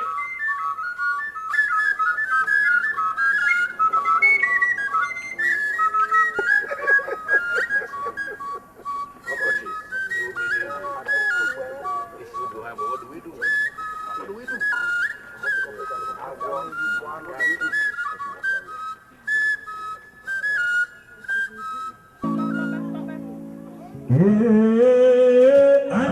I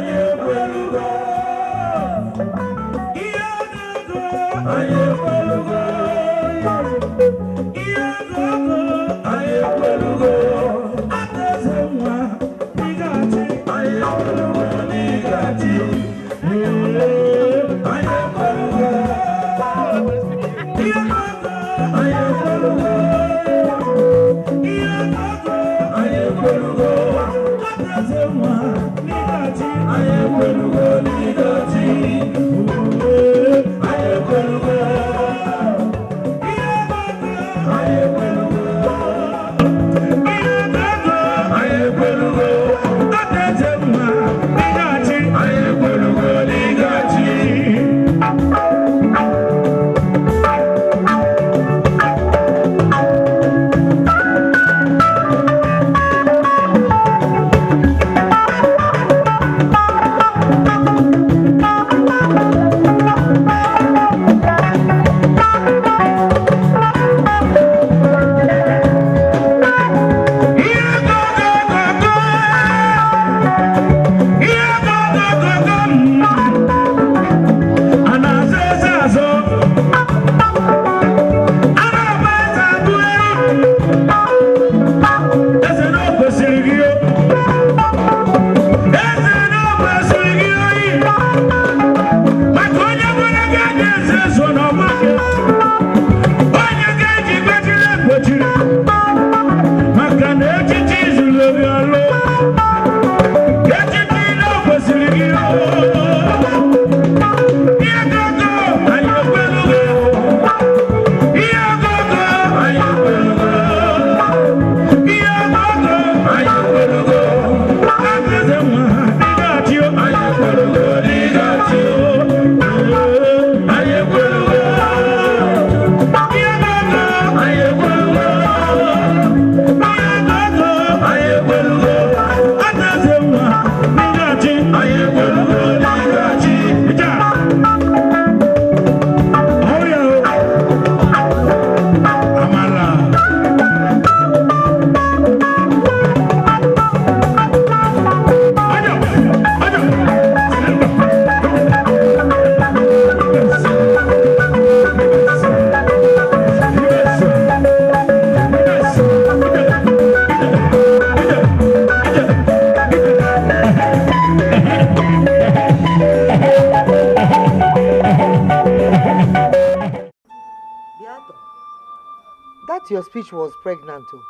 thought your speech was pregnant too.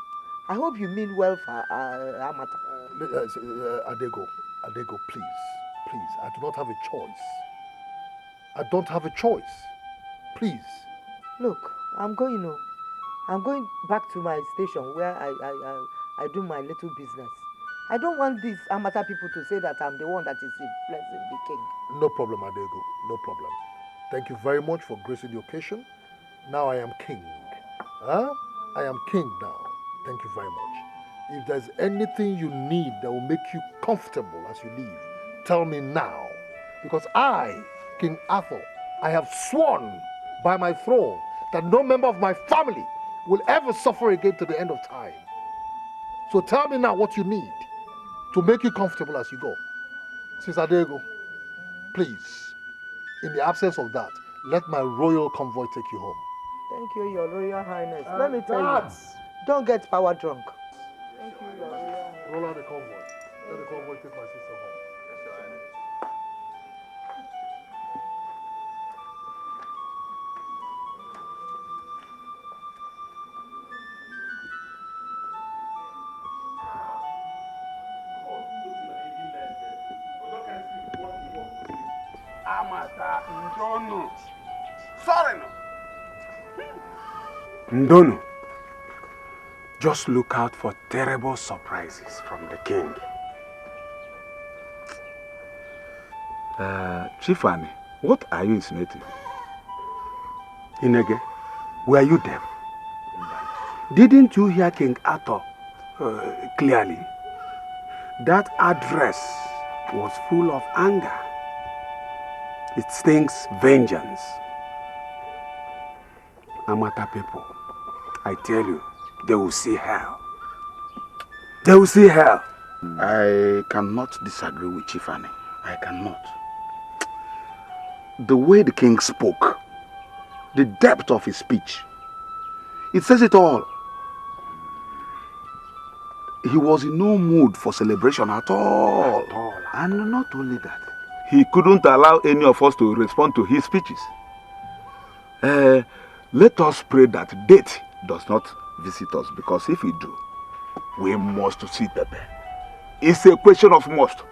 I hope you mean well for Amata. Adego, please. I do not have a choice. I don't have a choice. Please. Look, I'm going back to my station where I do my little business. I don't want these Amata people to say that I'm the one that is influencing the king. No problem, Adego. No problem. Thank you very much for gracing the occasion. Now I am king. I am king now. Thank you very much. If there's anything you need that will make you comfortable as you leave, tell me now. Because I, King Arthur, I have sworn by my throne that no member of my family will ever suffer again to the end of time. So tell me now what you need to make you comfortable as you go. Sister Diego, please, in the absence of that, let my royal convoy take you home. Thank you, Your Royal Highness. Let me tell you, don't get power drunk. Thank you, Your Royal Highness. Roll out the convoy. Let the convoy take my sister home. Yes, Your Highness. Amata, Ndono. Sorry, no. Ndono. Just look out for terrible surprises from the king. Chief Annie, what are you insinuating? Inege, were you deaf? Didn't you hear King Arthur clearly? That address was full of anger. It stinks vengeance. Amata people, I tell you, they will see hell. They will see hell. I cannot disagree with Chief Annie. I cannot. The way the king spoke, the depth of his speech, it says it all. He was in no mood for celebration at all. And not only that, he couldn't allow any of us to respond to his speeches. Let us pray that death does not visit us, because if we do, we must see Pepe. It's a question of must.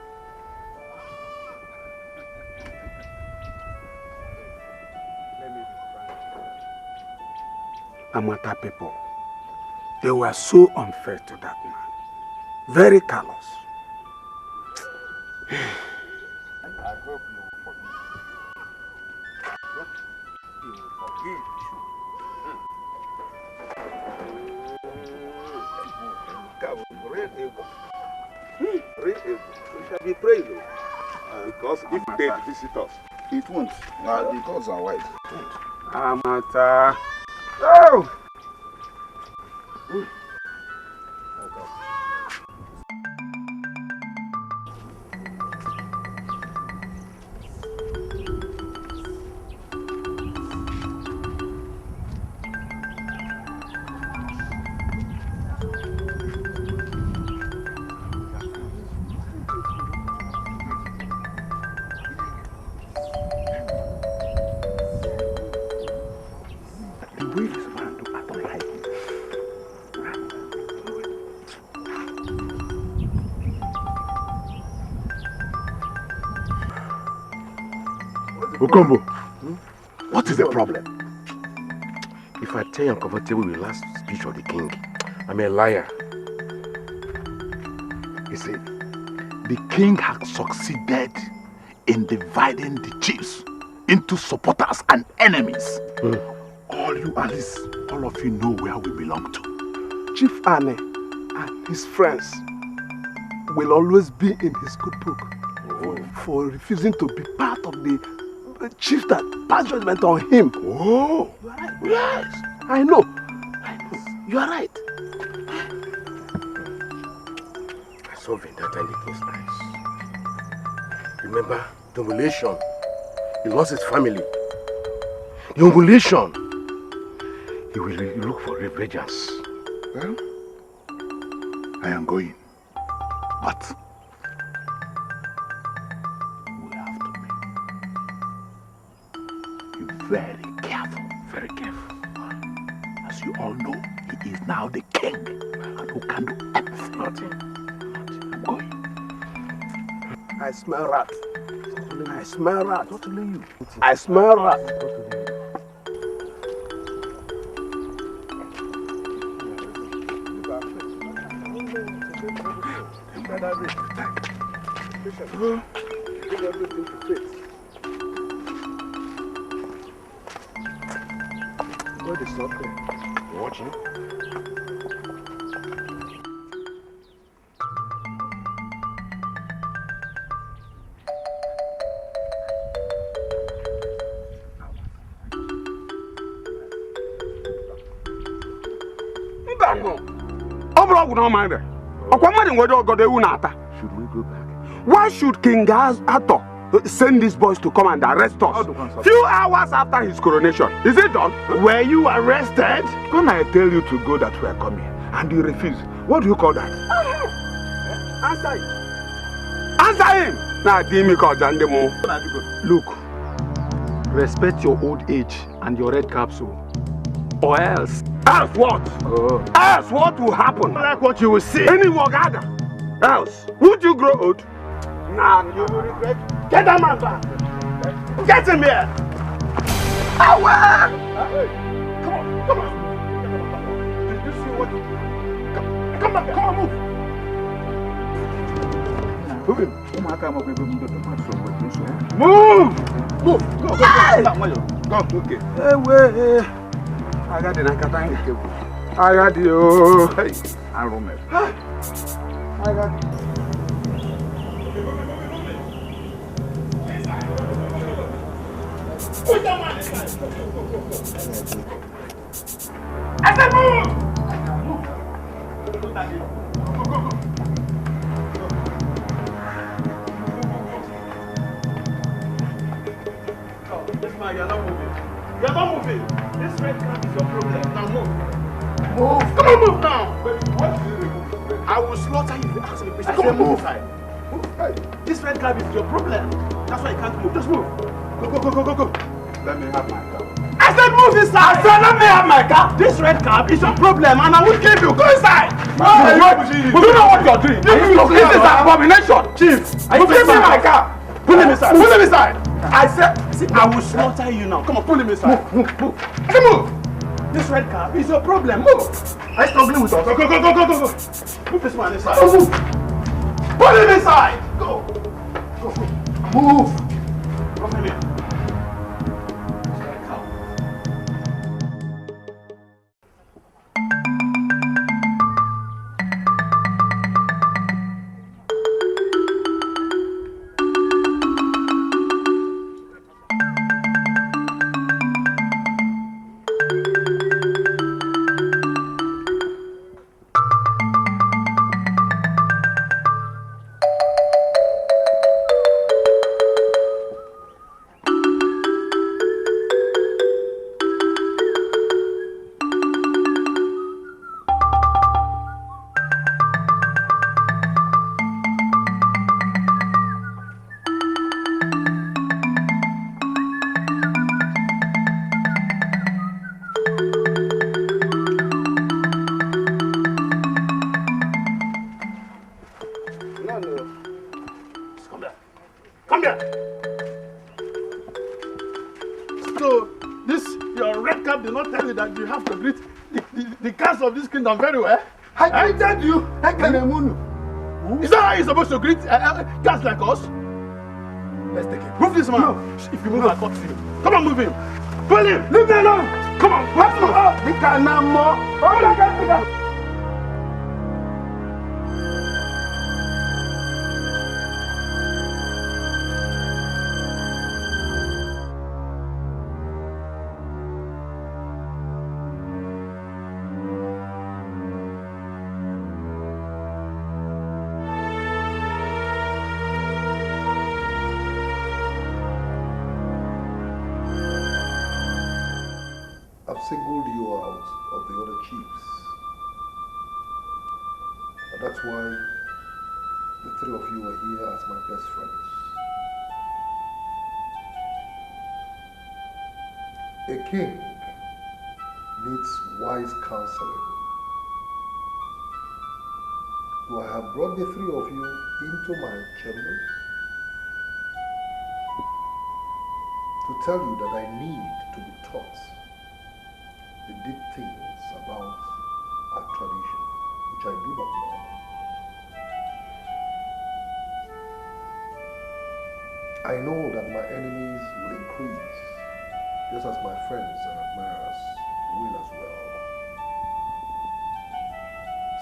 Amata people, they were so unfair to that man. Very callous. I hope you will forgive. You will forgive. we shall be praised. Because if death visit us, it won't. The gods are wise. It won't. Amata. Oh! Ukombo, what is the problem? If I tell you I'm comfortable with the last speech of the king, I'm a liar. You see, the king has succeeded in dividing the chiefs into supporters and enemies. All of you know where we belong to. Chief Anne and his friends will always be in his good book for refusing to be part of the chief that passed judgment on him. Oh, you are right. Yes, I know. You are right. I saw Vendetta in the king's eyes. Remember the humiliation. He lost his family. The humiliation. He will look for vengeance. Well, I am going. But we have to be very careful. Very careful. As as you all know, he is now the king and who can do everything. Nothing. I'm going. I smell rat. I smell rat. Not only you. I smell rat. Give everything to faith. God is not there. You watching? Should we go back? Why should King Arthur send these boys to come and arrest us? Few hours after his coronation. Is it done? Were you arrested? When I tell you to go that we are coming and you refuse, what do you call that? Answer him. Answer him! Look, respect your old age and your red capsule, or else. Else what? Else what will happen? Like what you will see. Any wagada. Else, would you grow old? Nah, you will regret. Get that man back. Get him here. Awa! Come on, come on. Did you see what? Come on, move. Move! Move! Go! Go! Okay. Hey, wait. I got the Nakata. I got the Hey, I remember. I got it. Put your man inside. I said move! Go. This man, you're not moving. You're not moving. This red card is your problem. Now move. Move. Come on, move now. Wait, what is it? I will slaughter you if you ask me. I said move. Hey. This red card is your problem. That's why you can't move. Just move. Go. Let me have my car. I said move inside. I said let me have my car. This red card is your problem and I will kill you. Go inside. Do you know what you're doing? This is an abomination. Chief, give me my car. Pull him inside. Pull him inside. I said, see, I will slaughter you now. Come on, pull him inside. Move. I said move. This red car is your problem. Move. I'm struggling with us. Go. Move this man inside. Move. Put him inside. Go. Move. Come here. Of this kingdom very well. I greeted you. Is that how you're supposed to greet guys like us? Let's take it. Move this man. No. If you move, I'll cut you. Come on, move him. Pull him. Leave me alone. Come on. What's up? We can now more. Singled you out of the other chiefs. And that's why the three of you are here as my best friends. A king needs wise counseling. So I have brought the three of you into my chambers to tell you that I need to be taught the deep things about our tradition, which I do not know. I know that my enemies will increase, just as my friends and admirers will as well.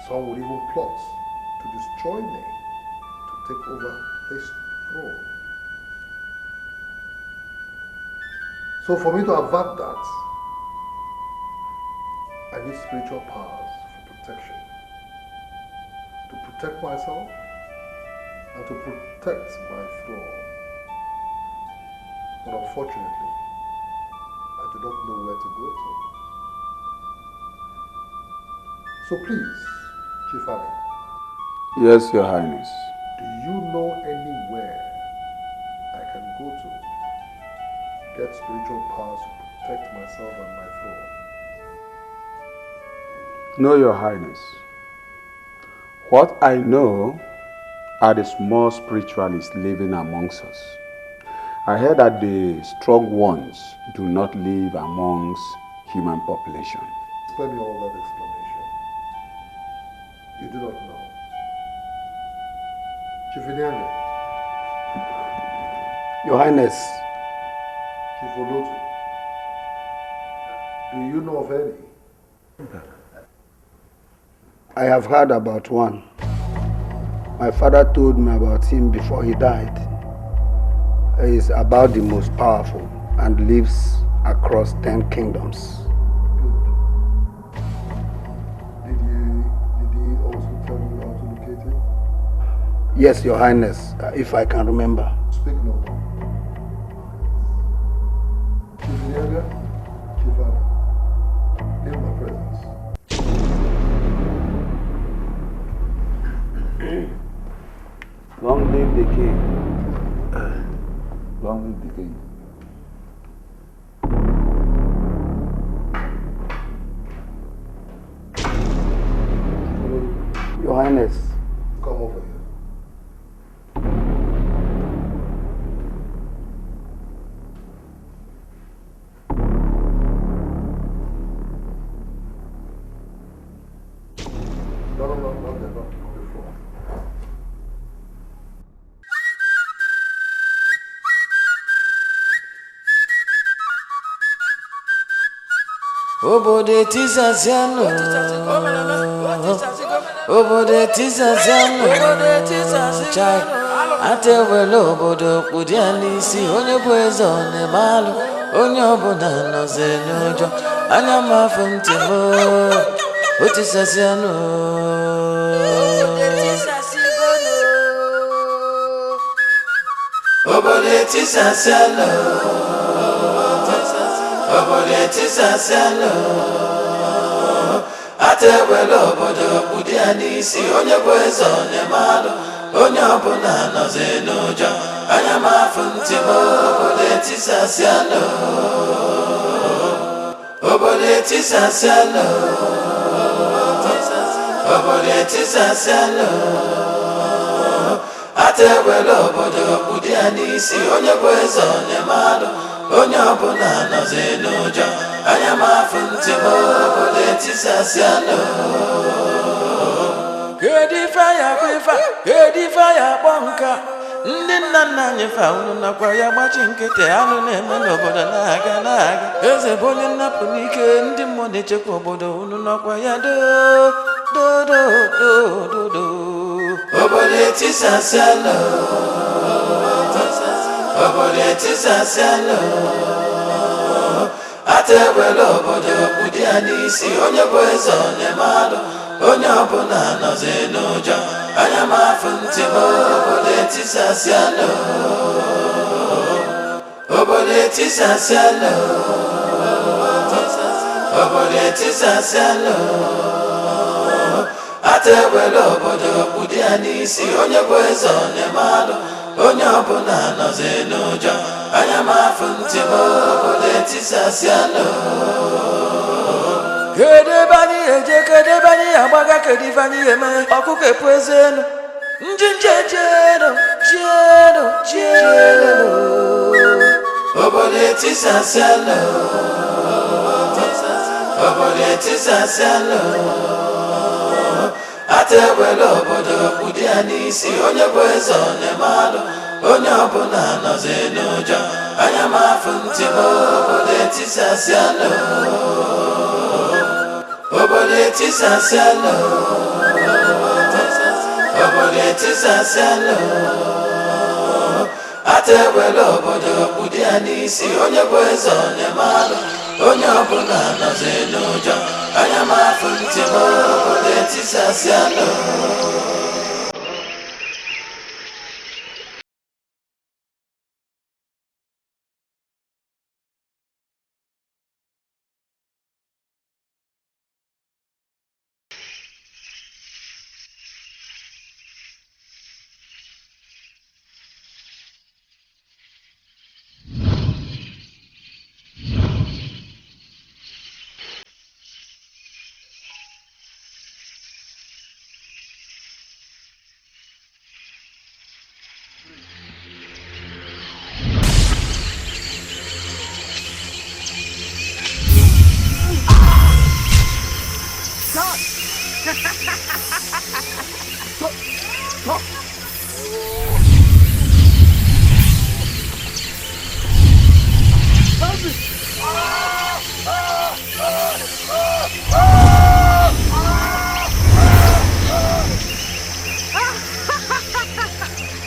Some will even plot to destroy me, to take over this throne. So for me to avert that, I need spiritual powers for protection. To protect myself and to protect my throne. But unfortunately, I do not know where to go to. So please, Chief Ali. Yes, Your Highness. Do you know anywhere I can go to get spiritual powers to protect myself and my throne? No, Your Highness. What I know are the small spiritualists living amongst us. I heard that the strong ones do not live amongst human population. Spare me all that explanation. You do not know. Chief Idemili. Your Highness. Chief Olotu. Do you know of any? I have heard about one. My father told me about him before he died. He is about the most powerful and lives across 10 kingdoms. Did he also tell you how to locate him? Yes, Your Highness, if I can remember. Speak no more. Chief Idemili, Chief Ali, leave my presence. Long live the king. Long live the king. Your Highness. Come over here. No, not there, not on the floor. Obodo etisaziano, obodo etisaziano, chai. Atewele obodo kpudi n'isi, onye bụ eze ọ na-emalụ, onye ọbụla nọzi n'ụjọ, anya m afọ ntị m, otisaziano. Obodo etisaziano. Obodo etisaziano. Atewele obodo kpudi n'isi, onye bụ eze ọ na-emalụ, onye ọbụla nọzi n'ụjọ, anya m afọ ntị m, obodo etisaziano. Obodo etisaziano. Obodo etisaziano. Atewele obodo kpudi n'isi, onye bụ eze ọ na-emalụ, onye ọbụla nọzi n'ụjọ, anya m afọ ntị m, obodo etisaziano. Kedi fire kwefa, kedi fire bonka. Ndị nna nna anyị fa unu nakwa ya gbachi nkịtị, anụ na-eme n'obodo na-aga na-aga. Eze bụ onye nnapụ n'ike, ndị mmụọ na-echekwa obodo, unu nakwa ya do. Obodo etisaziano. Obodo etisaziano. Atewele obodo kpudi n'isi, onye bụ eze ọ na-emalụ, onye ọbụla nọzi n'ụjọ, anya m afọ ntị m, obodo etisaziano. Obodo etisaziano. Obodo etisaziano. Atewele obodo kpudi n'isi, onye bụ eze ọ na-emalụ, onye ọbụla nọzi n'ụjọ, anya m afọ ntị m, obodo etisaziano. Kedebani eje kedebani agbaga kedivani eme ọkụkọ epuezenu njinjejeno jeno obodo etisasialo atewele obodo kpụdị ya n'isi onye bụ eze ọnemalụ onye ọbụla nọzi n'ụjọ anya m afụ ntị m obodo etisasialo obodo etisasialo atewele obodo kpụdị ya n'isi onye bụ eze ọnemalụ onye ọbụla nọzi n'ụjọ anya m afụ ntị m obodo etisasialo.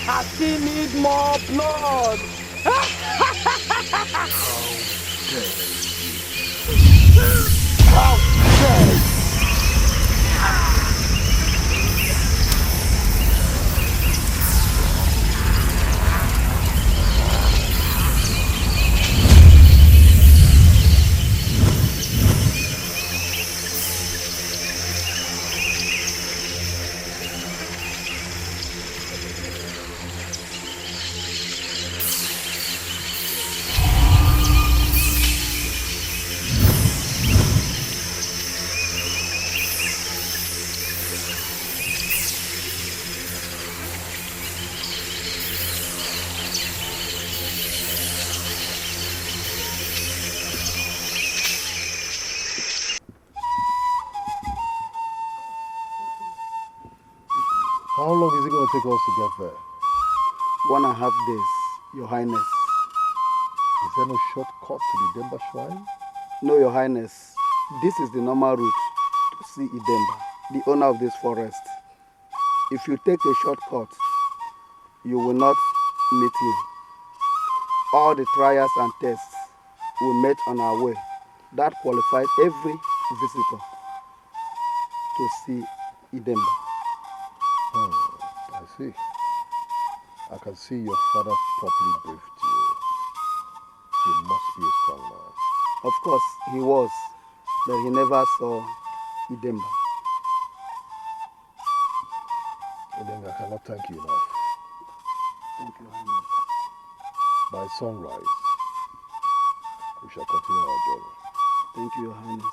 I still need more blood. How dare you? How long is it going to take us to get there? 1.5 days, Your Highness. Is there no shortcut to the Idemba shrine? No, Your Highness. This is the normal route to see Idemba, the owner of this forest. If you take a shortcut, you will not meet him. All the trials and tests we met on our way, that qualifies every visitor to see Idemba. I see. I can see your father properly briefed you. He must be a strong man. Of course, he was, but he never saw Idemba. Idemba, I cannot thank you enough. Thank you, Highness. By sunrise, we shall continue our journey. Thank you, Your Highness.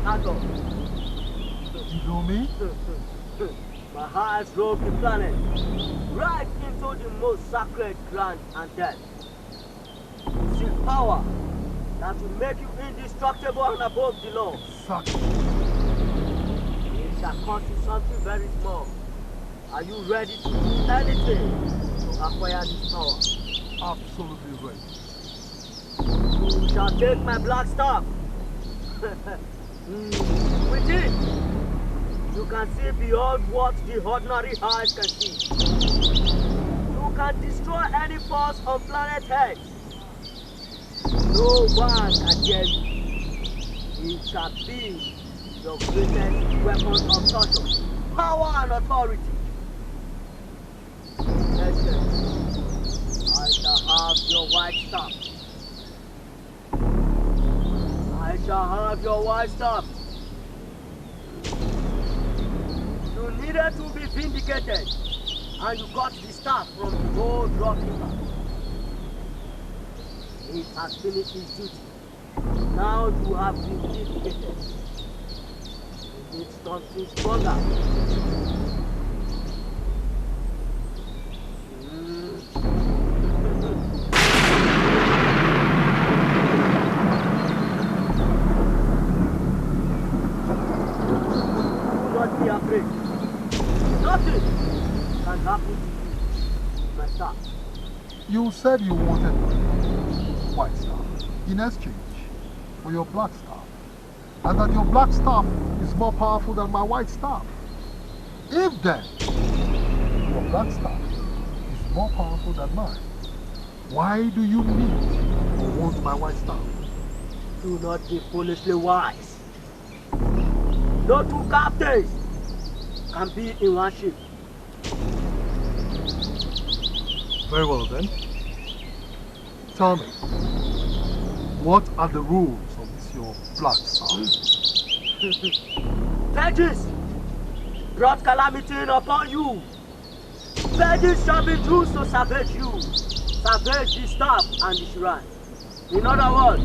Atom. You know me? My eyes drove the planet right into the most sacred ground and depth. You see power that will make you indestructible and above the law. Exactly. It shall come to something very small. Are you ready to do anything to acquire this power? Absolutely ready. You shall take my black staff. With it, you can see beyond what the ordinary eyes can see. You can destroy any force on planet Earth. No one can tell you. It shall be your greatest weapon of torture, power and authority. Listen, I shall have your white staff. I shall have your white staff. You needed to be vindicated, and you got the staff from the old rockkeeper. It has finished its duty. Now you have been vindicated. You need something stronger. Be afraid. Nothing can happen to you, my staff. You said you wanted my white staff in exchange for your black staff, and that your black staff is more powerful than my white staff. If then your black staff is more powerful than mine, why do you need or want my white staff? Do not be foolishly wise. No two captains can be in one ship. Very well then. Tell me, what are the rules of this your black staff? Vengeance brought calamity upon you. Vengeance shall be used to salvage you, salvage the staff and the shrine. In other words,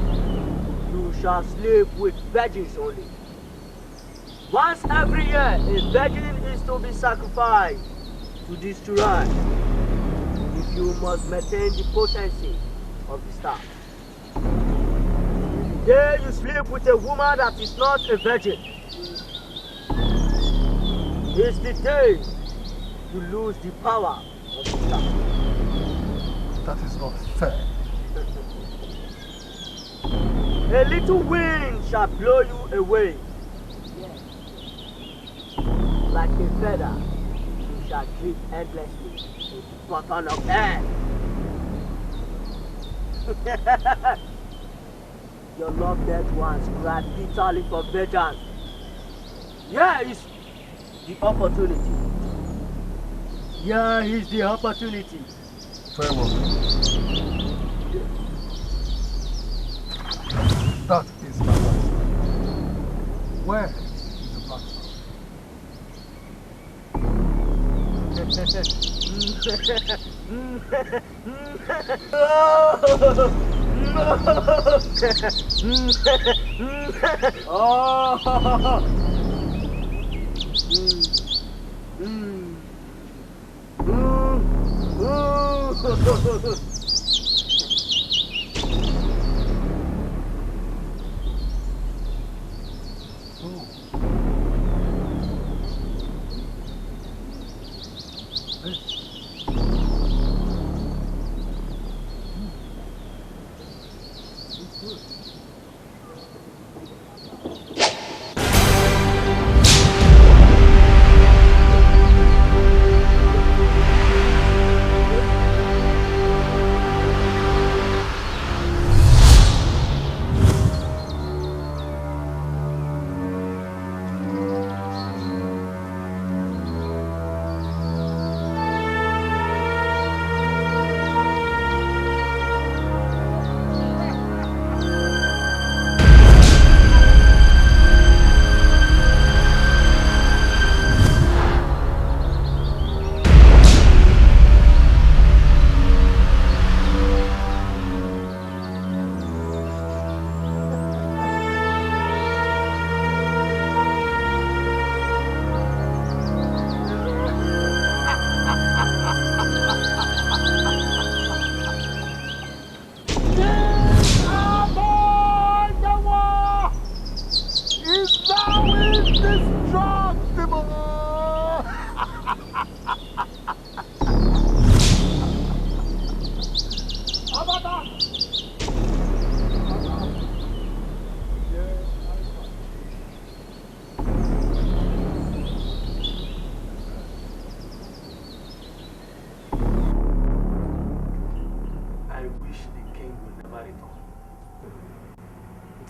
you shall sleep with virgins only. Once every year, a virgin is to be sacrificed to this shrine if you must maintain the potency of the staff. The day you sleep with a woman that is not a virgin is the day you lose the power of the staff. That is not fair. A little wind shall blow you away. Like a feather, you shall drift endlessly to the bottom of earth. Your loved ones cried bitterly for vengeance. Here is the opportunity. Here is the opportunity. Very well. That is my black staff. Where is the black staff?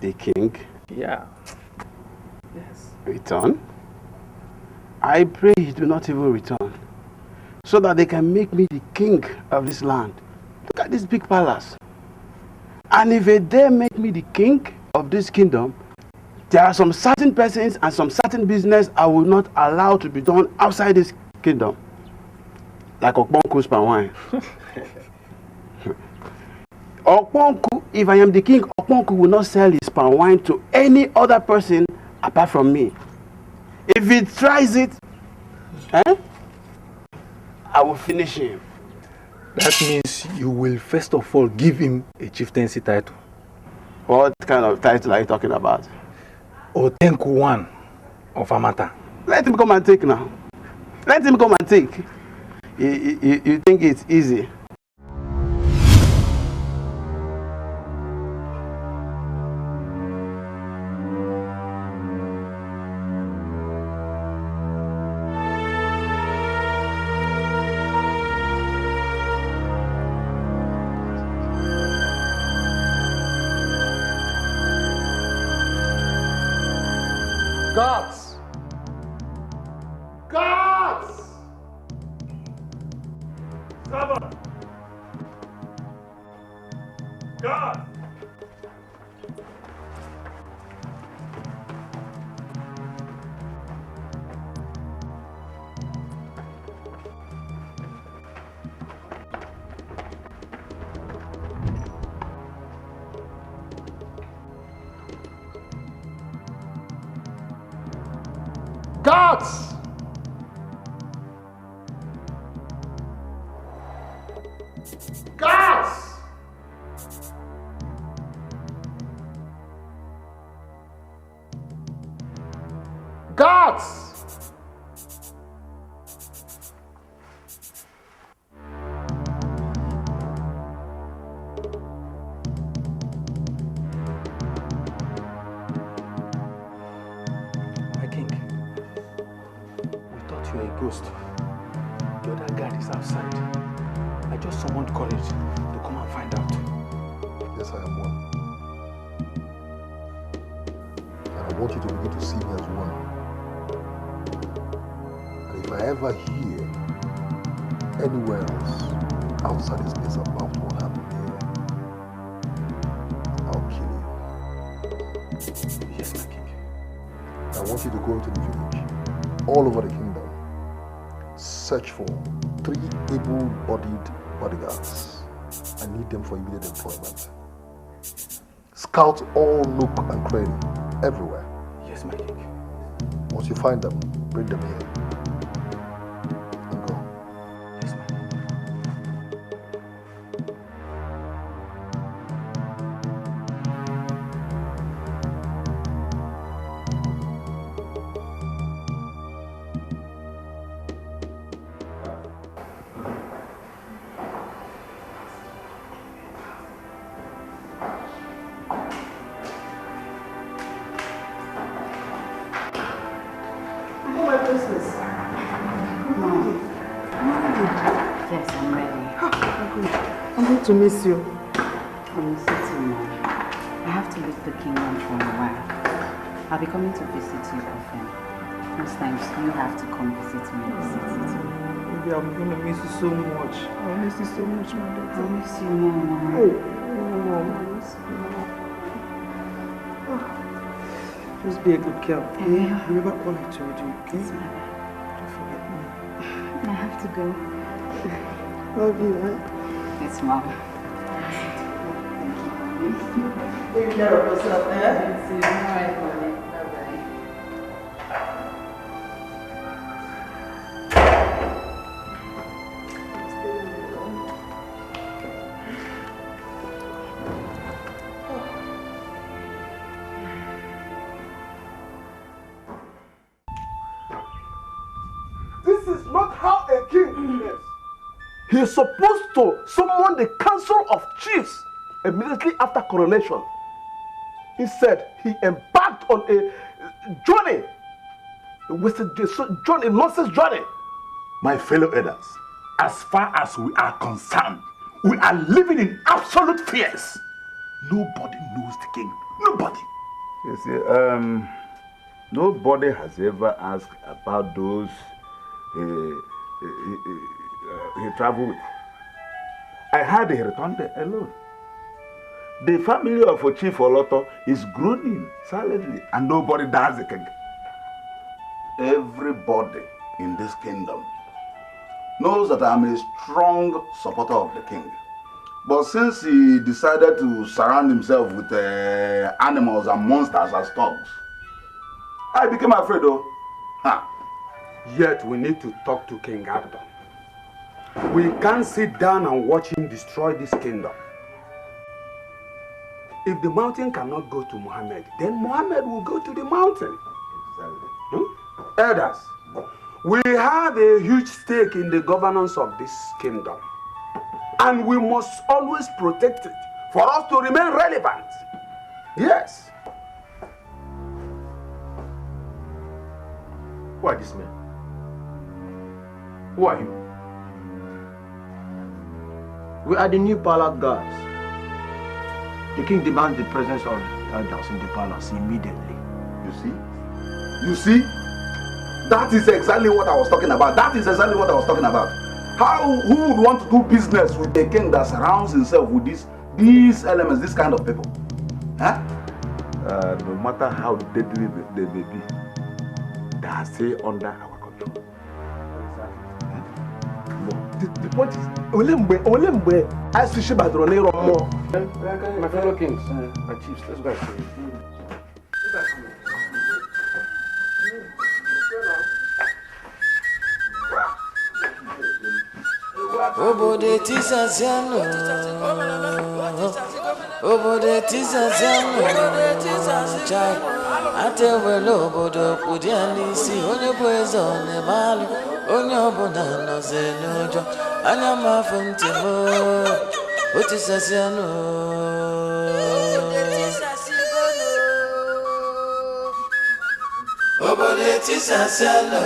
The king? Yeah. Yes. Return? I pray he do not even return, so that they can make me the king of this land. Look at this big palace. And if they dare make me the king of this kingdom, there are some certain persons and some certain business I will not allow to be done outside this kingdom. Like Okponku's palm wine. Okponku, if I am the king, Okponku will not sell his palm wine to any other person apart from me. If he tries it, I will finish him. That means you will first of all give him a chieftaincy title. What kind of title are you talking about? Otenku one of Amata. Let him come and take now. Let him come and take. You think it's easy? Guards! Guards! Servant! Guard! Guards! Guards! Guards! My king, we thought you were a ghost. The other guard is outside. I just summoned courage to come and find out. Yes, I am one. And I want you to begin to see me as one. And if I ever hear anywhere else outside this place about what happened here, I'll kill you. Yes, my king. I want you to go into the village, all over the kingdom, search for 3 able-bodied bodyguards. I need them for immediate employment. Scout all nook and cranny, everywhere. Yes, my king. Once you find them, bring them here. And go. Yes, my king. Yes, I'm ready. I'm going to miss you. I'll miss you too, Mom. I have to leave the kingdom for a while. I'll be coming to visit you often. Most times you have to come visit me in the city too. Baby, I'm going to miss you so much. I'll miss you so much, my daughter. I'll miss you more, Mom. Oh, Mom. I'll miss you more. Just be a good girl. Okay? Remember all I told you, okay? Yes, Mother. Don't forget me. I have to go. Love you, eh? Yes, Mom. Take care of yourself, eh? All right, Mommy. Bye-bye. This is not how a king behaves. He is supposed to summon the council of chiefs immediately after coronation. Instead, he embarked on a journey, a nonsense journey. My fellow elders, as far as we are concerned, we are living in absolute fears. Nobody knows the king. Nobody. You see, nobody has ever asked about those he traveled with. I heard he returned there alone. The family of Chief Oloto is groaning silently, and nobody does the king. Everybody in this kingdom knows that I'm a strong supporter of the king. But since he decided to surround himself with animals and monsters as thugs, I became afraid though. Yet we need to talk to King Arthur. We can't sit down and watch him destroy this kingdom. If the mountain cannot go to Muhammad, then Muhammad will go to the mountain. Exactly. Elders, we have a huge stake in the governance of this kingdom. And we must always protect it for us to remain relevant. Yes. Who are these men? Who are you? We are the new palace guards. The king demands the presence of elders in the palace immediately. You see? You see? That is exactly what I was talking about. Who would want to do business with a king that surrounds himself with these elements, this kind of people? Huh? No matter how deadly they may be, they are still under our control. The point is, Olembe, I see Shibadronero more. My fellow kings and chiefs, let's go and see. Obode tisaziano, obode tisaziano, chai. Atewelo obodo pudiani si onye bwezo ne malu, onye oboda no zenojo, anya mafuntimo, otisaziano. Obode tisaziano.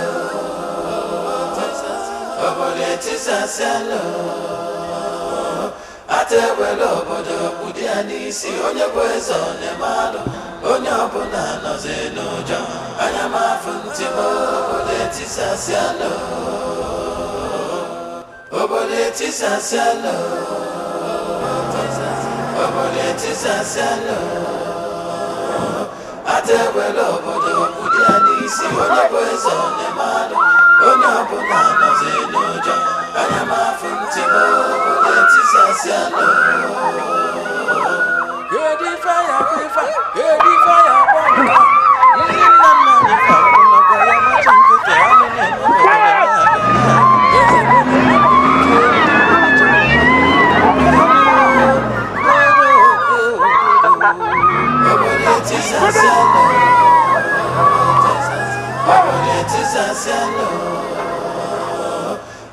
Atewelo obodo pudiani si onye bwezo ne malu, onye ọbụla nọzi n'ụjọ, anya mafuntimo, obodo etisasialo, obodo etisasialo, obodo etisasialo. Atewelo obodo pudiani si onye bwezo ne malu, onye ọbụla nọzi n'ụjọ, anya mafuntimo, obodo etisasialo. Edify,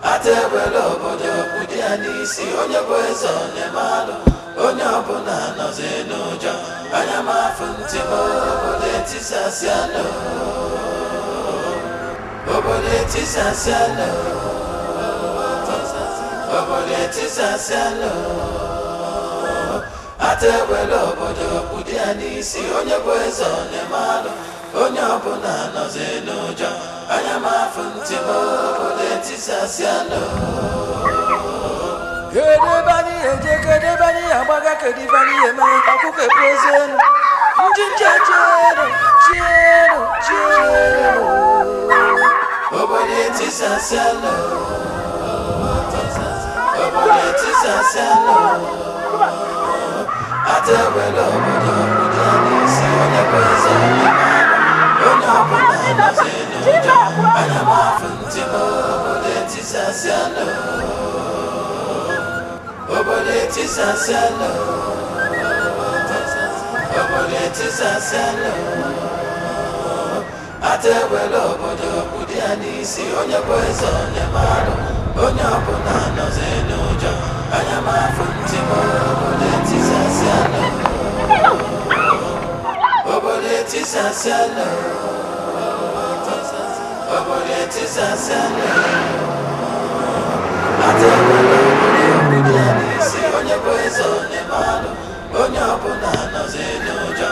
Atewelo obodo pudiani si onye bwezo ne malu, onye ọbụla nọzi n'ụjọ, anya mafuntimo, obodo etisasialo, obodo etisasialo, obodo etisasialo. Atewelo obodo pudiani si onye bwezo ne malu, onye ọbụla nọzi n'ụjọ, anya mafuntimo, obodo etisasialo. Kedebani eje, kedebani agbaga, kedebani eme ọkụkọ eprezenu, njinje jero, obodo etisasialo, obodo etisasialo. Atewelo obodo pudiani si onye bwezo ne malu, onye ọbụla nọzi n'ụjọ, anya mafuntimo, obodo etisasialo, obodo etisasialo, obodo etisasialo. Atewelo obodo pudiani si onye bwezo ne malu, onye ọbụla nọzi n'ụjọ, anya mafuntimo, obodo etisasialo, obodo etisasialo, obodo etisasialo. Atewelo obodo pudiani si onye bwezo ne malu, onye ọbụla nọzi n'ụjọ,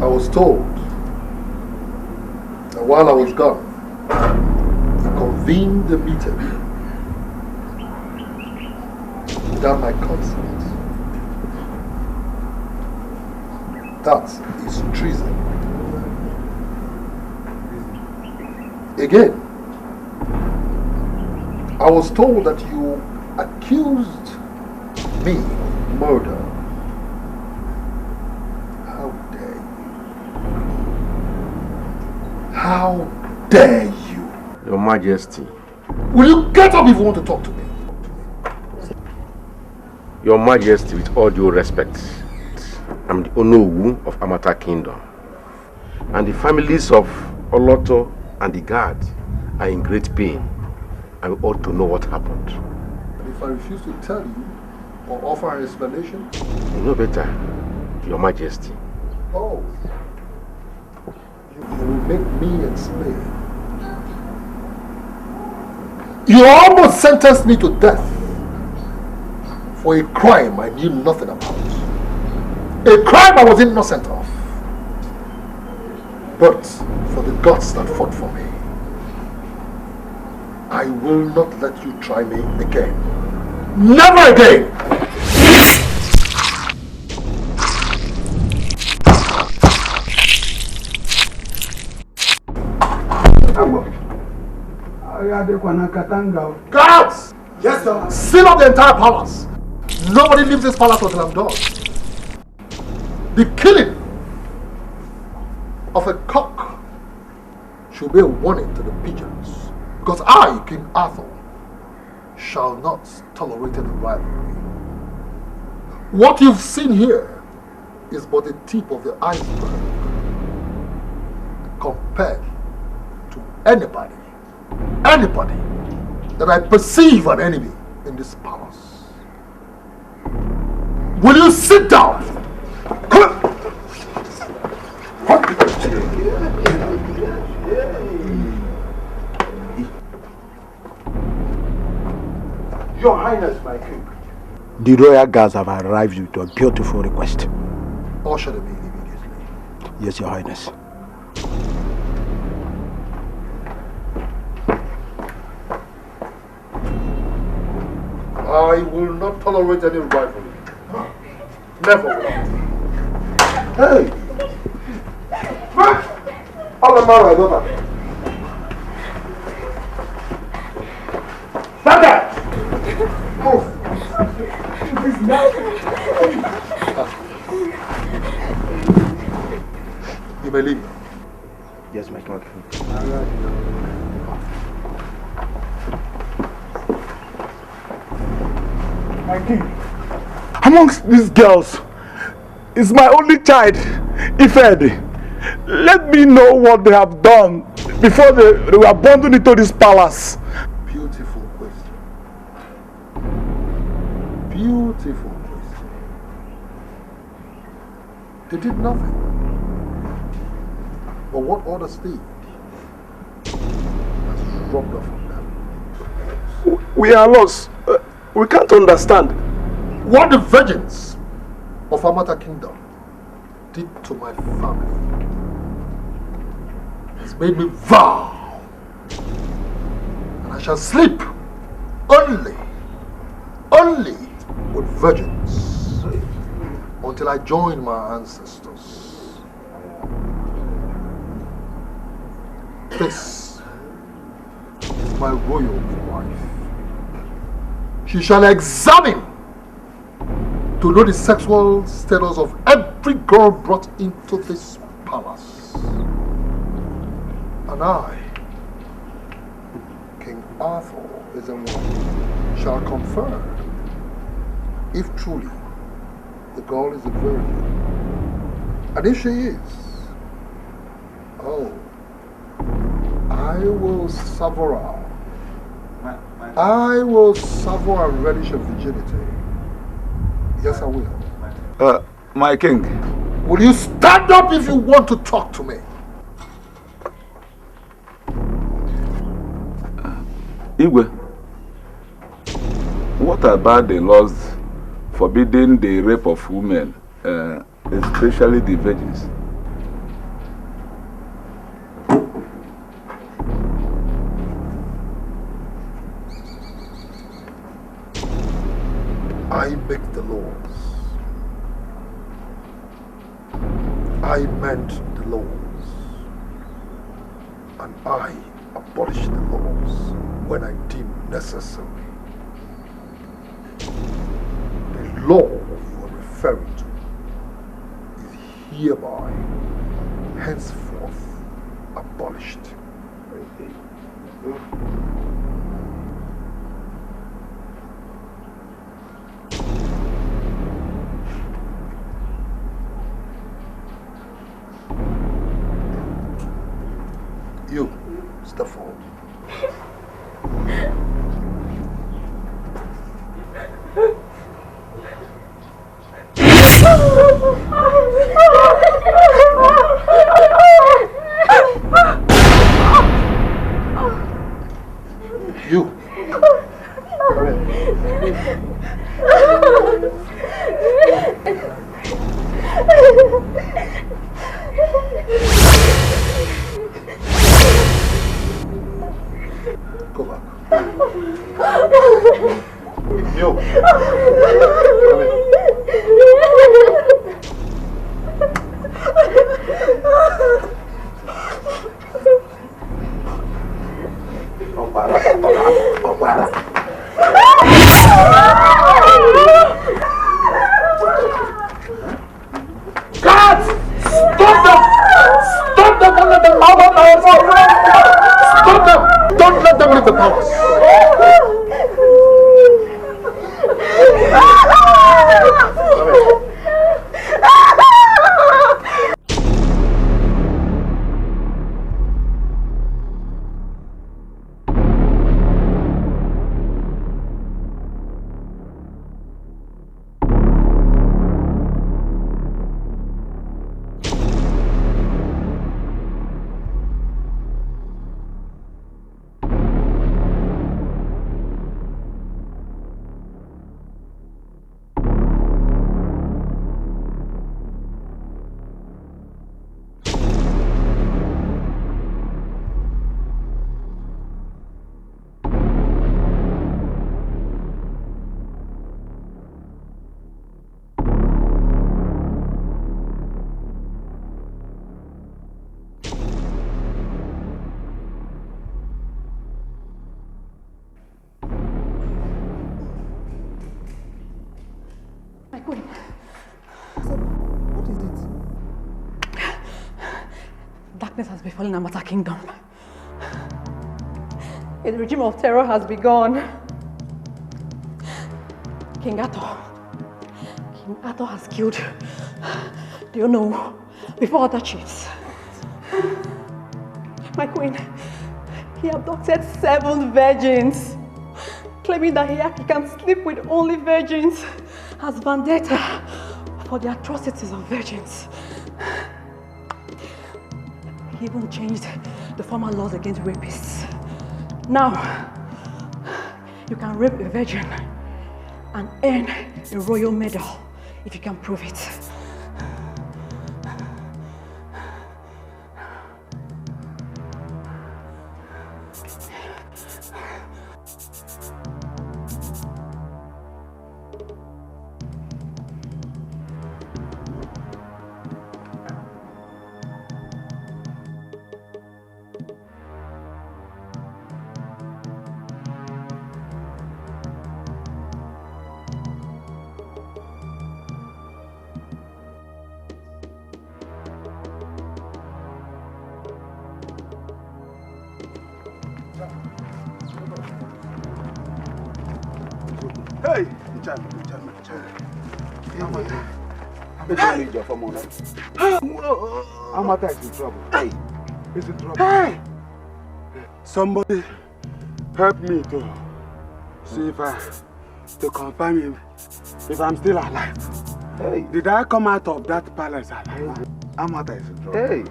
I was told that while I was gone, you convened the meeting without my consent. That is treason. Again, I was told that you accused me of murder. How dare you? Your Majesty. Will you get up if you want to talk to me? Your Majesty, with all due respect, I'm the Onowu of Amata Kingdom. And the families of Oloto and the guard are in great pain. I ought to know what happened. And if I refuse to tell you or offer an explanation? You know better, Your Majesty. Oh. You will make me explain. You almost sentenced me to death for a crime I knew nothing about. A crime I was innocent of. But for the gods that fought for me, I will not let you try me again. Never again! Guards! Yes, sir. Seal up the entire palace. Nobody leaves this palace until I'm done. The killing of a cock should be a warning to the pigeons. Because I, King Arthur, shall not tolerate any rivalry. What you've seen here is but the tip of the iceberg compared to anybody that I perceive an enemy in this palace. Will you sit down? Your Highness, my king. The royal guards have arrived with a beautiful request. Usher them in immediately. Yes, Your Highness. I will not tolerate any rivalry. Never will I. Hey! All the man, my daughter. Stand there! Move! You may leave. Yes, my king. My king. Amongst these girls is my only child, Ifedi. Let me know what they have done before they were abandoned into this palace. Beautiful question. Beautiful question. They did nothing. But what others did has rubbed off on them. We are lost. We can't understand. What the virgins of Amata Kingdom did to my family has made me vow, and I shall sleep only with virgins until I join my ancestors. This is my royal wife. She shall examine to know the sexual status of every girl brought into this palace. And I, King Arthur, is a one, shall confirm if truly the girl is a virgin. And if she is, oh, I will savour. I will savour and relish your virginity. Yes, I will. My king. Will you stand up if you want to talk to me? Igwe, what about the laws forbidding the rape of women, especially the virgins? I make the laws. I mend the laws. And I abolish the laws when I deem necessary. The law you are referring to is hereby, henceforth, abolished. You, step forward. You. Go back. You. Come in. God! Stop them! Stop them! Don't let them out of my house! Stop them! Don't let them leave the palace! Has befallen Amata Kingdom. A regime of terror has begun. King Arthur has killed, do you know, before other chiefs. My queen, he abducted 7 virgins, claiming that he can sleep with only virgins as vendetta for the atrocities of virgins. He even changed the former laws against rapists. Now, you can rape a virgin and earn a royal medal if you can prove it. Hey, Amata is in trouble. Hey, he's in trouble. Hey, somebody help me to see to confirm if I'm still alive. Hey. Did I come out of that palace alive? Amata is in trouble. Hey,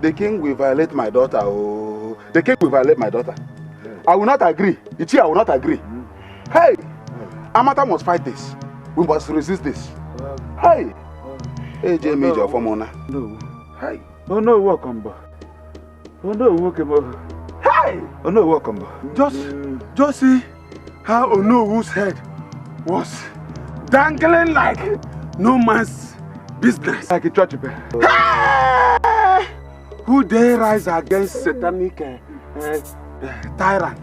the king will violate my daughter. Oh, the king will violate my daughter. Yeah. I will not agree. Ichi, I will not agree. Hey, Amata must fight this. We must resist this. Hey, hey, Jamie, your formona. No. Hey. Oh no, welcome back. Oh no, welcome back. Hey. Oh no, welcome back. Just see how Onowu's head was dangling like no man's business. Like a church bell. Hey! Who dare rise against satanic tyrant?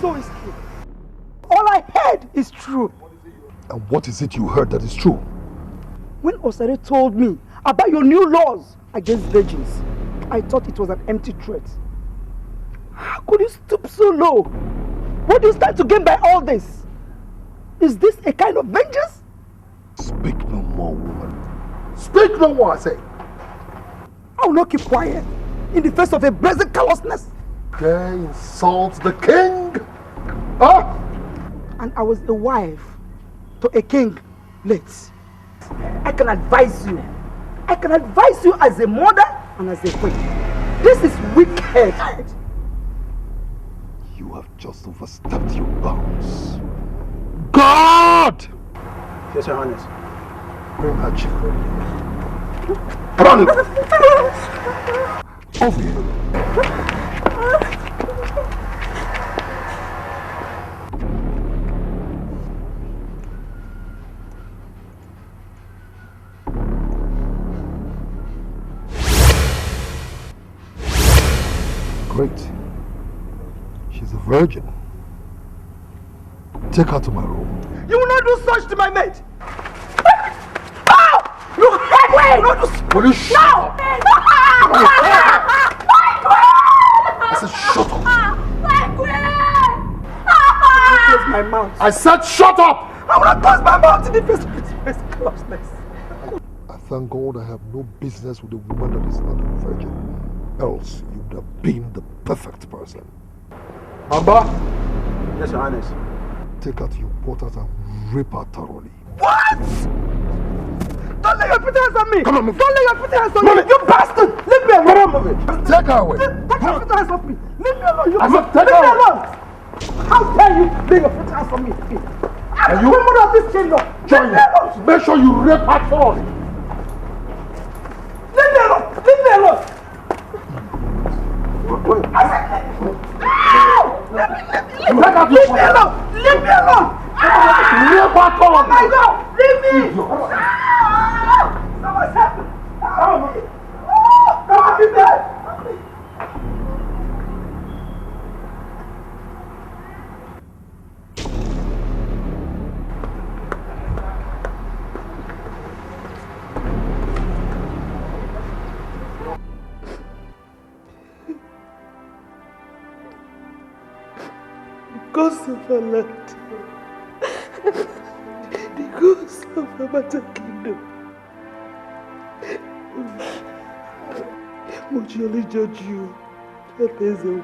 So it's true. All I heard is true. And what is it you heard that is true? When Osare told me about your new laws against virgins, I thought it was an empty threat. How could you stoop so low? What do you stand to gain by all this? Is this a kind of vengeance? Speak no more, woman. Speak no more, I say. I will not keep quiet in the face of a brazen callousness. They insult the king. Huh? And I was a wife to a king late. I can advise you. I can advise you as a mother and as a queen. This is wicked. You have just overstepped your bounds. God! Yes, Your Highness. Bring her chief. Run! Over here. Great. She's a virgin. Take her to my room. You will not do such to my mate! Oh! You wait! You will not do such! Will you shut up? I said shut up! Close my mouth. I said shut up! I will not close my mouth in the face of its closeness. I thank God I have no business with a woman that is not a virgin. Else you would have been the perfect person. Abba! Yes, Your Highness. Take her to your quarters and rape her thoroughly. What? Don't lay your pretty hands on me! Come on, move. Don't lay your pretty hands on me! You bastard! Leave me alone! Move it. Take her away! Take your pretty hands off me! Leave me alone! You I said take leave her me away! alone! How dare you lay your pretty hands on me? I'm the woman of this kingdom! Join me! Make sure you rape her thoroughly! Leave me alone! Leave me alone! I said, leave me alone! Leave me alone! Oh my God! Leave me! Someone's happened! Come on, be there! Ghosts of our land, the ghosts of our mother kingdom. Would surely judge you, that is a way.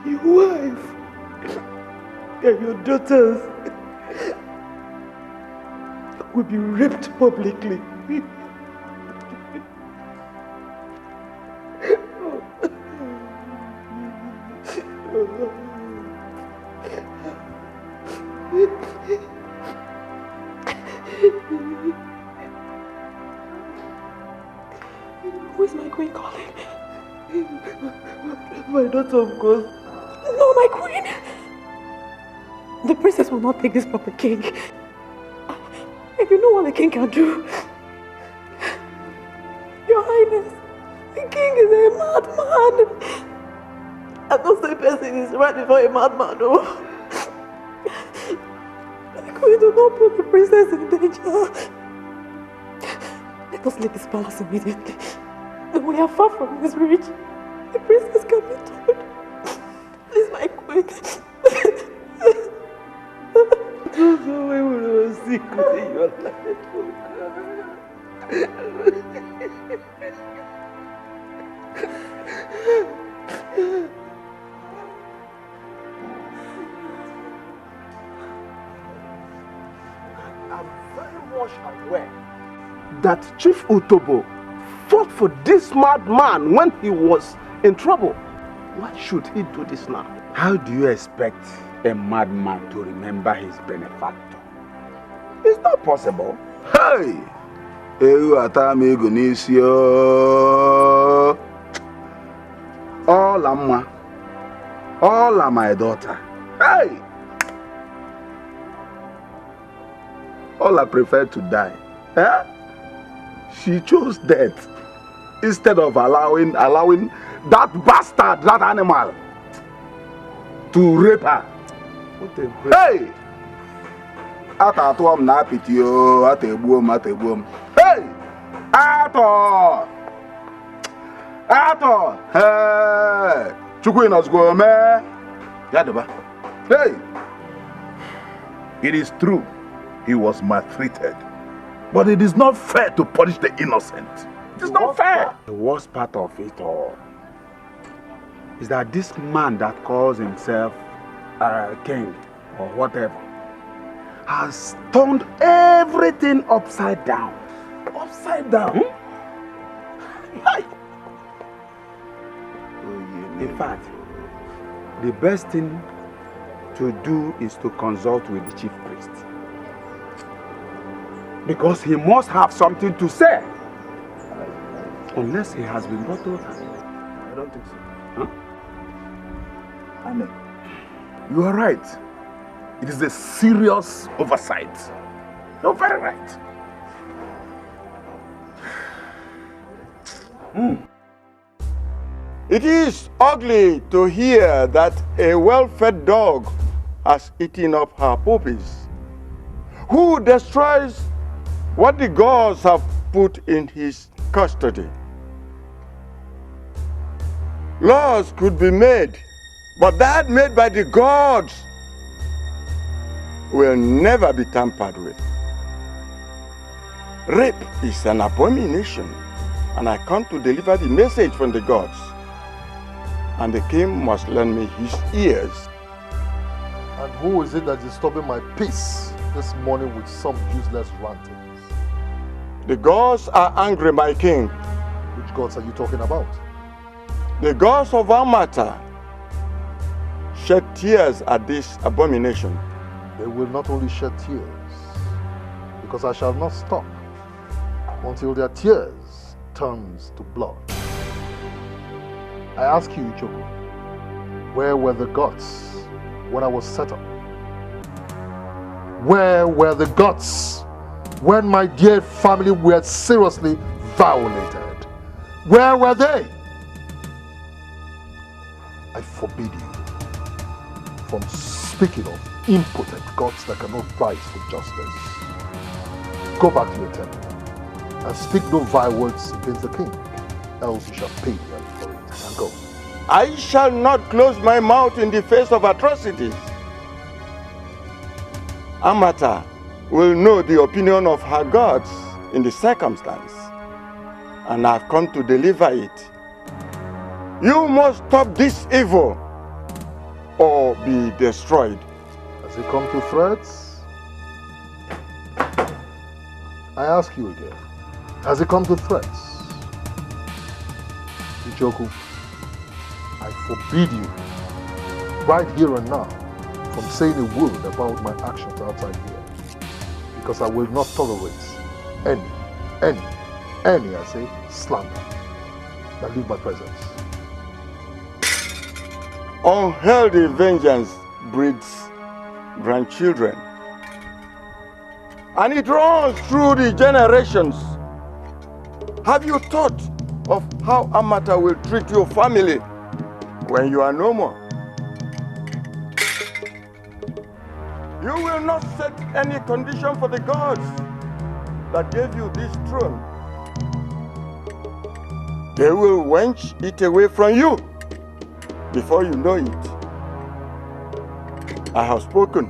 Your wife and your daughters will be raped publicly. Who is my queen calling? My daughter, of course. No, my queen. The princess will not take this from the king. And you know what the king can do? Your Highness, the king is a madman. And no same person is right before a madman, no. My queen, do not put the princess in danger. Let us leave this palace immediately. We are far from this reach. The princess can be told. Please, my queen. Those who will seek in your life, I'm very much aware that Chief Utobo fought for this madman when he was in trouble. Why should he do this now? How do you expect a madman to remember his benefactor? It's not possible. Hey! You atami gunisio. All Amma. All are my daughter. Hey! All I prefer to die. Eh? She chose death instead of allowing that bastard, that animal, to rape her. Hey! Atatuam na pitio, atebuom. Hey! Ato! Hey! Chukwu inozgo me. Yadaba. Hey! It is true, he was maltreated. But it is not fair to punish the innocent. It is not fair. The worst part of it all is that this man that calls himself king or whatever has turned everything upside down. Upside down? In fact, the best thing to do is to consult with the chief priest. Because he must have something to say. Unless he has been brought over. I don't think so. Huh? I mean, you are right. It is a serious oversight. You're very right. It is ugly to hear that a well-fed dog has eaten up her puppies. Who destroys what the gods have put in his custody? Laws could be made, but that made by the gods will never be tampered with. Rape is an abomination, and I come to deliver the message from the gods. And the king must lend me his ears. And who is it that is disturbing my peace this morning with some useless rantings? The gods are angry, my king. Which gods are you talking about? The gods of Amata shed tears at this abomination. They will not only shed tears, because I shall not stop until their tears turns to blood. I ask you, Ichoku, where were the gods when I was set up? Where were the gods when my dear family were seriously violated? Where were they? I forbid you from speaking of impotent gods that cannot rise for justice. Go back to your temple and speak no vile words against the king, else you shall pay well for it. Now go. I shall not close my mouth in the face of atrocities. Amata will know the opinion of her gods in the circumstance, and I've come to deliver it. You must stop this evil or be destroyed. Has it come to threats? I ask you again. Has it come to threats? Ichoku, I forbid you, right here and now, from saying a word about my actions outside here. Because I will not tolerate any, I say, slander. Now leave my presence. Unhealthy vengeance breeds grandchildren. And it runs through the generations. Have you thought of how Amata will treat your family when you are no more? You will not set any condition for the gods that gave you this throne. They will wench it away from you before you know it. I have spoken.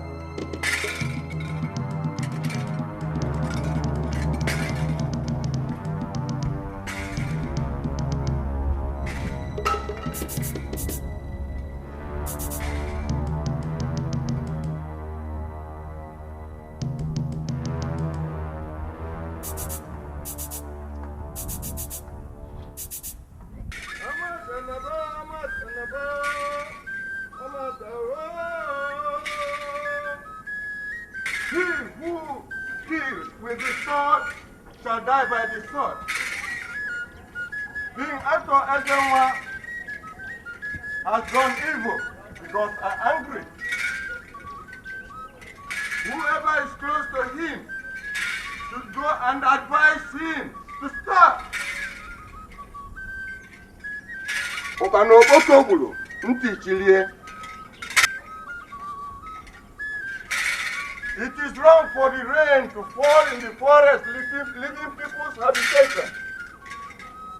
It is wrong for the rain to fall in the forest, leaving people's habitation.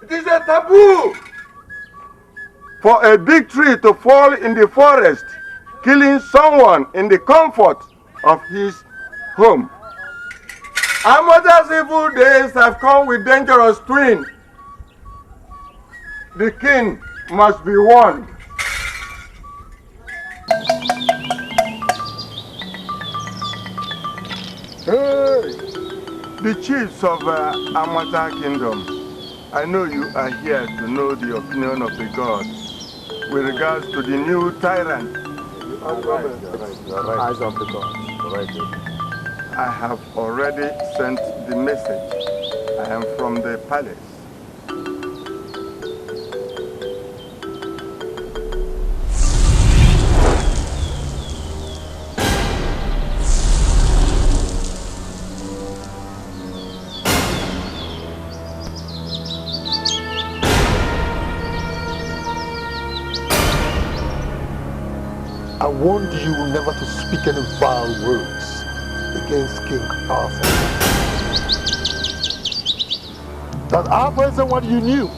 It is a taboo for a big tree to fall in the forest, killing someone in the comfort of his home. Amata's evil days have come with dangerous twins. The king must be warned. Hey, the chiefs of Amata Kingdom, I know you are here to know the opinion of the gods with regards to the new tyrant. You're right. Eyes of the gods. You're right. I have already sent the message. I am from the palace. I warned you never to speak any vile words against King Arthur. That Arthur is the one you knew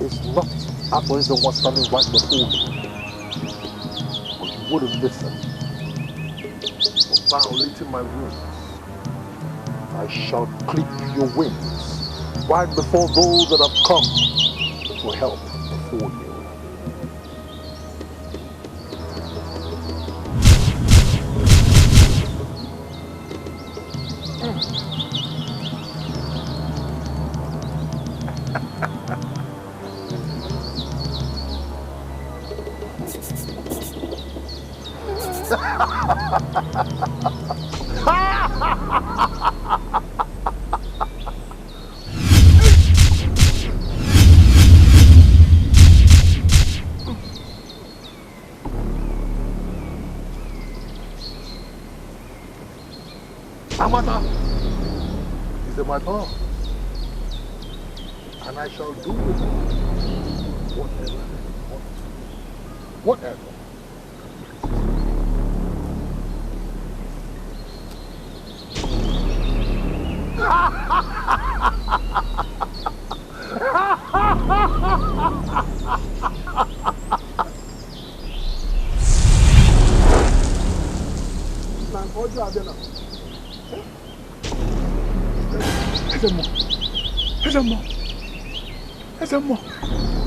is not Arthur is the one standing right before you. But you wouldn't listen. For violating my rules, I shall clip your wings right before those that have come to help before you. Amata is in my power, and I shall do with it whatever I want. Whatever.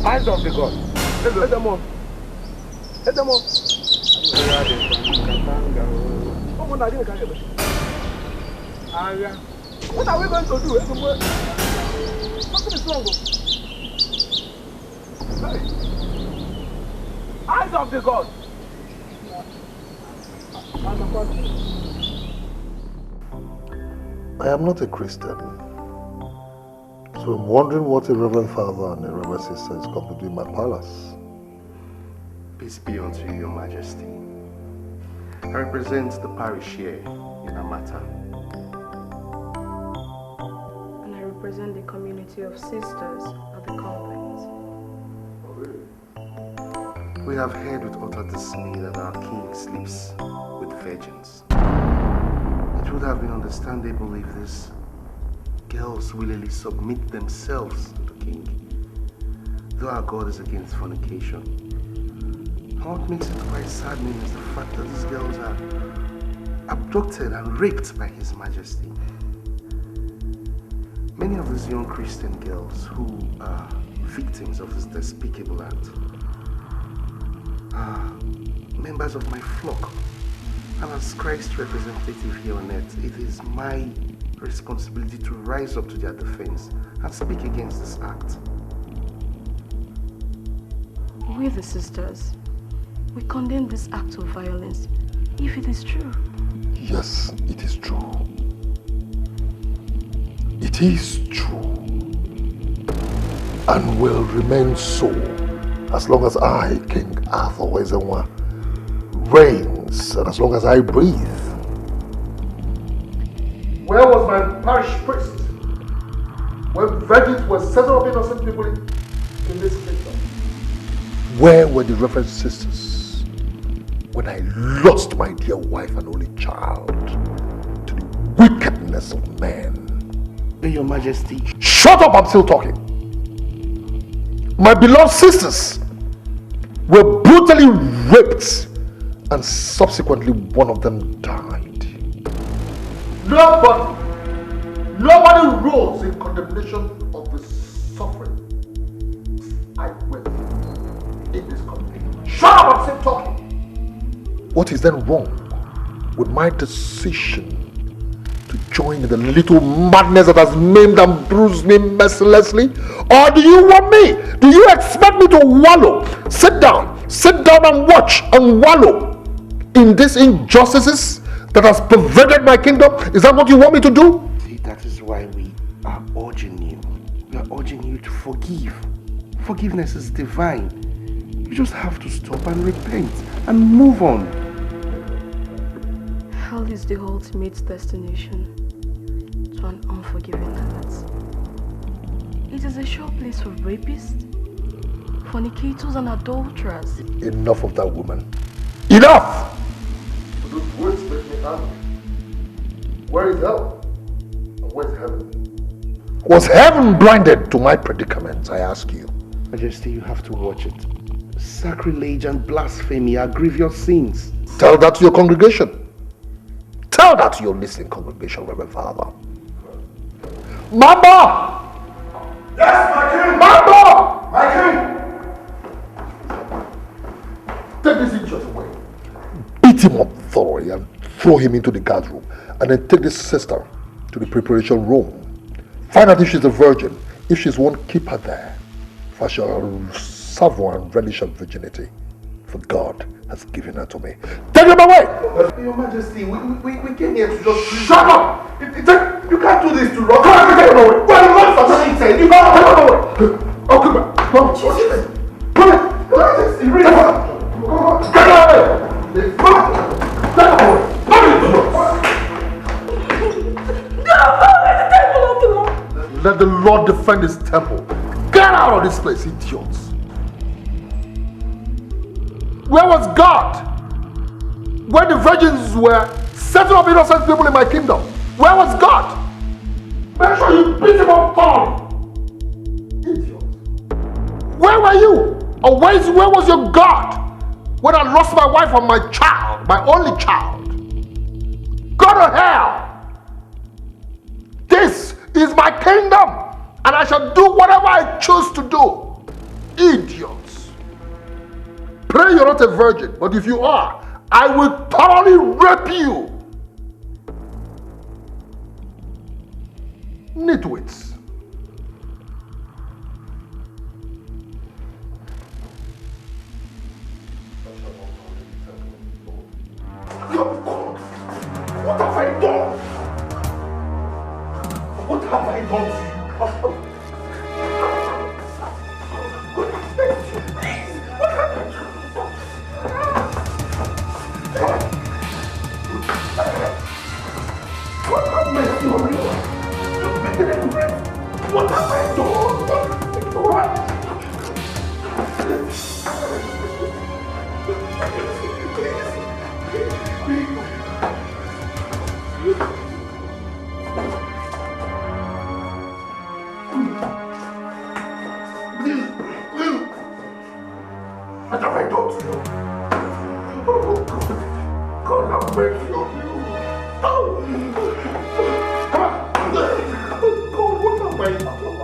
Eyes of the God. What are we going to do? Something is wrong. Eyes of the God. I am not a Christian, so I'm wondering what a Reverend Father and a Reverend Sister is come to do in my palace. Peace be unto you, Your Majesty. I represent the parish here in Amata. And I represent the community of sisters at the convent. We have heard with utter dismay that our king sleeps with virgins. It would have been understandable if these girls willingly submit themselves to the king. Though our God is against fornication. What makes it quite saddening is the fact that these girls are abducted and raped by His Majesty. Many of these young Christian girls who are victims of this despicable act are members of my flock. And as Christ's representative here on earth, it is my responsibility to rise up to their defense and speak against this act. We the sisters, we condemn this act of violence, if it is true. Yes, it is true. It is true. And will remain so as long as I, King Arthur Wezenwa, reigns and as long as I breathe. Where was my parish priest when virgins were settled up innocent people in this kingdom? Where were the Reverend Sisters when I lost my dear wife and only child to the wickedness of men? Your Majesty. Shut up, I'm still talking. My beloved sisters were brutally raped and subsequently one of them died. Nobody rose in condemnation of the suffering I went through in this country. Shut up, I'm still talking. What is then wrong with my decision to join in the little madness that has maimed and bruised me mercilessly? Or do you want me? Do you expect me to wallow? Sit down and watch and wallow in these injustices that has perverted my kingdom? Is that what you want me to do? See, that is why we are urging you. We are urging you to forgive. Forgiveness is divine. You just have to stop and repent and move on. Hell is the ultimate destination to an unforgiving heart. It is a sure place for rapists, fornicators and adulterers. Enough of that, woman. Enough! Those words make me angry. Where is hell? And where is heaven? Was heaven blinded to my predicament, I ask you? Majesty, you have to watch it. Sacrilege and blasphemy are grievous sins. Tell that to your congregation. Tell that to your listening congregation, Reverend Father. Mama! Yes, my king! Mama! My king! Take this idiot away. Beat him up thoroughly and throw him into the guard room. And then take this sister to the preparation room. Find out if she's a virgin. If she's one, keep her there. For I shall savour and relish her virginity. For God has given her to me. Take him away! Your Majesty, we came here to just... Shut up! You can't do this to Rock. Take him away! Well, the Lord for saying, you can't take him away! Oh, come back! No, Jesus! Put it! Majesty, really? Get away! Let the Lord defend his temple. Get out of this place, idiots! Where was God when the virgins were setting up innocent people in my kingdom? Where was God? Make sure you beat him up thoroughly. Idiot. Where were you? Or where was your God when I lost my wife and my child, my only child? Go to hell! This is my kingdom, and I shall do whatever I choose to do. Idiots. Pray you're not a virgin, but if you are, I will thoroughly rape you. Nitwits. What have I done? What have I done to you? to you. Oh, God. God have mercy on you. Oh. Come on. God, what am I doing?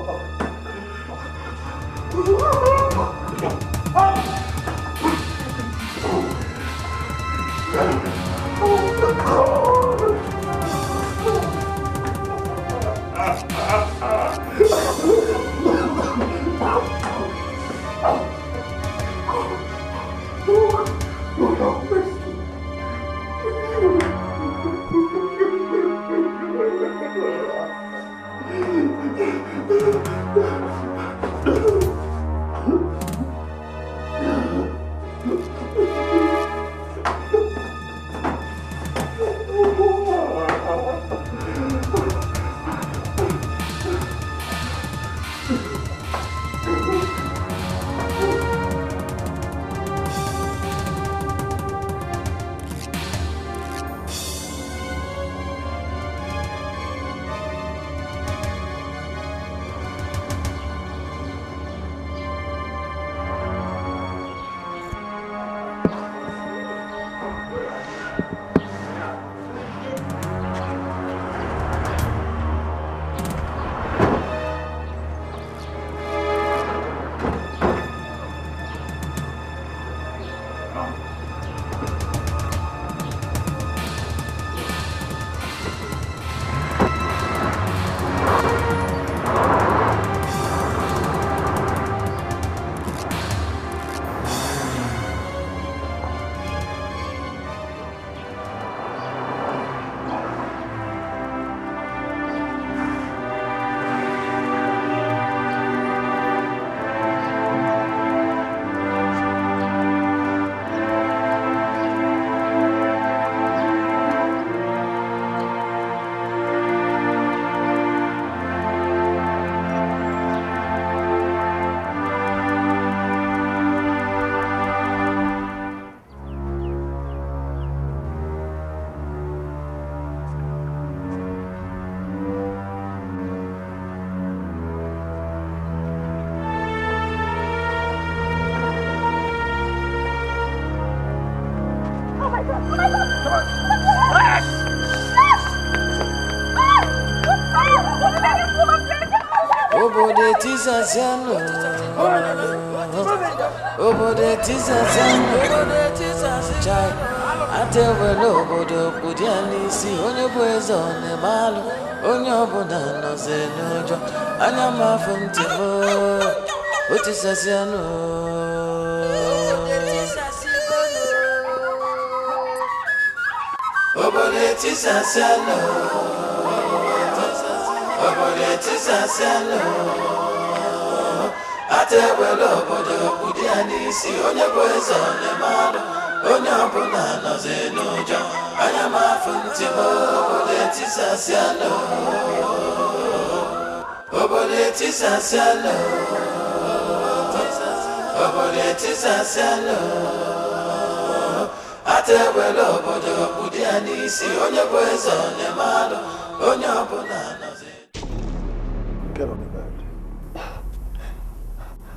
Get on the bed.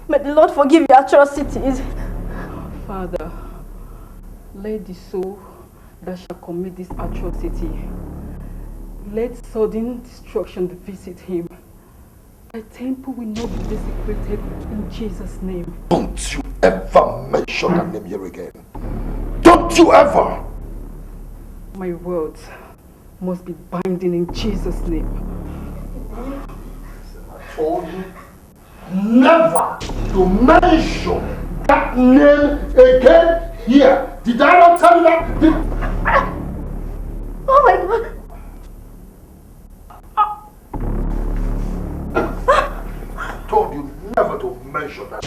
May the Lord forgive your atrocities. Father, let the soul that shall commit this atrocity, let sudden destruction visit him. The temple will not be desecrated in Jesus' name. Don't you ever mention that name here again. Don't you ever! My words must be binding in Jesus' name. I told you never to mention that name again here. Did I not tell you that? Oh my God! I told you never to mention that.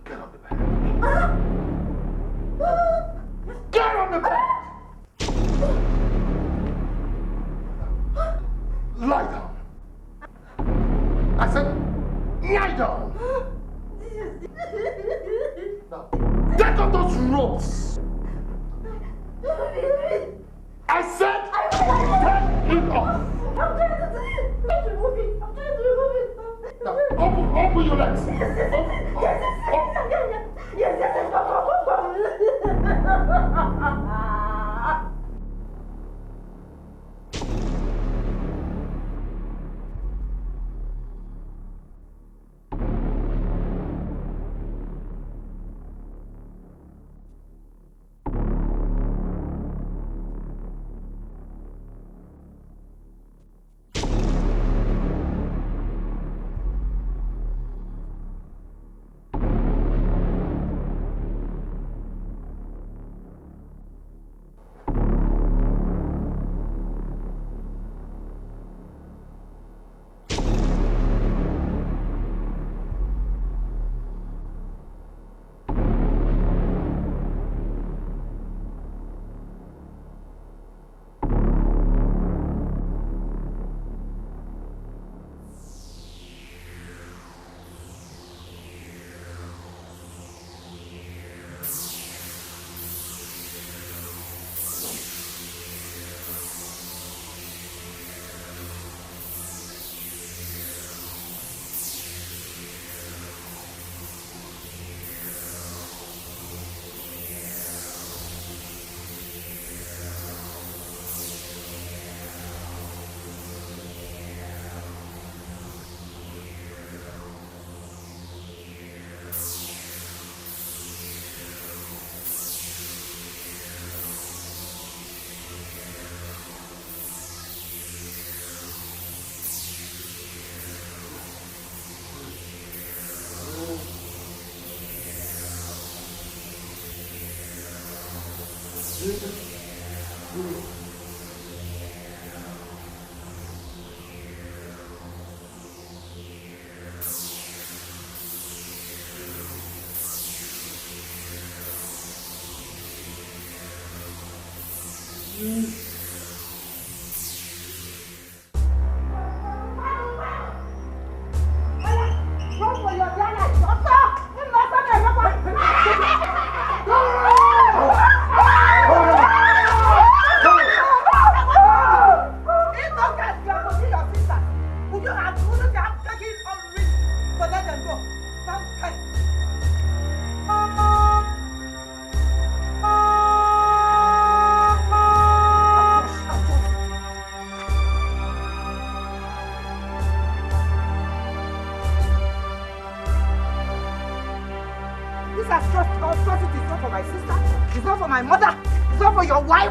Get on the bed. Get on the bed! Lie down. I said, lie down. Now, take off those ropes. I said, take it off. I'm trying to remove it. Now, open Open your legs.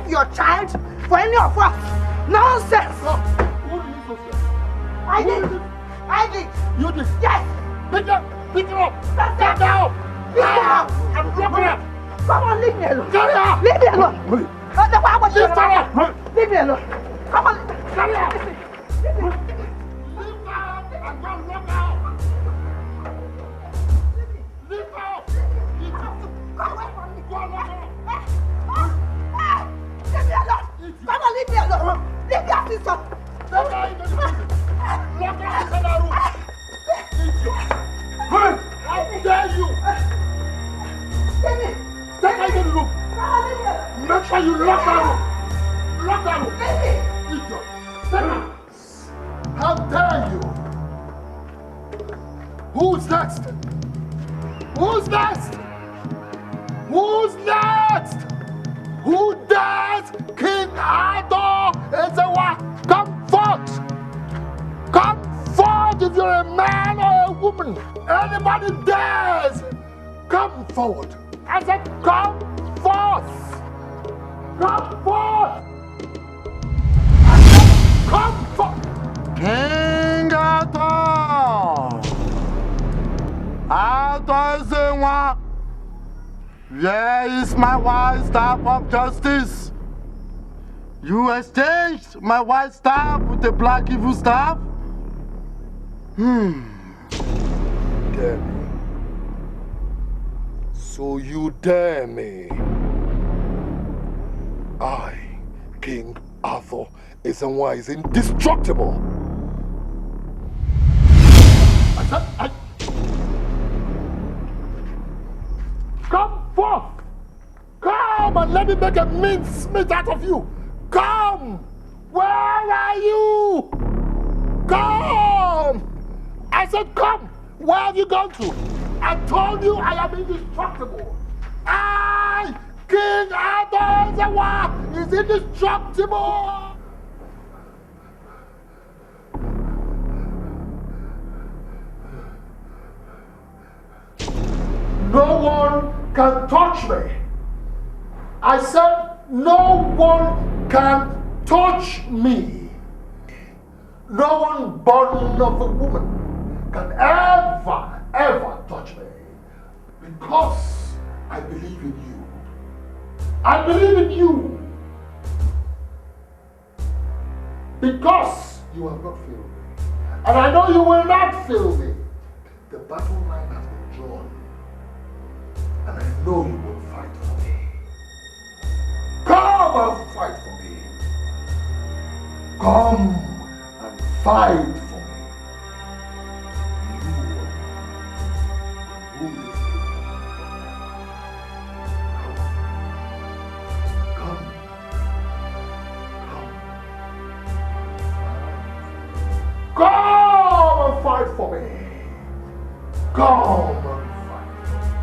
Your child for any of us. Nonsense! I did. You did? Yes! Pick it up! Stand down! I'm blocking it! Come on, leave me alone! Carry her! Leave me alone! Lift her up! Leave me alone! Come on! Carry her! Leave me! Lift her up and go lock her! Lift her up! Go away from me! Go lock her! Leave me alone! Come on, leave me alone! Leave me alone, sister! Take her into the prison! Lock her inside that room! Idiot! Hey! How dare you! Take her into the room! Make sure you lock that room! Lock that room! Idiot! Take her! How dare you! Who's next? Who's next? Who's next? Who dares King Arthur Ezewa? Come forth! Come forth if you're a man or a woman. Anybody dares, come forward. I said, come forth! Come forth! I said, come forth! King Arthur! Arthur Ezewa! Where is my white staff of justice? You exchanged my white staff with the black evil staff? Dare me. So you dare me. I, King Arthur Ezewa, is indestructible. Come forth! Come and let me make a mincemeat out of you! Come! Where are you? Come! I said come! Where have you gone to? I told you I am indestructible. I, King Adozawa, is indestructible. No one can touch me. I said no one can touch me. No one born of a woman can ever touch me. Because I believe in you. I believe in you. Because you have not failed me. And I know you will not fail me. The battle line has been drawn. And I know you will fight for me. Come and fight for me. Come and fight for me. You will rule this kingdom. Come. Come and fight for me. Come and fight.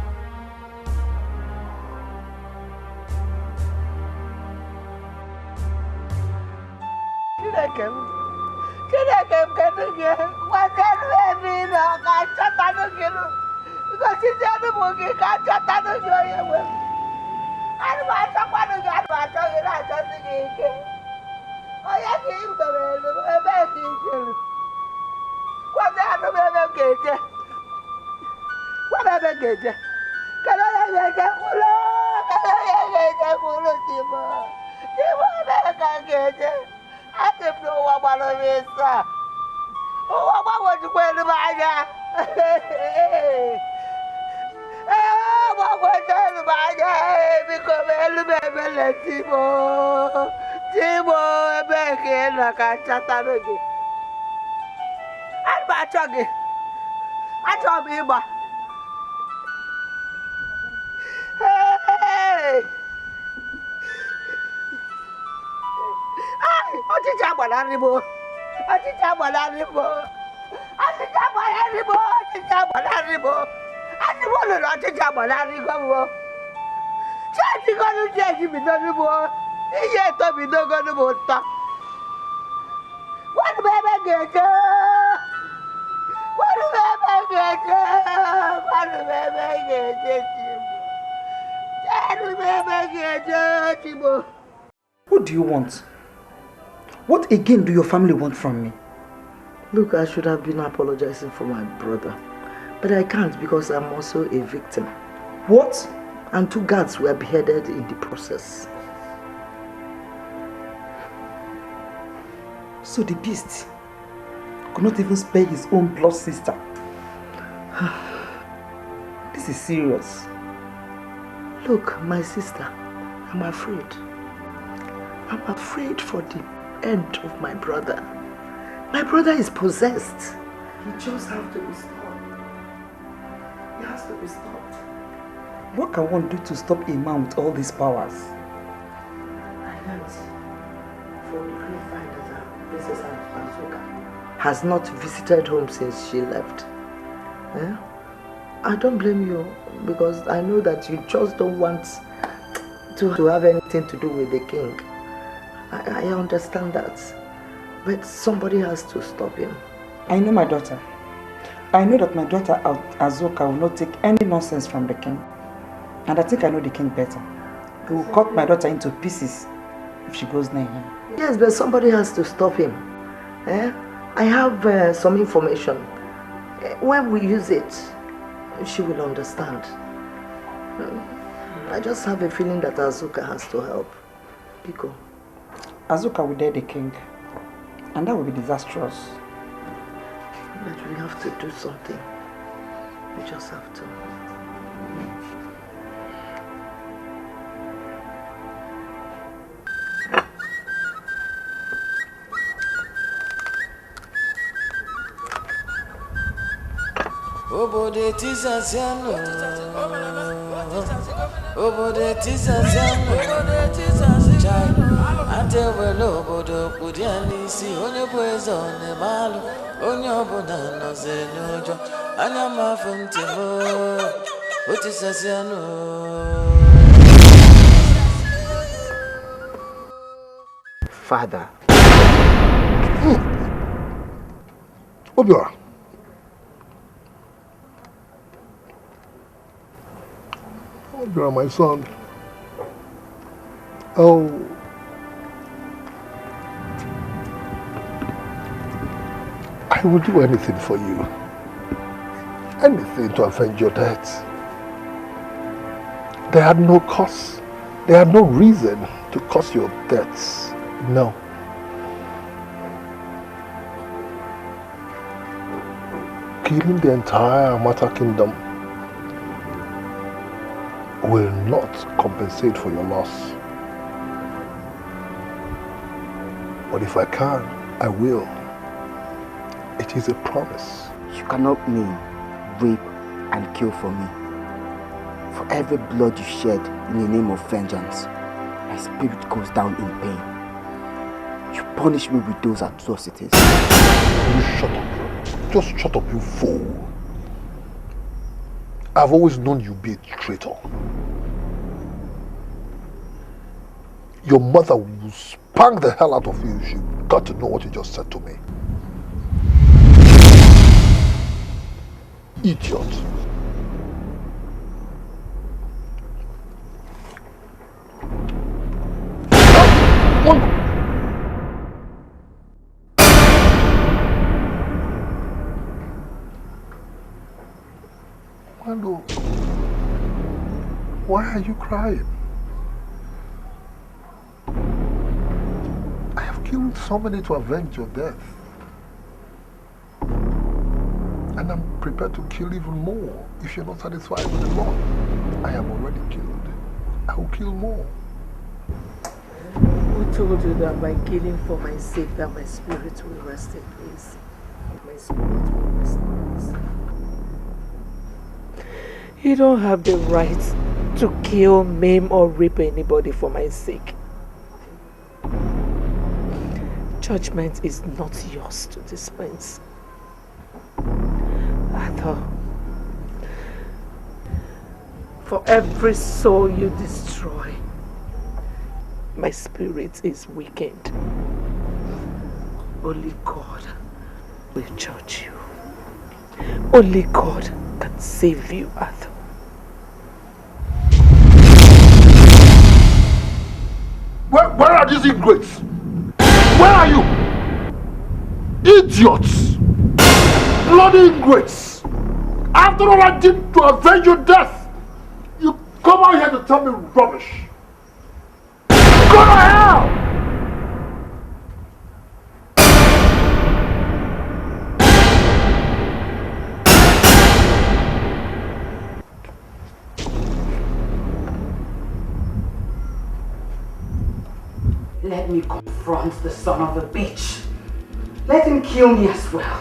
What do you want? What again do your family want from me? Look, I should have been apologizing for my brother. But I can't because I'm also a victim. What? And 2 guards were beheaded in the process. So the beast could not even spare his own blood sister. This is serious. Look, my sister, I'm afraid. I'm afraid for the end of my brother. My brother is possessed. He just has to be stopped. He has to be stopped. What can one do to stop a man with all these powers? I heard from the grapevine that Princess Azuka has not visited home since she left. Eh? I don't blame you because I know that you just don't want to have anything to do with the king. I understand that. But somebody has to stop him. I know my daughter. I know that my daughter Azuka will not take any nonsense from the king. And I think I know the king better. He will cut my daughter into pieces if she goes near him. Yes, but somebody has to stop him. Eh? I have some information. When we use it, she will understand. I just have a feeling that Azuka has to help. Pico. Azuka will dare the king. And that will be disastrous. But we have to do something. We just have to. Obode tisaziano, obode tisaziano, ate wele obodo kpụdị ya n'isi onye bụ eze ọ na-eme alụ onye ọbụla nọzi n'ụjọ anya m afọ ntị m otisasi anụ. Father. Obiora. Obiora, my son. Oh. I will do anything for you. Anything to avenge your death. They had no cause. They had no reason to cause your deaths. No. Killing the entire Amata kingdom will not compensate for your loss. But if I can, I will. It is a promise. You cannot mean rape and kill for me. For every blood you shed in the name of vengeance, my spirit goes down in pain. You punish me with those atrocities. You shut up. Just shut up, you fool. I've always known you be a traitor. Your mother will spank the hell out of you if she got to know what you just said to me. Idiot. Mando, why are you crying? I have killed somebody to avenge your death. And I'm prepared to kill even more if you're not satisfied with the Lord. I am already killed. I will kill more. Who told you that by killing for my sake that my spirit will rest in peace? My spirit will rest in peace. You don't have the right to kill, maim, or rape anybody for my sake. Judgment is not yours to dispense. Arthur, for every soul you destroy, my spirit is weakened. Only God will judge you. Only God can save you, Arthur. Where are these ingrates? Where are you? Idiots! Bloody ingrates! After all I did to avenge your death, you come out here to tell me rubbish. Go to hell! Let me confront the son of a bitch. Let him kill me as well.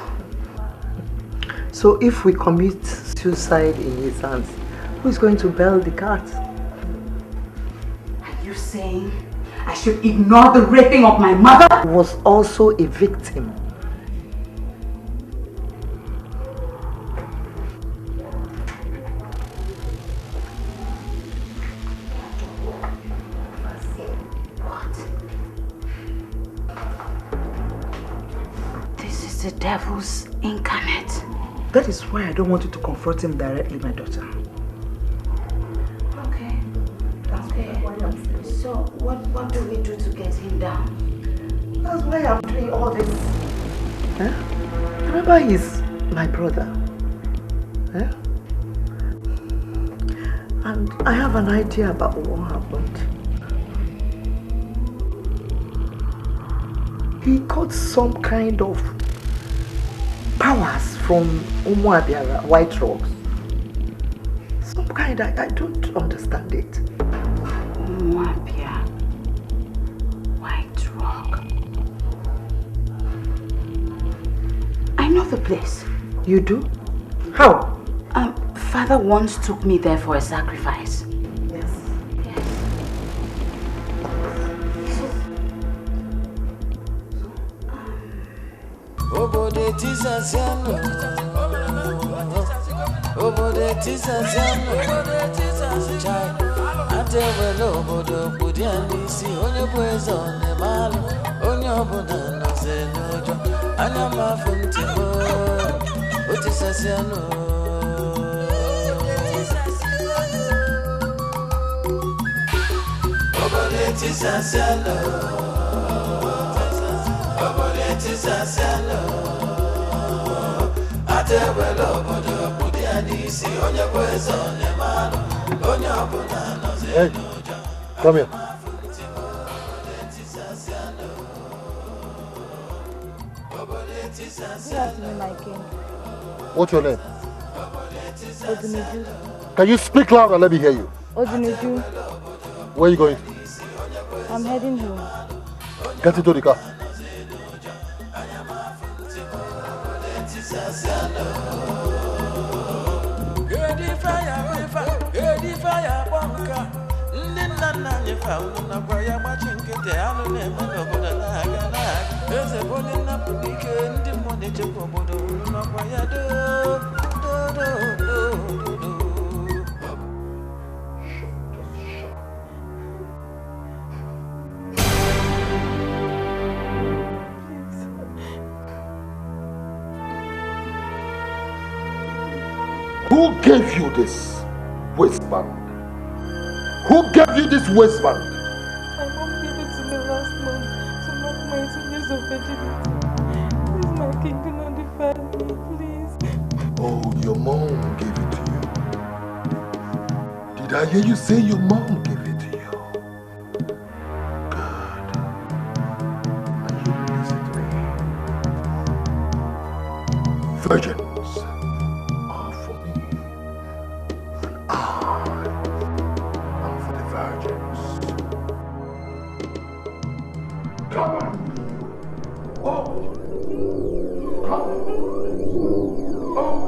So if we commit suicide in his hands, who is going to bail the cat? Are you saying I should ignore the raping of my mother? I was also a victim. The devil's incarnate. That is why I don't want you to confront him directly, my daughter. Okay. Okay. So what do we do to get him down? That's why I'm doing all this. Huh? Remember, he's my brother. Huh? And I have an idea about what happened. He got some kind of powers from Umuabiara, White Rocks. Some kind, I don't understand it. Umuabia, White Rock. I know the place. You do? How? Father once took me there for a sacrifice. Yes. Obode tisasiano. Obode tisasiano. Chai. Ate welo obodo budiani si onye bwezo ne malo. Onye obodo no se nojo. Anya mafuntimo. Otisasiano. Obode tisasiano. Obode tisasiano. Ate welo obodo budiani si onye bwezo ne malo. Onye obodo no se Hey, come here. Good afternoon, my king. What's your name? Oduniju. Can you speak loud and let me hear you? Oduniju. Where are you going? I'm heading home. Get into the car. Who gave you this waistband? Who gave you this waistband? My mom gave it to me last month to mark my 2 years of virginity. Please, my king, do not defy me, please. Oh, your mom gave it to you. Did I hear you say your mom gave it to you? Good. Now you listen to me. Virgins are for me. And I am for the virgins. Come on. Oh. Come on. Oh.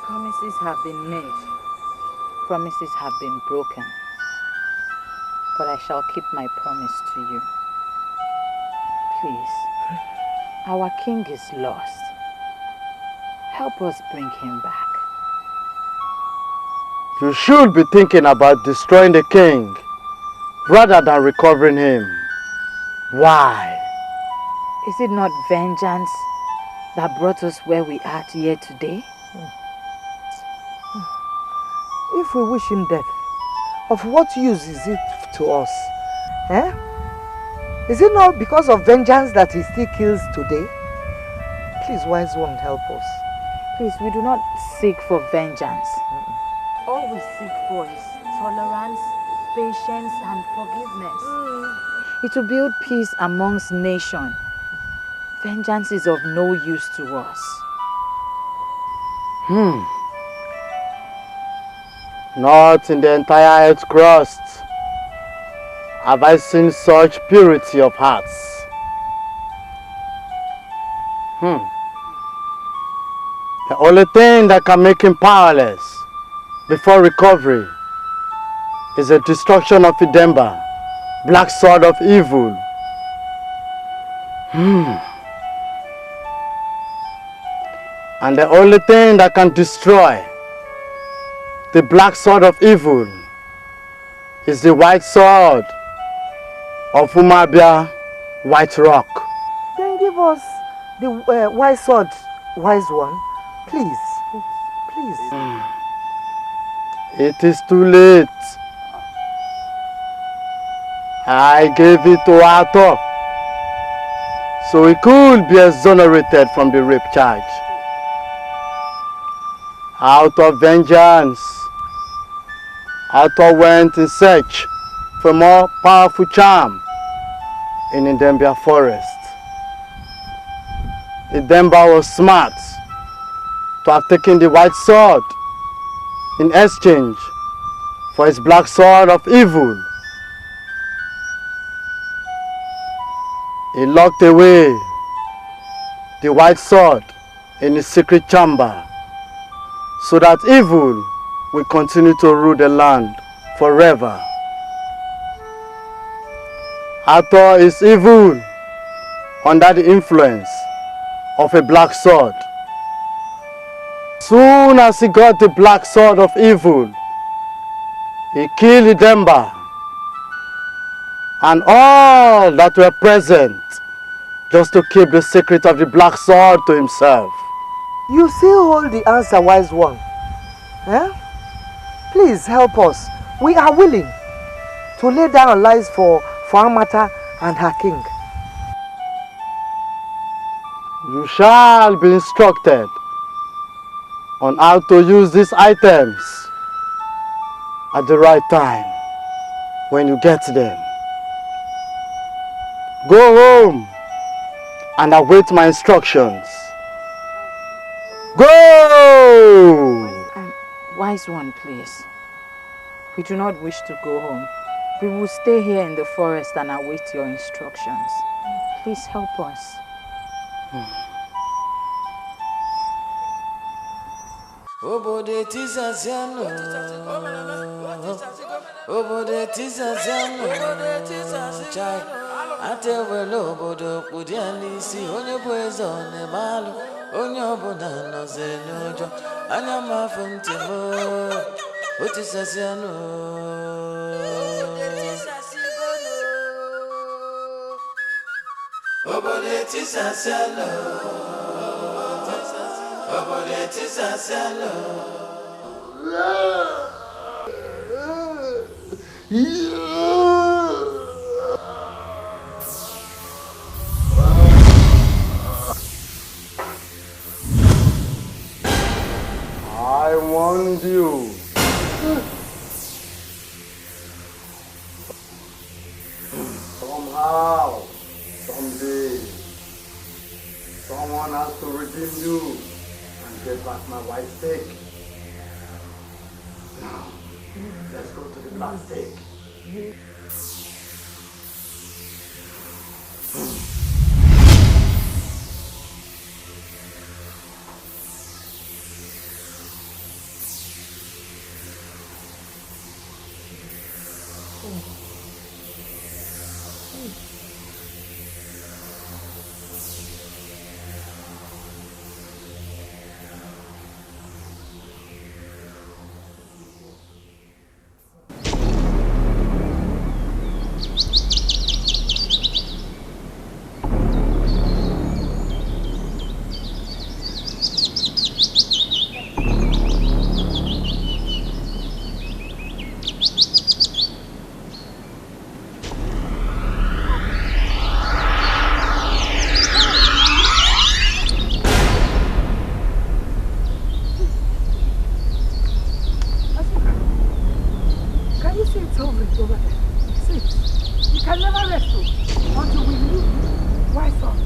Promises have been made. Promises have been broken. But I shall keep my promise to you. Please, our king is lost. Help us bring him back. You should be thinking about destroying the king rather than recovering him. Why? Is it not vengeance that brought us where we are here today? If we wish him death, of what use is it to us? Eh? Is it not because of vengeance that he still kills today? Please, wise one, help us. Please, we do not seek for vengeance. All we seek for is tolerance, patience, and forgiveness. It will build peace amongst nations. Vengeance is of no use to us. Not in the entire earth crust have I seen such purity of hearts. The only thing that can make him powerless before recovery is the destruction of Idemili, black sword of evil. And the only thing that can destroy the black sword of evil is the white sword of Umabia, White Rock. Then give us the white sword, wise one. Please. Please. It is too late. I gave it to Arthur so he could be exonerated from the rape charge. Out of vengeance, Arthur went in search for a more powerful charm in Idemili forest. Idemili was smart to have taken the white sword in exchange for his black sword of evil. He locked away the white sword in his secret chamber so that evil will continue to rule the land forever. Arthur is evil under the influence of a black sword. Soon as he got the black sword of evil, he killed Idemili and all that were present just to keep the secret of the black sword to himself. You still hold the answer, wise one. Eh? Please help us. We are willing to lay down our lives for Amata and her king. You shall be instructed on how to use these items at the right time when you get them. Go home and await my instructions. Go! Wise one, please. We do not wish to go home. We will stay here in the forest and await your instructions. Please help us. Obode tisaziano, obode tisaziano, chai. Ate welo obodo kudiani si onye bwezo ne malu, onye obona noze nojo, anya mafuntimo, otisaziano. Obode tisaziano. I warned you. Somehow, someday, someone has to redeem you. Get back my white steak. Now, let's go to the black steak. over there. See, you can never rest until we leave wise son.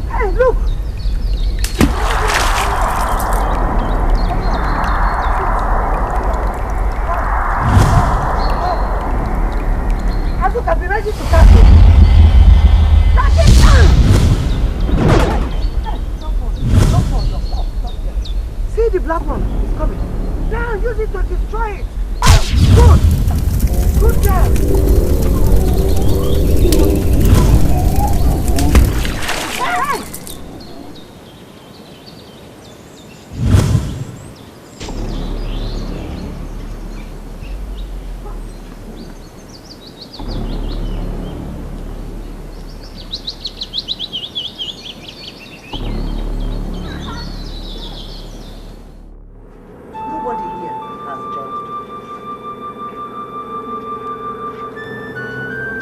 Hey, look! Look, I'll be ready to catch it. Catch it! Don't fall. See the black one is coming. Now use it to destroy it. Good job. Hey!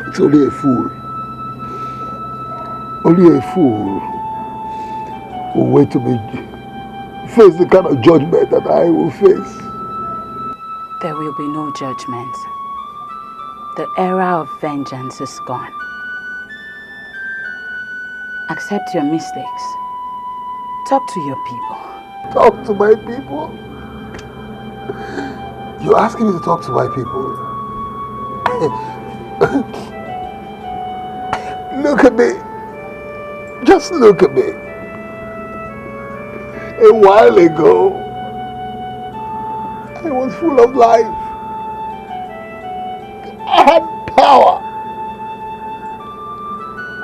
It's only a fool. Only a fool will wait to face the kind of judgment that I will face. There will be no judgment. The era of vengeance is gone. Accept your mistakes. Talk to your people. Talk to my people? You're asking me to talk to my people? Look at me. Just look at me. A while ago, I was full of life. I had power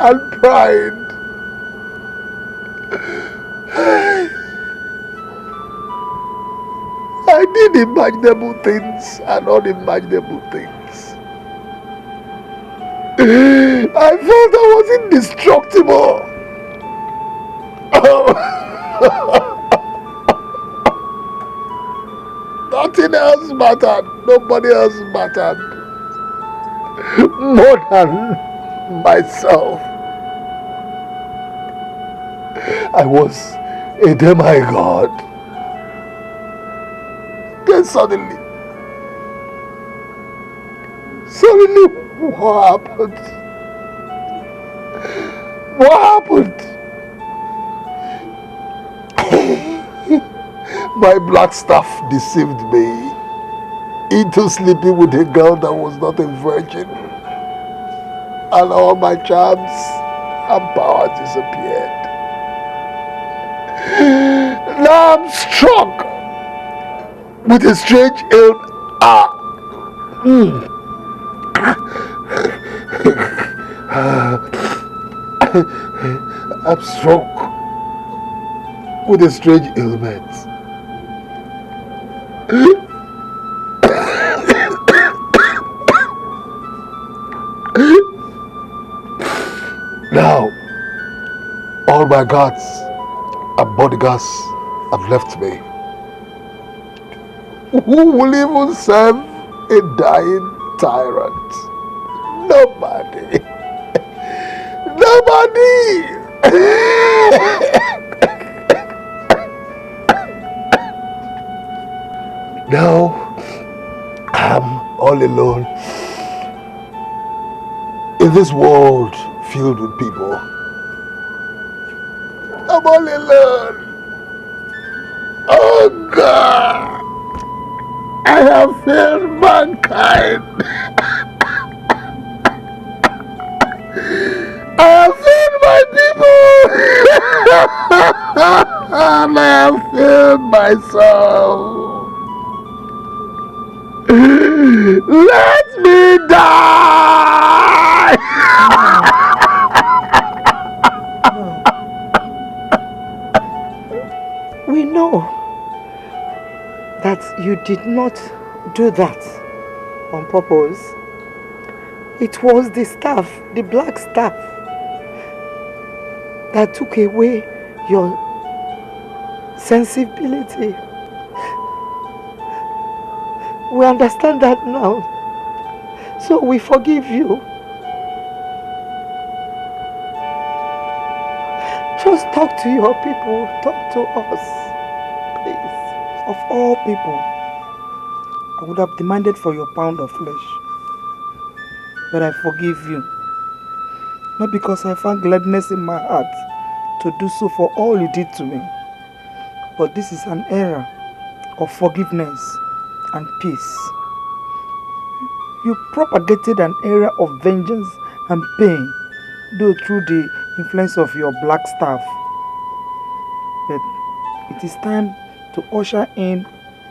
and pride. I did imaginable things and unimaginable things. I felt I was indestructible. Nothing else mattered. Nobody else mattered. More than myself. I was a demigod. Then suddenly, what happened? What happened? My black staff deceived me into sleeping with a girl that was not a virgin. And all my charms and power disappeared. Now I'm struck with a strange I'm struck with a strange ailment. Now, all my guards and bodyguards have left me. Who will even serve a dying tyrant? Nobody. Nobody. Now I'm all alone in this world filled with people. I'm all alone. Oh God, I have failed mankind. I have failed my people. And I have failed myself. Let me die! We know that you did not do that on purpose. It was the staff, the black staff, that took away your sensibility. We understand that now. So we forgive you. Just talk to your people. Talk to us. Please. Of all people, I would have demanded for your pound of flesh. But I forgive you. Not because I found gladness in my heart to do so for all you did to me. But this is an era of forgiveness and peace. You propagated an era of vengeance and pain, though through the influence of your black staff. But it is time to usher in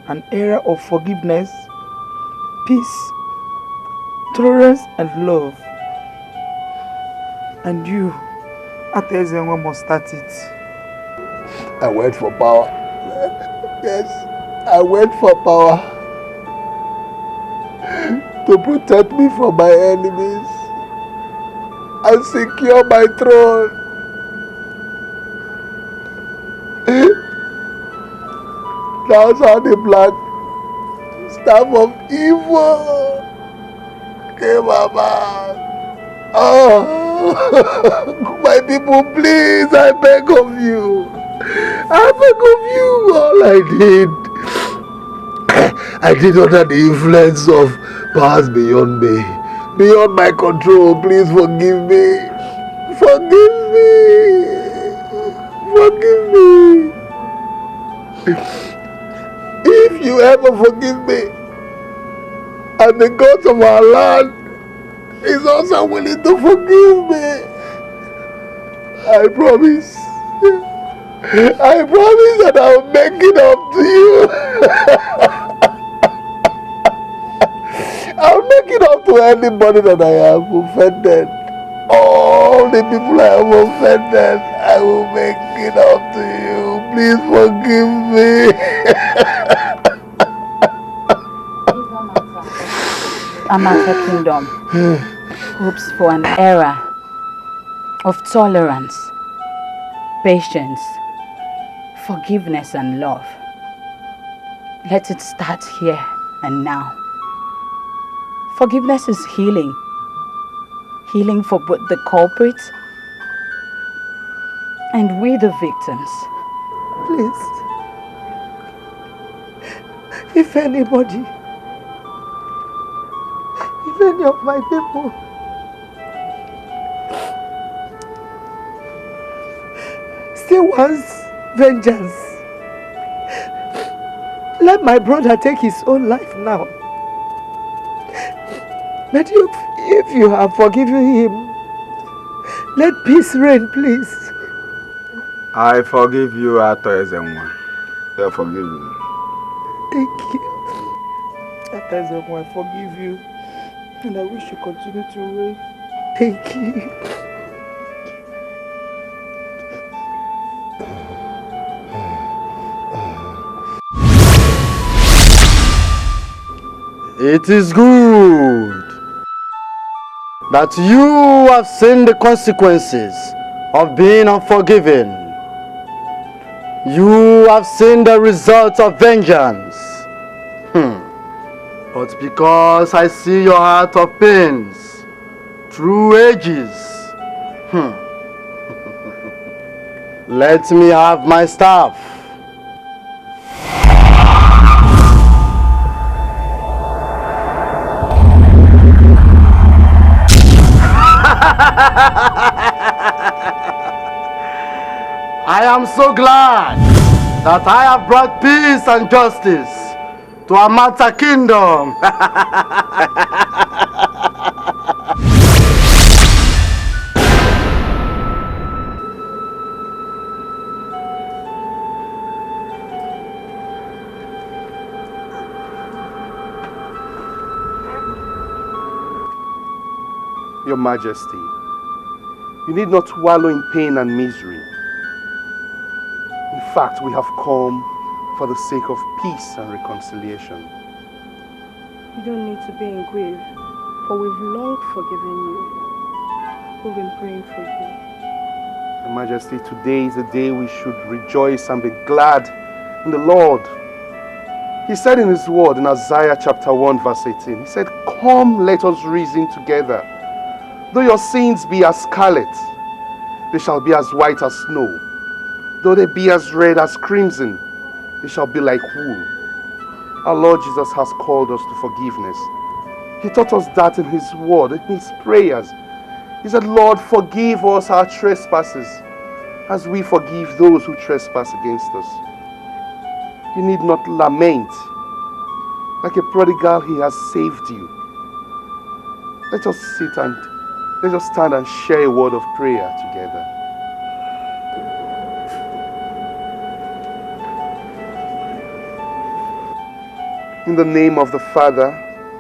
an era of forgiveness, peace, tolerance and love. And you, Atezenwa, must start it. I went for power. Yes, I went for power. To protect me from my enemies and secure my throne. That's how the black staff of evil came about. Oh, my people, please, I beg of you. I beg of you. All I did under the influence of powers beyond me, beyond my control. Please forgive me. Forgive me. Forgive me. If you ever forgive me, and the God of our land is also willing to forgive me, I promise. I promise that I'll make it up to you. I'll make it up to anybody that I have offended. All the people I have offended, I will make it up to you. Please forgive me. Amata Kingdom hopes for an era of tolerance, patience, forgiveness and love. Let it start here and now. Forgiveness is healing. Healing for both the culprits and we the victims. Please, if anybody, if any of my people still wants vengeance, let my brother take his own life now. But if you have forgiven him, let peace reign, please. I forgive you, Ato Ezenwa. I forgive you. Thank you. Ato Ezenwa, I forgive you. And I wish you continue to reign. Thank you. It is good that you have seen the consequences of being unforgiving. You have seen the result of vengeance. But because I see your heart of pains through ages, let me have my staff. I am so glad that I have brought peace and justice to Amata Kingdom. Your Majesty, you need not wallow in pain and misery. In fact, we have come for the sake of peace and reconciliation. You don't need to be in grief, for we've long forgiven you. We've been praying for you. Your Majesty, today is the day we should rejoice and be glad in the Lord. He said in his word in Isaiah chapter 1 verse 18, he said, "Come, let us reason together. Though your sins be as scarlet, they shall be as white as snow. Though they be as red as crimson, they shall be like wool." Our Lord Jesus has called us to forgiveness. He taught us that in his word, in his prayers. He said, "Lord, forgive us our trespasses as we forgive those who trespass against us." You need not lament. Like a prodigal, he has saved you. Let us stand and share a word of prayer together. In the name of the Father,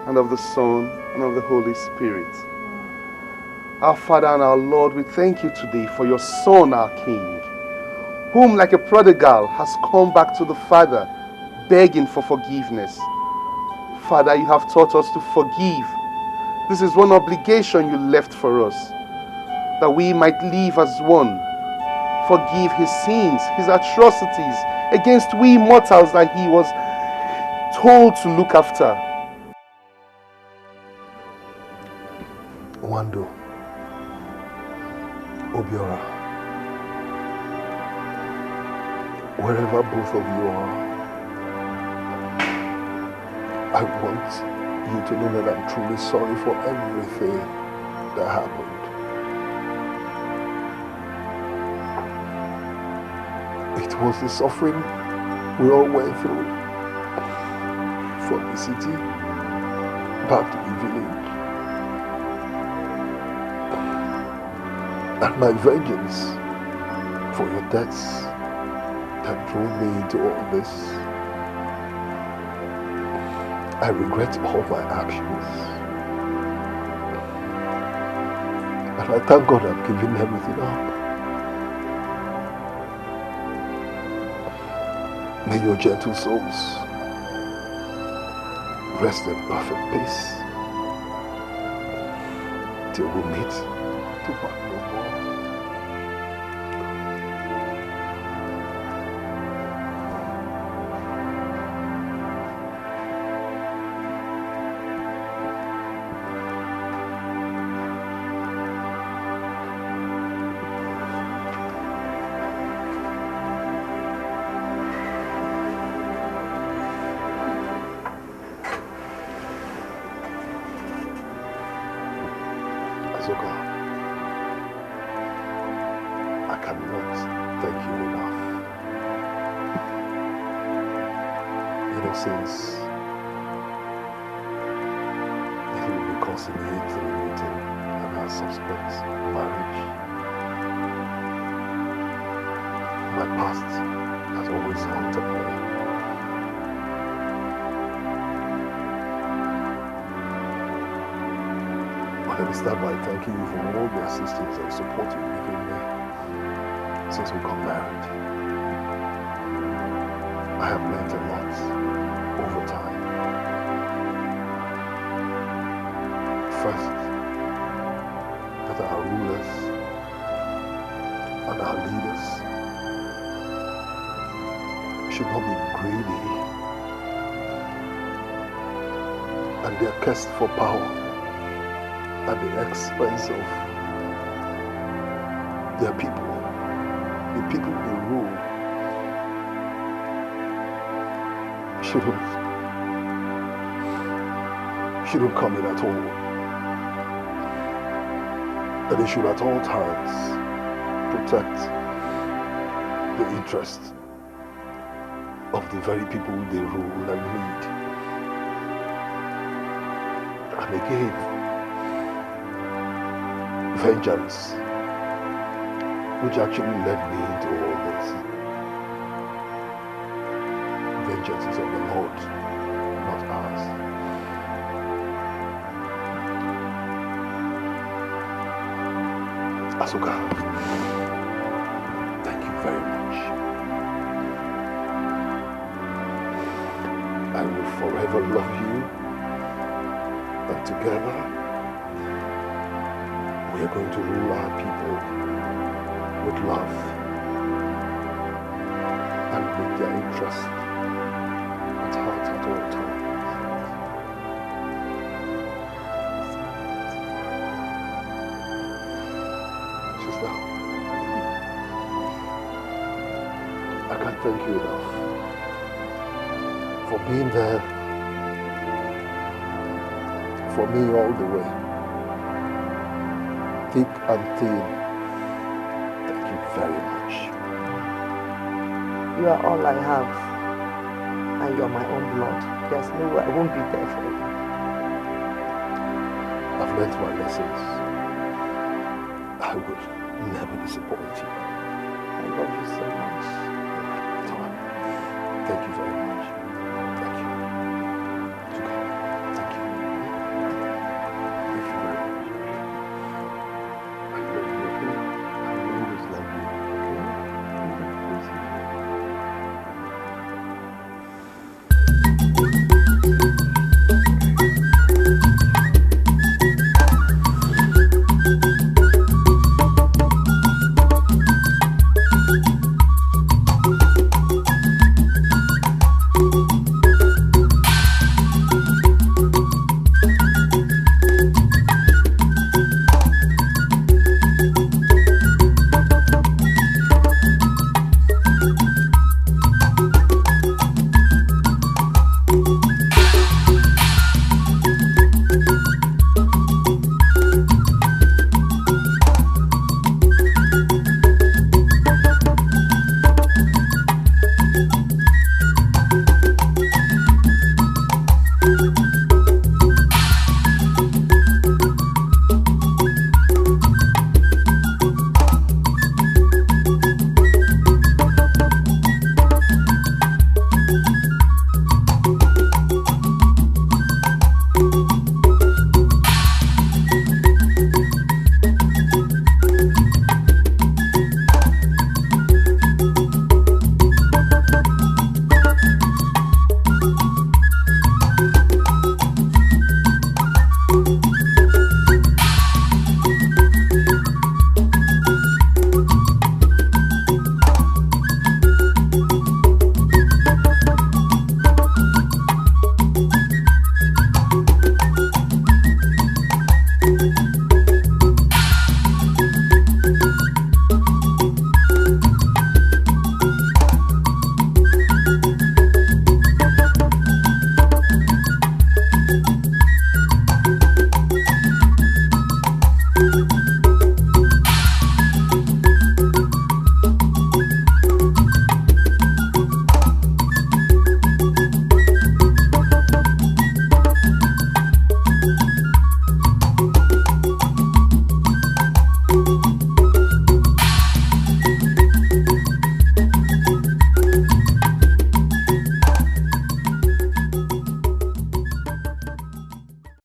and of the Son, and of the Holy Spirit. Our Father and our Lord, we thank you today for your Son, our King, whom like a prodigal has come back to the Father, begging for forgiveness. Father, you have taught us to forgive. This is one obligation you left for us, that we might live as one. Forgive his sins, his atrocities against we mortals that he was told to look after. Wando, Obiora, wherever both of you are, I want you to know that I'm truly sorry for everything that happened. It was the suffering we all went through, from the city back to the village, and my vengeance for your deaths that drove me into all this. I regret all my actions, and I thank God I've given everything up. May your gentle souls rest in perfect peace till we meet to part no more. I cannot thank you enough. Since it will be consummated through the meeting and our subsequent marriage, my past has always haunted me. But let me start by thanking you for all the assistance and support you've given me since we got married. I have learned a lot over time. First, that our rulers and our leaders should not be greedy and their quest for power at the expense of their people, the people they rule. Shouldn't come in at all. That they should at all times protect the interests of the very people they rule and lead. And again, vengeance, which actually led me into all this. Vengeance is of the Lord, not ours. Asuka, thank you very much. I will forever love you, and together we are going to rule our people with love and with their interest at heart. can't thank you enough for being there for me all the way. Thick and thin. Thank you very much. You are all I have. And you're my own blood. There's no way I won't be there for you. I've learned my lessons. I will never disappoint you. I love you so much. Thank you very much.